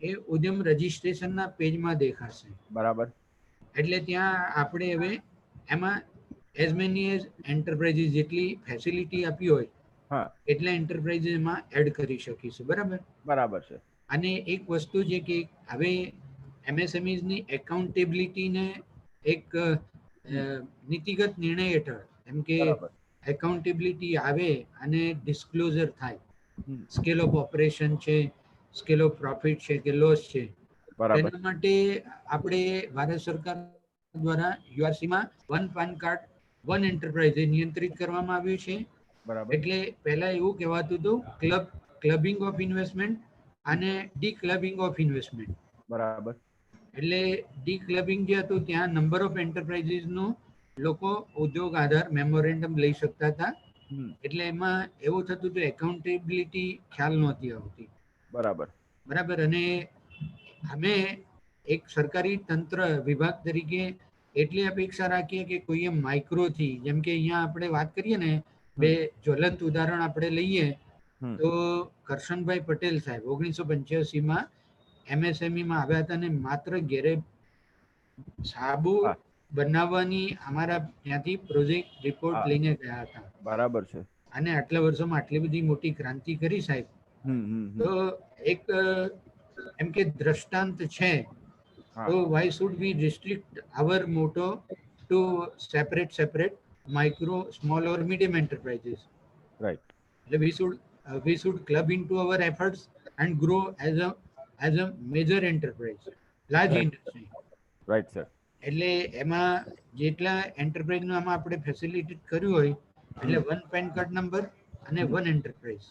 એ ઉદ્યમ રજીસ્ટ્રેશનના પેજમાં દેખાશે. બરાબર. એટલે ત્યાં આપણે હવે એમાં એઝ મેની એઝ એન્ટરપ્રાઇઝીસ જેટલી ફેસિલિટી આપી હોય એટલા એન્ટરપ્રાઇઝીસ એમાં એડ કરી શકીશું. બરાબર. બરાબર છે. અને એક વસ્તુ છે કે હવે MSMEs ની એકાઉન્ટેબિલિટીને એક નીતિગત નિર્ણય હેઠળ એમ કે એકાઉન્ટેબિલિટી આવે અને ડિસ્ક્લોઝર થાય. સ્કેલ ઓફ ઓપરેશન છે, સ્કેલ ઓફ પ્રોફિટ છે કે લોસ છે, તેના માટે આપણે ભારત સરકાર દ્વારા યુઆરસીમાં one PAN card one enterprise નિયંત્રિત કરવામાં આવ્યું છે. એટલે પહેલા એવું કહેવાતું હતું ક્લબિંગ ઓફ ઇન્વેસ્ટમેન્ટ અને ડી ક્લબિંગ ઓફ ઇન્વેસ્ટમેન્ટ. બરાબર. એટલે ડી ક્લબિંગ જે હતું ત્યાં નંબર ઓફ એન્ટરપ્રાઇઝીસ નું લોકો ઉદ્યોગ આધાર મેમોરેન્ડમ લઈ શકતા હતા. એટલે એમાં એવું થતું હતું એકાઉન્ટેબિલિટી ખ્યાલ નહોતી આવતી. બરાબર. અને અમે એક સરકારી તંત્ર વિભાગ તરીકે એટલી અપેક્ષા રાખીએ કે કોઈએ માઇક્રોથી, જેમ કે અહીંયા આપણે વાત કરીએ ને, બે જ્વલંત ઉદાહરણ આપણે લઈએ તો કરશનભાઈ પટેલ સાહેબ 1985માં MSME માં આવ્યા હતા અને માત્ર ઘેરે સાબુ બનાવવાની અમારા ત્યાંથી પ્રોજેક્ટ રિપોર્ટ લઈને ગયા હતા. બરાબર છે. અને આટલા વર્ષોમાં આટલી બધી મોટી ક્રાંતિ કરી સાહેબ. તો એક એમ કે દ્રષ્ટાંત છે. તો why should we restrict our motto to separate micro, small or medium enterprises? Right. We should club into our efforts and grow as a major enterprise, large industry. Right, sir. એટલે એમાં જેટલા એન્ટરપ્રાઇઝ નું આમાં આપણે ફેસિલિટેટ કર્યું હોય એટલે વન પેન કાર્ડ નંબર અને વન એન્ટરપ્રાઇઝ.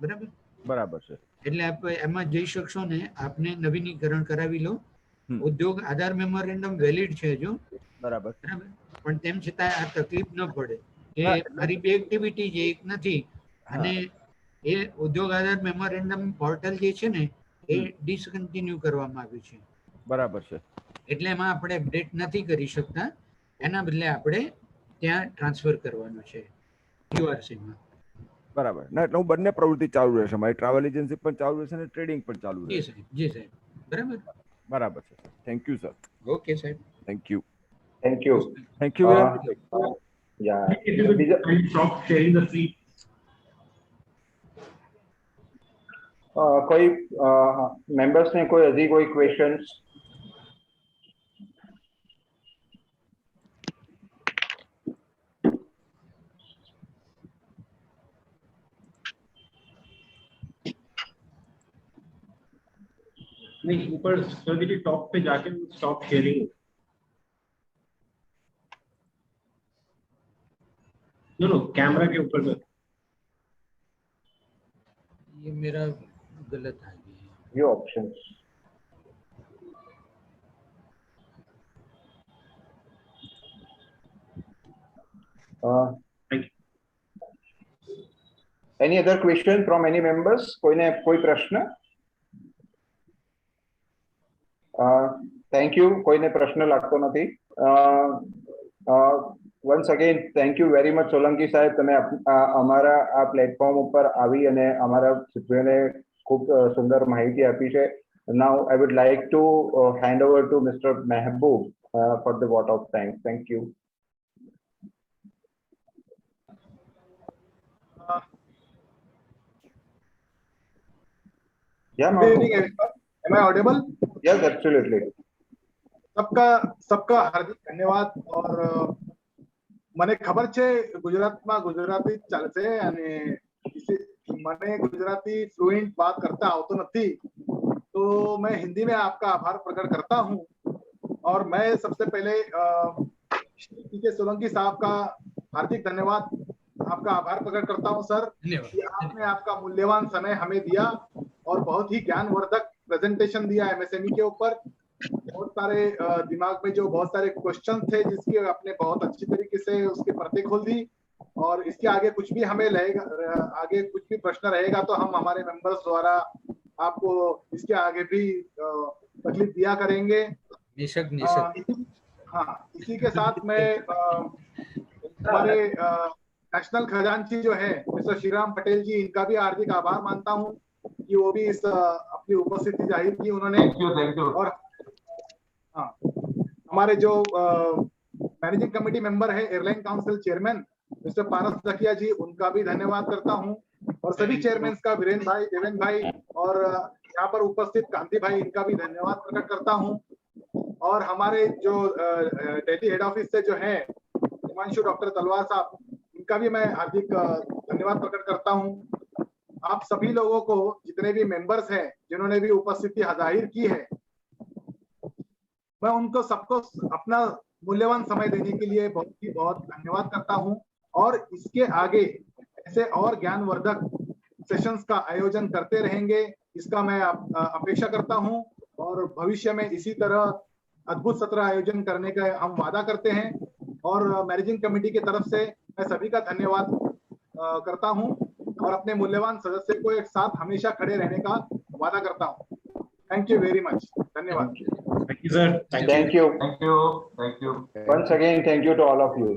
બરાબર. બરાબર છે. એટલે આપ એમાં જઈ શકશો ને, આપને નવીનીકરણ કરાવી લો. ઉદ્યોગ આધાર મેમોરેન્ડમ વેલિડ છે જો. બરાબર. પણ તેમ છતાં આ તકલીફ ન પડે કે મારી બે એક્ટિવિટી જે એક નથી અને એ ઉદ્યોગ આધાર મેમોરેન્ડમ પોર્ટલ જે છે ને એ ડિસકન્ટિન્યુ કરવામાં આવ્યું છે. બરાબર છે. એટલે એમાં આપણે અપડેટ નથી કરી શકતા. એના બદલે આપણે ત્યાં ટ્રાન્સફર કરવાનું છે યુઆરસીમાં. બરાબર. ના, એટલે હું બંને પ્રવૃત્તિ ચાલુ રહેશે, મારી ટ્રાવેલ એજન્સી પણ ચાલુ રહેશે અને ટ્રેડિંગ પણ ચાલુ રહેશે. જી સાહેબ. બરાબર. બરાબર છે. Thank you sir. ઓકે સાહેબ. Thank you. Thank you. Thank you. Yeah. Stop sharing the screen. કોઈ મેમ્બર્સ ને કોઈ હજી કોઈ ક્વેશ્ચન્સ? नहीं, ऊपर सर टॉप पे जाके स्टॉप शेयरिंग। नो कैमरा के ऊपर सर। ये मेरा गलत आ गया। ये options any other question from any members? कोई प्रश्न? Thank you. कोई ने प्रश्न लागतो નથી. Once again thank you very much Solanki સાહેબ, તમે અમારા આ પ્લેટફોર્મ ઉપર આવી અને અમારા સભ્યોને ખૂબ સુંદર માહિતી આપી છે. Now I would like to hand over to mister Mehboob for the vote of thanks. Thank you. Good evening, everyone. Am I audible? Yes, absolutely. सबका हार्दिक धन्यवाद. और મને ખબર છે ગુજરાતમાં ગુજરાતી ચાલશે અને મને ગુજરાતી ફ્લુએન્ટ बात करता આવતો નથી, तो मैं हिंदी में आपका आभार प्रकट करता हूं. और मैं सबसे पहले के सोलंकी साहब का हार्दिक धन्यवाद, आपका आभार प्रकट करता हूं सर कि आपने आपका मूल्यवान समय हमें दिया और बहुत ही ज्ञानवर्धक प्रेजेंटेशन दिया एमएसएमई के ऊपर. बहुत सारे दिमाग में जो बहुत सारे क्वेश्चन थे जिसकी आपने बहुत अच्छी तरीके से उसकी परतें खोल दी. और इसके आगे कुछ भी हमें रहेगा, आगे कुछ भी प्रश्न रहेगा तो हम हमारे मेंबर्स द्वारा आपको इसके आगे भी तकलीफ दिया करेंगे. हाँ, इसी के साथ मैं हमारे नेशनल खजांची जो है मिस्टर श्रीराम पटेल जी, इनका भी हार्दिक आभार मानता हूँ कि वो भी इस अपनी उपस्थिति जाहिर की उन्होंने. Thank you. और हाँ, हमारे जो मैनेजिंग कमेटी मेंबर है, एयरलाइन काउंसिल चेयरमैन मिस्टर पारस दकिया जी, उनका भी धन्यवाद करता हूँ. और सभी चेयरमैन का वीरेंद्र भाई, देवेंद्र भाई और यहाँ पर उपस्थित कांति भाई, इनका भी धन्यवाद प्रकट करता हूँ. और हमारे जो दिल्ली हेड ऑफिस से जो है हिमांशु डॉक्टर तलवार साहब, इनका भी मैं हार्दिक धन्यवाद प्रकट करता हूँ. आप सभी लोगों को, जितने भी मेंबर्स हैं जिन्होंने भी उपस्थिति जाहिर की है, मैं उनको सबको अपना मूल्यवान समय देने के लिए बहुत धन्यवाद करता हूं. और इसके आगे ऐसे और ज्ञानवर्धक सेशंस का आयोजन करते रहेंगे, इसका मैं अपेक्षा करता हूं. और भविष्य में इसी तरह अद्भुत सत्र आयोजन करने का हम वादा करते हैं. और मैनेजिंग कमेटी की तरफ से मैं सभी का धन्यवाद करता हूं और अपने मूल्यवान सदस्य को एक साथ हमेशा खड़े रहने का वादा करता हूं. Thank you very much. धन्यवाद. Thank you, sir. Thank you. Thank you. Thank you. Once again, thank you to all of you.